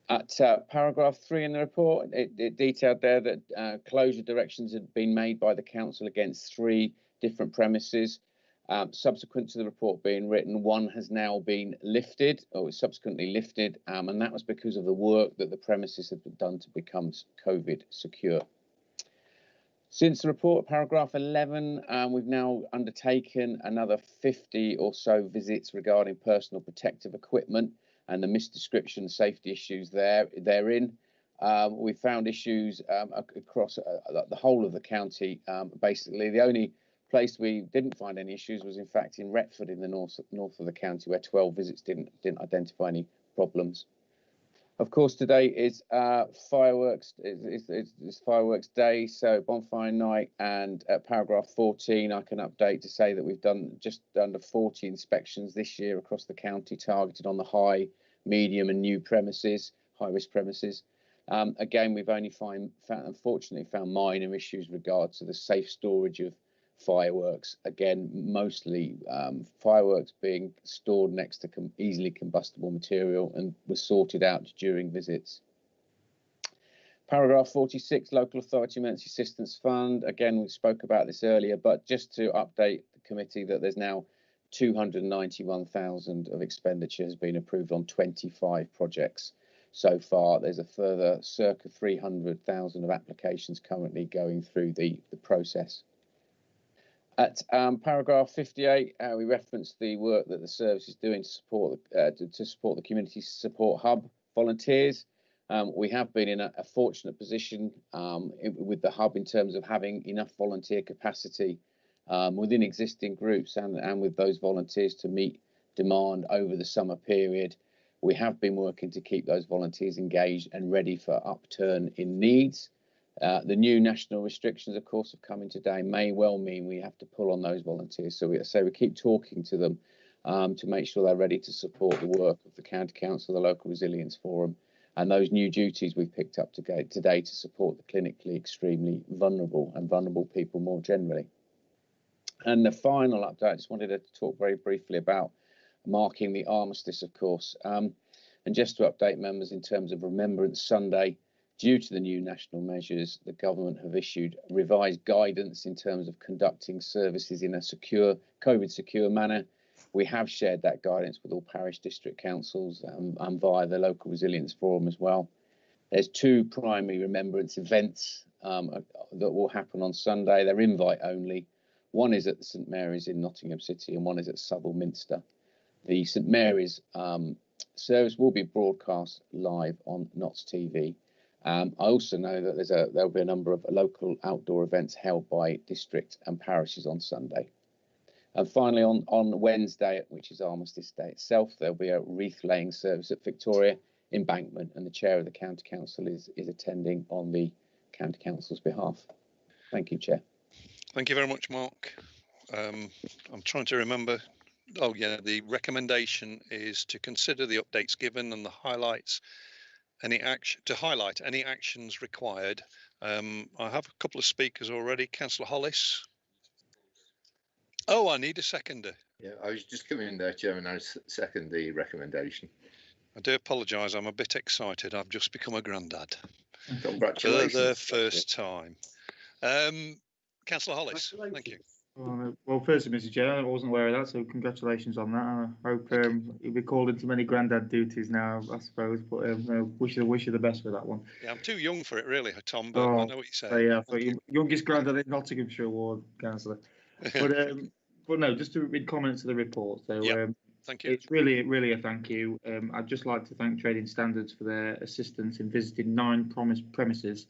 At paragraph 3 in the report, it detailed there that closure directions had been made by the council against 3 different premises. Subsequent to the report being written, 1 has now been lifted, or was subsequently lifted, and that was because of the work that the premises have done to become COVID secure. Since the report, paragraph 11, we've now undertaken another 50 or so visits regarding personal protective equipment and the misdescription safety issues therein. We found issues across the whole of the county. Basically, the only place we didn't find any issues was in fact in Retford in the north of the county, where 12 visits didn't identify any problems. Of course, today is fireworks. It's fireworks day, so bonfire night. And at paragraph 14, I can update to say that we've done just under 40 inspections this year across the county, targeted on the high, medium, and new premises, high-risk premises. Again, we've only unfortunately found minor issues with regard to the safe storage of fireworks. Again, mostly fireworks being stored next to easily combustible material and was sorted out during visits. Paragraph 46, Local Authority Emergency Assistance Fund. Again, we spoke about this earlier, but just to update the committee that there's now 291,000 of expenditure has been approved on 25 projects so far. There's a further circa 300,000 of applications currently going through the process. At paragraph 58, we reference the work that the service is doing to support the community support hub volunteers. We have been in a fortunate position with the hub in terms of having enough volunteer capacity within existing groups and with those volunteers to meet demand over the summer period. We have been working to keep those volunteers engaged and ready for upturn in needs. The new national restrictions, of course, have come in today, may well mean we have to pull on those volunteers. So we keep talking to them to make sure they're ready to support the work of the County Council, the Local Resilience Forum, and those new duties we've picked up today to support the clinically extremely vulnerable and vulnerable people more generally. And the final update, I just wanted to talk very briefly about marking the armistice, of course. And just to update members in terms of Remembrance Sunday, due to the new national measures, the government have issued revised guidance in terms of conducting services in a secure, COVID-secure manner. We have shared that guidance with all parish district councils and via the Local Resilience Forum as well. There's two primary remembrance events that will happen on Sunday. They're invite only. One is at the St Mary's in Nottingham City and one is at Southwell Minster. The St Mary's service will be broadcast live on Notts TV. I also know that there'll be a number of local outdoor events held by district and parishes on Sunday. And finally, on Wednesday, which is Armistice Day itself, there'll be a wreath laying service at Victoria Embankment, and the chair of the County Council is attending on the County Council's behalf. Thank you, Chair. Thank you very much, Mark. I'm trying to remember. Oh yeah, the recommendation is to consider the updates given and the highlights. To highlight any actions required. I have a couple of speakers already. Councillor Hollis. Oh, I need a seconder. Yeah, I was just coming in there, Chairman. I second the recommendation. I do apologise. I'm a bit excited. I've just become a granddad. Congratulations. For the first time. Councillor Hollis, thank you. Well, firstly, Mr. Chair, I wasn't aware of that, so congratulations on that. I hope you'll be called into many granddad duties now, I suppose. But wish you the best for that one. Yeah, I'm too young for it, really, Tom. But I know what you're saying. Yeah, for youngest granddad in Nottinghamshire Ward, Councillor. But no, just to read comments to the report. So thank you. It's really a thank you. I'd just like to thank Trading Standards for their assistance in visiting 9 premises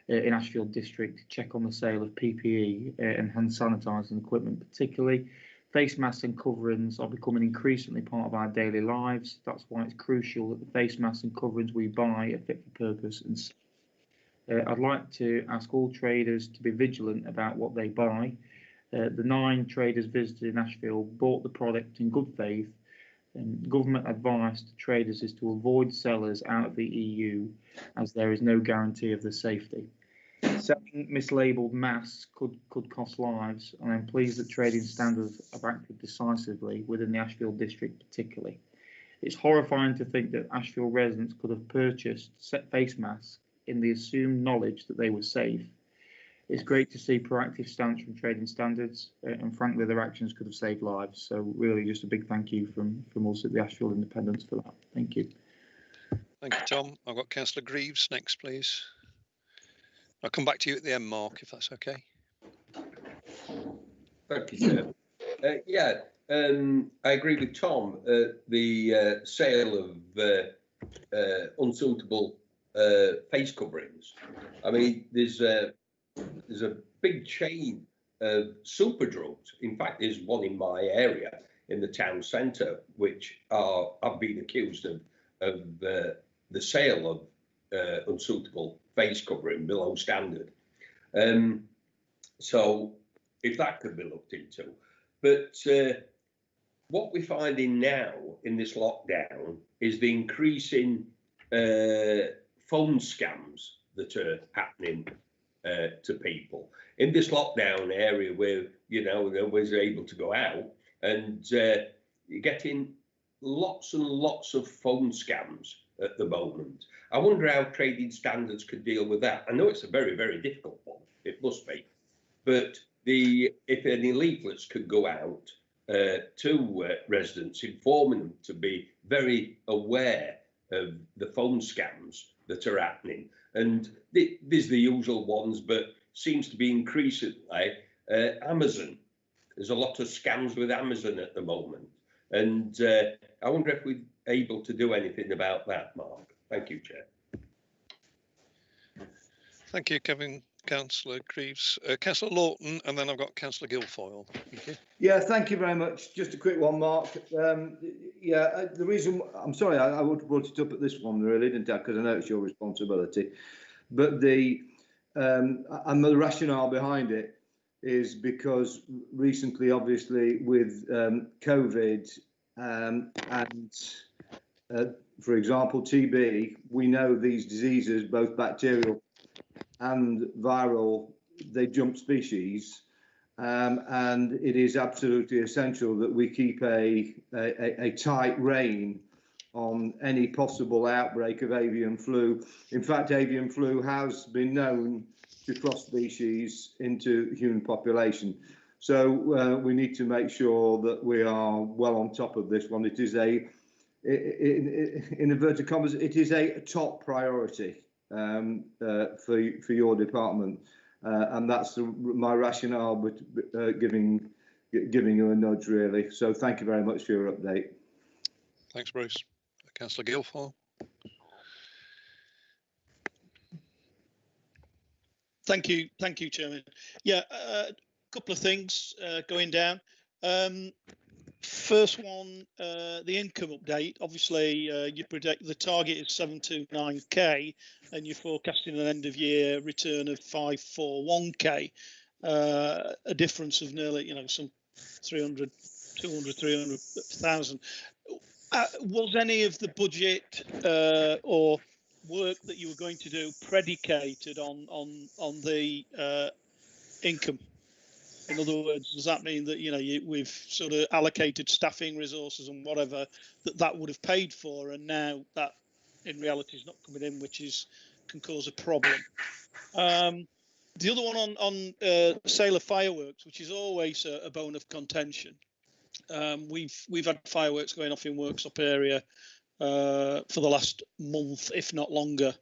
in Ashfield District to check on the sale of PPE and hand sanitizing equipment, particularly. Face masks and coverings are becoming increasingly part of our daily lives. That's why it's crucial that the face masks and coverings we buy are fit for purpose. And I'd like to ask all traders to be vigilant about what they buy. The 9 traders visited in Ashfield bought the product in good faith. And government advice to traders is to avoid sellers out of the EU, as there is no guarantee of their safety. Selling mislabeled masks could cost lives, and I'm pleased that Trading Standards have acted decisively within the Ashfield district particularly. It's horrifying to think that Ashfield residents could have purchased face masks in the assumed knowledge that they were safe. It's great to see proactive stance from Trading Standards, and frankly, their actions could have saved lives. So really just a big thank you from us at the Ashfield Independents for that. Thank you. Thank you, Tom. I've got Councillor Greaves next, please. I'll come back to you at the end, Mark, if that's okay. Thank you, Chair. I agree with Tom. The sale of unsuitable face coverings. I mean, there's a big chain of super drugs. In fact, there's one in my area in the town centre, which have been accused of the sale of unsuitable face covering below standard. So if that could be looked into. But what we're finding now in this lockdown is the increasing phone scams that are happening to people in this lockdown area where, nobody's able to go out, and you're getting lots and lots of phone scams at the moment. I wonder how Trading Standards could deal with that. I know it's a very, very difficult one. It must be. But if any leaflets could go out to residents, informing them to be very aware of the phone scams that are happening. And there's the usual ones, but seems to be increasingly Amazon. There's a lot of scams with Amazon at the moment. And I wonder if we're able to do anything about that, Mark. Thank you, Chair. Thank you, Councillor Greaves. Councillor Lawton, and then I've got Councillor Guilfoyle. Thank you. Yeah, thank you very much. Just a quick one, Mark. The reason, I'm sorry, I would have brought it up at this one, really, didn't I? Because I know it's your responsibility. But the and the rationale behind it is because recently, obviously, with COVID and, for example, TB, we know these diseases, both bacterial and viral, they jump species. And it is absolutely essential that we keep a tight rein on any possible outbreak of avian flu. In fact, avian flu has been known to cross species into human population. So we need to make sure that we are well on top of this one. It is in inverted commas, it is a top priority for your department. And that's my rationale with giving you a nudge, really. So thank you very much for your update. Thanks, Bruce. Councillor Guilfoyle. Thank you, Chairman. Yeah, a couple of things going down. First one, the income update. Obviously, you predict the target is 729k, and you're forecasting an end of year return of 541k, a difference of nearly, some 300,000. Was any of the budget or work that you were going to do predicated on the income? In other words, does that mean that we've sort of allocated staffing resources and whatever that would have paid for, and now that in reality is not coming in, which can cause a problem? The other one on sale of fireworks, which is always a bone of contention. We've had fireworks going off in Worksop area for the last month, if not longer,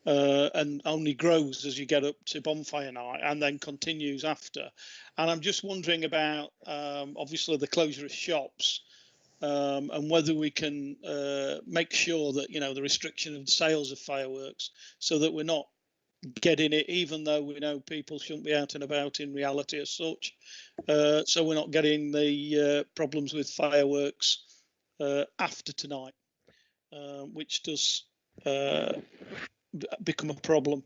and only grows as you get up to bonfire night and then continues after. And I'm just wondering about obviously the closure of shops and whether we can make sure that the restriction of sales of fireworks, so that we're not getting it, even though we know people shouldn't be out and about in reality as such, so we're not getting the problems with fireworks after tonight, which does become a problem.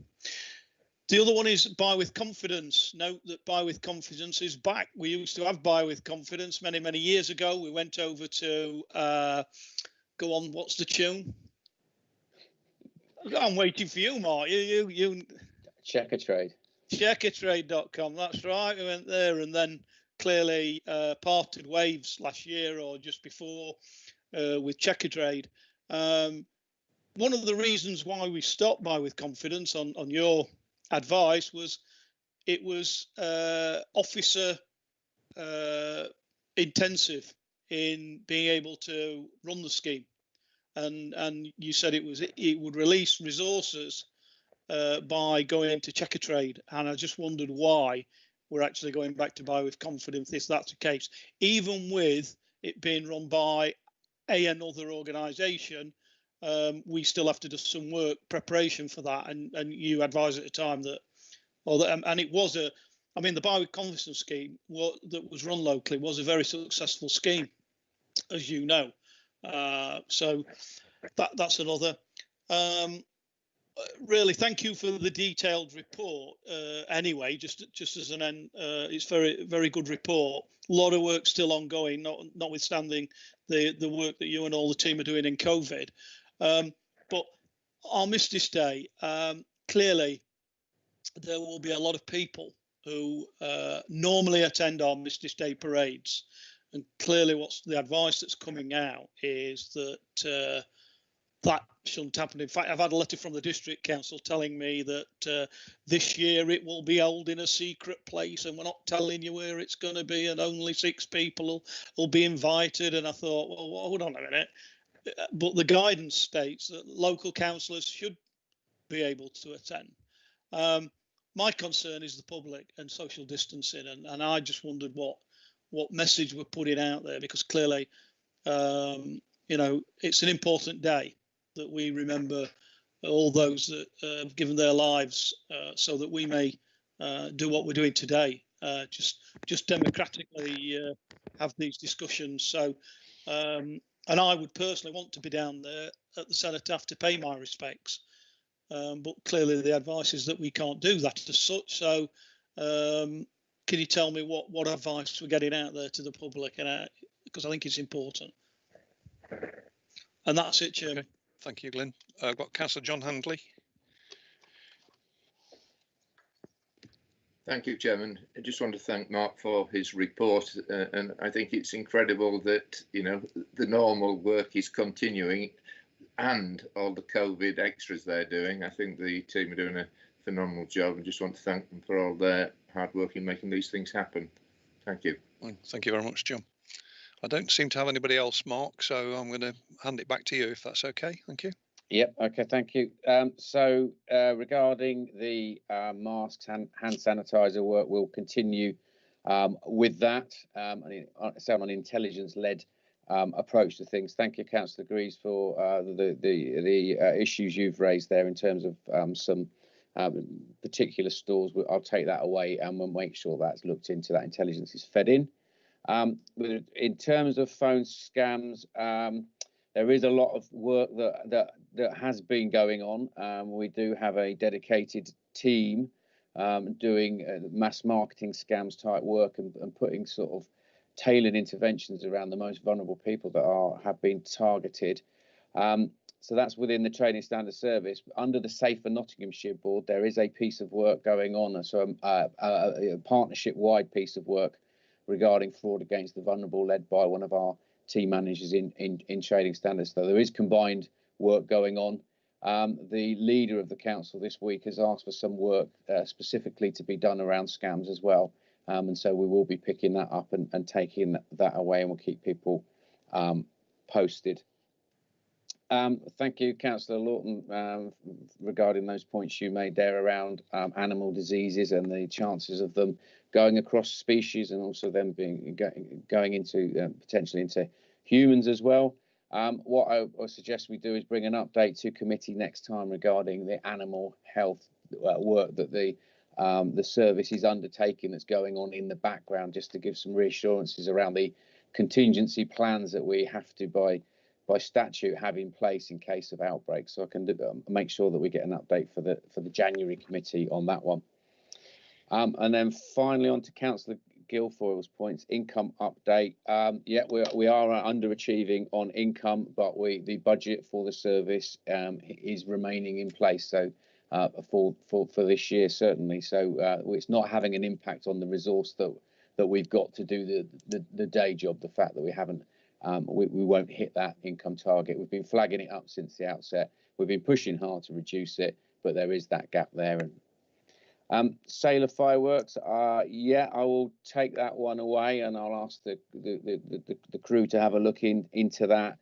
The other one is buy with confidence. Note that buy with confidence is back. We used to have buy with confidence many years ago. We went over to go on, what's the tune? I'm waiting for you, Mark. You Checkatrade. Checkatrade.com. That's right. We went there, and then clearly parted waves last year or just before with Checkatrade. One of the reasons why we stopped buy with confidence on your advice was it was officer intensive in being able to run the scheme, and you said it would release resources by going into Checkatrade, and I just wondered why we're actually going back to buy with confidence if that's the case, even with it being run by another organisation. We still have to do some work preparation for that, and you advised at the time that, and it was the buy with confidence scheme that was run locally was a very successful scheme, as you know. So that's another. Really, thank you for the detailed report. Anyway, just as an end, it's very good report. A lot of work still ongoing, notwithstanding the work that you and all the team are doing in COVID. But on Mistress Day, clearly there will be a lot of people who normally attend our Mistress Day parades, and clearly what's the advice that's coming out is that that shouldn't happen. In fact, I've had a letter from the district council telling me that this year it will be held in a secret place, and we're not telling you where it's going to be, and only 6 people will be invited. And I thought, well, hold on a minute. But the guidance states that local councillors should be able to attend. My concern is the public and social distancing, and I just wondered what message we're putting out there, because clearly, it's an important day that we remember all those that have given their lives so that we may do what we're doing today, just democratically have these discussions. So, and I would personally want to be down there at the cenotaph to pay my respects. but clearly the advice is that we can't do that as such. So can you tell me what advice we're getting out there to the public, and because I think it's important. And that's it, Chairman. Okay. Thank you, Glyn. I've got Councillor John Handley. Thank you, Chairman. I just want to thank Mark for his report, and I think it's incredible that, you know, the normal work is continuing and all the COVID extras they're doing. I think the team are doing a phenomenal job. I just want to thank them for all their hard work in making these things happen. Thank you. Thank you very much, John. I don't seem to have anybody else, Mark, so I'm going to hand it back to you if that's okay. Thank you. Yep. Okay. Thank you. Regarding the masks and hand sanitizer work, we'll continue with that. Sound an intelligence-led approach to things. Thank you, Councillor Greaves, for the issues you've raised there in terms of some particular stores. I'll take that away and we'll make sure that's looked into. That intelligence is fed in. In terms of phone scams, there is a lot of work that has been going on. We do have a dedicated team doing mass marketing scams type work and putting sort of tailored interventions around the most vulnerable people that have been targeted. So that's within the Training Standards Service. Under the Safer Nottinghamshire Board, there is a piece of work going on, so a partnership-wide piece of work regarding fraud against the vulnerable, led by one of our team managers in Training Standards. So there is combined work going on. The leader of the council this week has asked for some work specifically to be done around scams as well. And so we will be picking that up and taking that away, and we'll keep people posted. Thank you, Councillor Lawton, regarding those points you made there around animal diseases and the chances of them going across species, and also them going into potentially into humans as well. What I suggest we do is bring an update to committee next time regarding the animal health work that the service is undertaking, that's going on in the background, just to give some reassurances around the contingency plans that we have to by statute have in place in case of outbreaks. So I can make sure that we get an update for the January committee on that one. And then finally on to Councillor Guilfoyle's points, income update. Yeah, we are underachieving on income, but the budget for the service is remaining in place. So for this year certainly. So it's not having an impact on the resource that we've got to do the day job. The fact that we haven't. We won't hit that income target. We've been flagging it up since the outset. We've been pushing hard to reduce it, but there is that gap there. And sale of fireworks, yeah, I will take that one away, and I'll ask the crew to have a look into that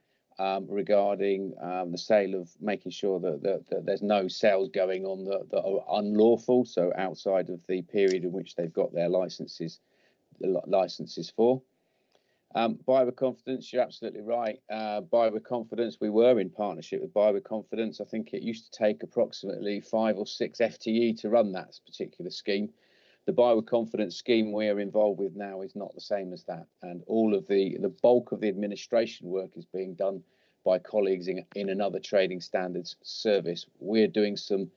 regarding the sale of, making sure that there's no sales going on that are unlawful, so outside of the period in which they've got their licenses for. Buy with Confidence, you're absolutely right. Buy with Confidence, we were in partnership with Buy with Confidence. I think it used to take approximately 5 or 6 FTE to run that particular scheme. The Buy with Confidence scheme we're involved with now is not the same as that. And all of the bulk of the administration work is being done by colleagues in another Training Standards service. We're doing some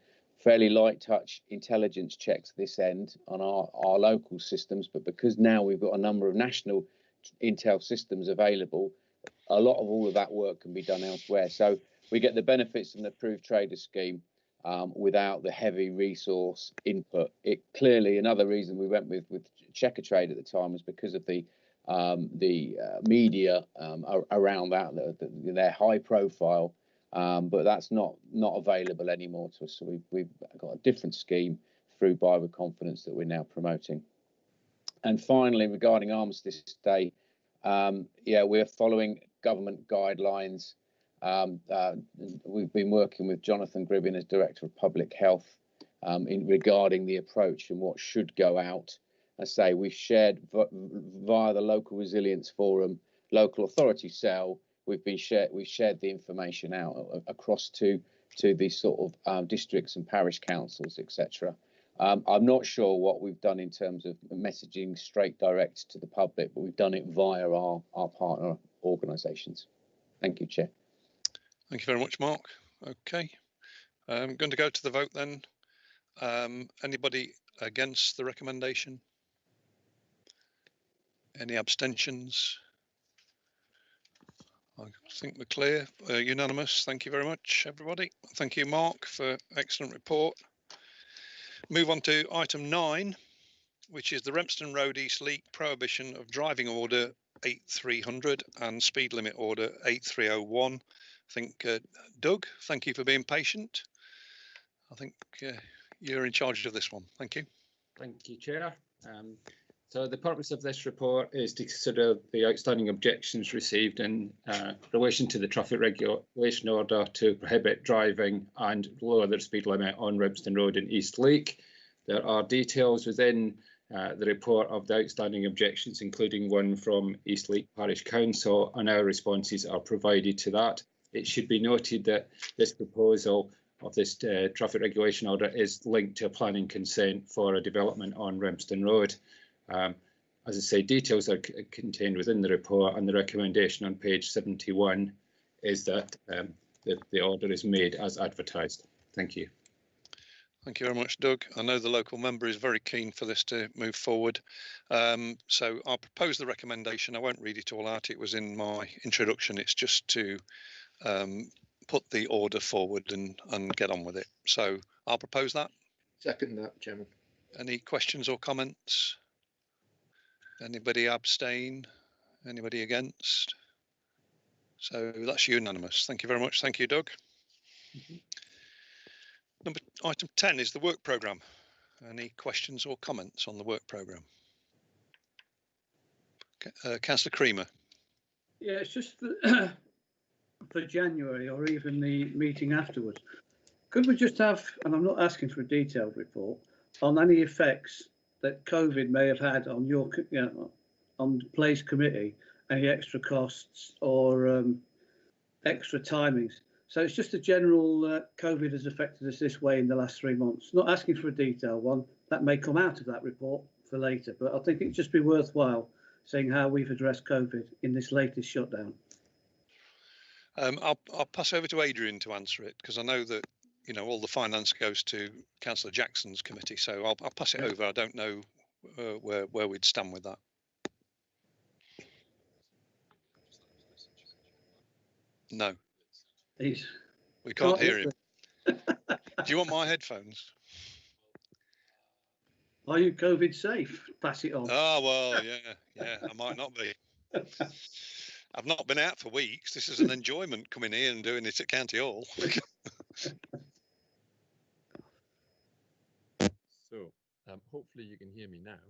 fairly light touch intelligence checks this end on our local systems, but because now we've got a number of national intel systems available, a lot of all of that work can be done elsewhere. So we get the benefits from the approved trader scheme without the heavy resource input. It clearly, another reason we went with Checker Trade at the time was because of the media around that. They're high profile, but that's not available anymore to us. So we've got a different scheme through Buy with Confidence that we're now promoting. And finally, regarding Armistice Day, yeah, we're following government guidelines. We've been working with Jonathan Gribbin as Director of Public Health regarding the approach and what should go out. I say we've shared via the Local Resilience Forum, Local Authority Cell. We've shared the information out across to the sort of districts and parish councils, etc. I'm not sure what we've done in terms of messaging straight direct to the public, but we've done it via our partner organisations. Thank you, Chair. Thank you very much, Mark. Okay. I'm going to go to the vote then. Anybody against the recommendation? Any abstentions? I think we're clear. Unanimous. Thank you very much, everybody. Thank you, Mark, for excellent report. Move on to item 9, which is the Rempston Road East Leak Prohibition of Driving Order 8300 and Speed Limit Order 8301. I think, Doug, thank you for being patient. I think you're in charge of this one. Thank you. Thank you, Chair. So the purpose of this report is to consider the outstanding objections received in relation to the traffic regulation order to prohibit driving and lower the speed limit on Rempston Road in East Leak. There are details within the report of the outstanding objections, including one from East Leak Parish Council, and our responses are provided to that. It should be noted that this proposal of this traffic regulation order is linked to a planning consent for a development on Rempston Road. As I say, details are contained within the report, and the recommendation on page 71 is that the order is made as advertised. Thank you. Thank you very much, Doug. I know the local member is very keen for this to move forward. So I'll propose the recommendation. I won't read it all out. It was in my introduction. It's just to put the order forward and get on with it. So I'll propose that. Second that, Chairman. Any questions or comments? Anybody abstain? Anybody against? So that's unanimous. Thank you very much. Thank you, Doug. Item 10 is the work programme. Any questions or comments on the work programme? Councillor Creamer. Yeah, it's just for January or even the meeting afterwards. Could we just have, and I'm not asking for a detailed report, on any effects that COVID may have had on your, on the place committee, any extra costs or extra timings? So it's just a general COVID has affected us this way in the last 3 months. Not asking for a detailed one, that may come out of that report for later, but I think it'd just be worthwhile seeing how we've addressed COVID in this latest shutdown. I'll pass over to Adrian to answer it, because I know that all the finance goes to Councillor Jackson's committee, so I'll pass it over. I don't know where we'd stand with that. No. We can't hear him. Do you want my headphones? Are you COVID safe? Pass it on. Oh, well, yeah, I might not be. I've not been out for weeks. This is an enjoyment coming here and doing it at County Hall. So, hopefully you can hear me now.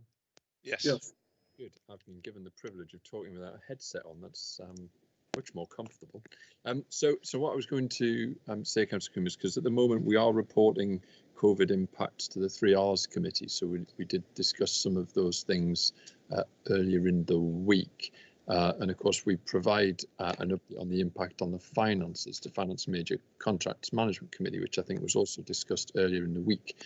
Yes. Good. I've been given the privilege of talking without a headset on. That's much more comfortable. So what I was going to say, Councillor Creamer, is because at the moment we are reporting COVID impacts to the 3Rs committee. So we did discuss some of those things earlier in the week. And of course, we provide an update on the impact on the finances to Finance Major Contracts Management Committee, which I think was also discussed earlier in the week.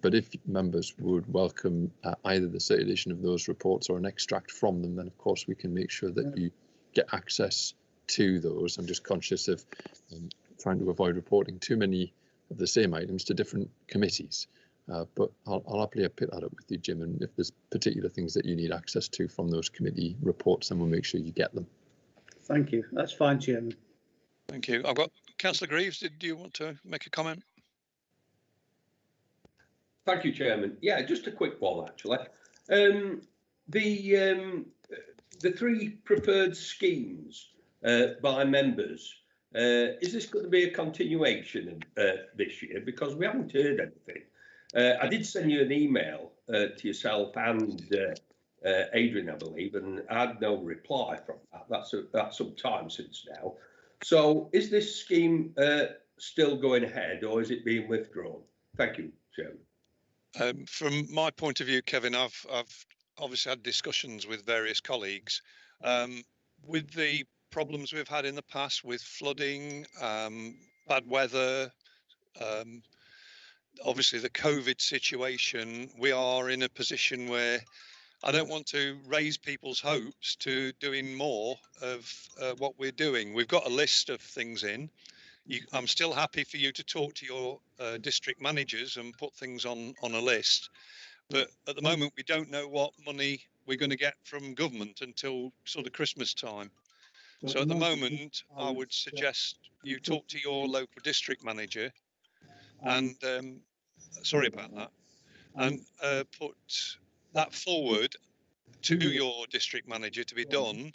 But if members would welcome either the circulation of those reports or an extract from them, then of course we can make sure that you get access to those. I'm just conscious of trying to avoid reporting too many of the same items to different committees. But I'll happily pick that up with you, Jim, and if there's particular things that you need access to from those committee reports, then we'll make sure you get them. Thank you. That's fine, Chairman. Thank you. I've got Councillor Greaves. Do you want to make a comment? Thank you, Chairman. Yeah, just a quick one, actually. The 3 preferred schemes by members, is this going to be a continuation this year? Because we haven't heard anything. I did send you an email to yourself and Adrian, I believe, and I had no reply from that. That's some time since now. So is this scheme still going ahead, or is it being withdrawn? Thank you, Chairman. From my point of view, Kevin, I've obviously had discussions with various colleagues with the problems we've had in the past with flooding, bad weather, obviously the COVID situation. We are in a position where I don't want to raise people's hopes to doing more of what we're doing. We've got a list of things in. I'm still happy for you to talk to your district managers and put things on a list. But at the moment, we don't know what money we're going to get from government until sort of Christmas time. So at the moment, I would suggest you talk to your local district manager and, sorry about that, and put that forward to your district manager to be done.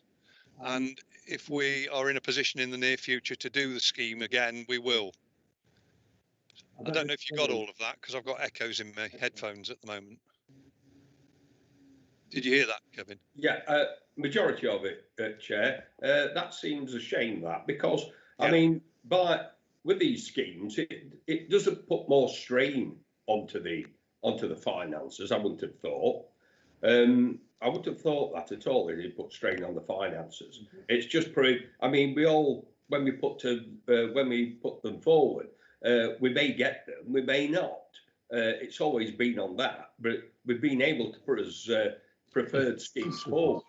And if we are in a position in the near future to do the scheme again, we will. I don't know if you got all of that because I've got echoes in my headphones at the moment. Did you hear that, Kevin? Yeah, majority of it, Chair. That seems a shame, that, because I mean, with these schemes, it doesn't put more strain onto the finances. I wouldn't have thought. I wouldn't have thought that at all. It put strain on the finances. It's just I mean, we all when we put them forward, we may get them, we may not. It's always been on that, but we've been able to put us preferred schemes forward,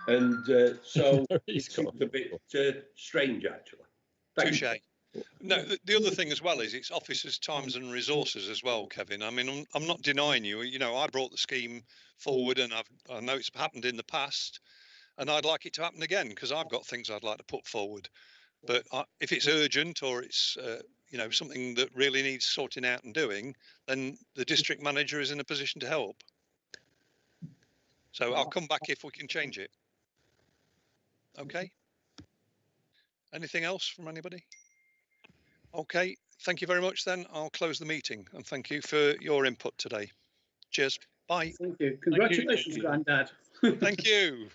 and so it's a bit strange, actually. Touche. No, the other thing as well is it's officers' times and resources as well, Kevin. I mean, I'm not denying you. You know, I brought the scheme forward, and I know it's happened in the past, and I'd like it to happen again because I've got things I'd like to put forward. But if it's urgent or it's you know, something that really needs sorting out and doing, then the district manager is in a position to help. So I'll come back if we can change it. Okay. Anything else from anybody? Okay, thank you very much then. I'll close the meeting and thank you for your input today. Cheers. Bye. Thank you. Congratulations, Grandad. Thank you.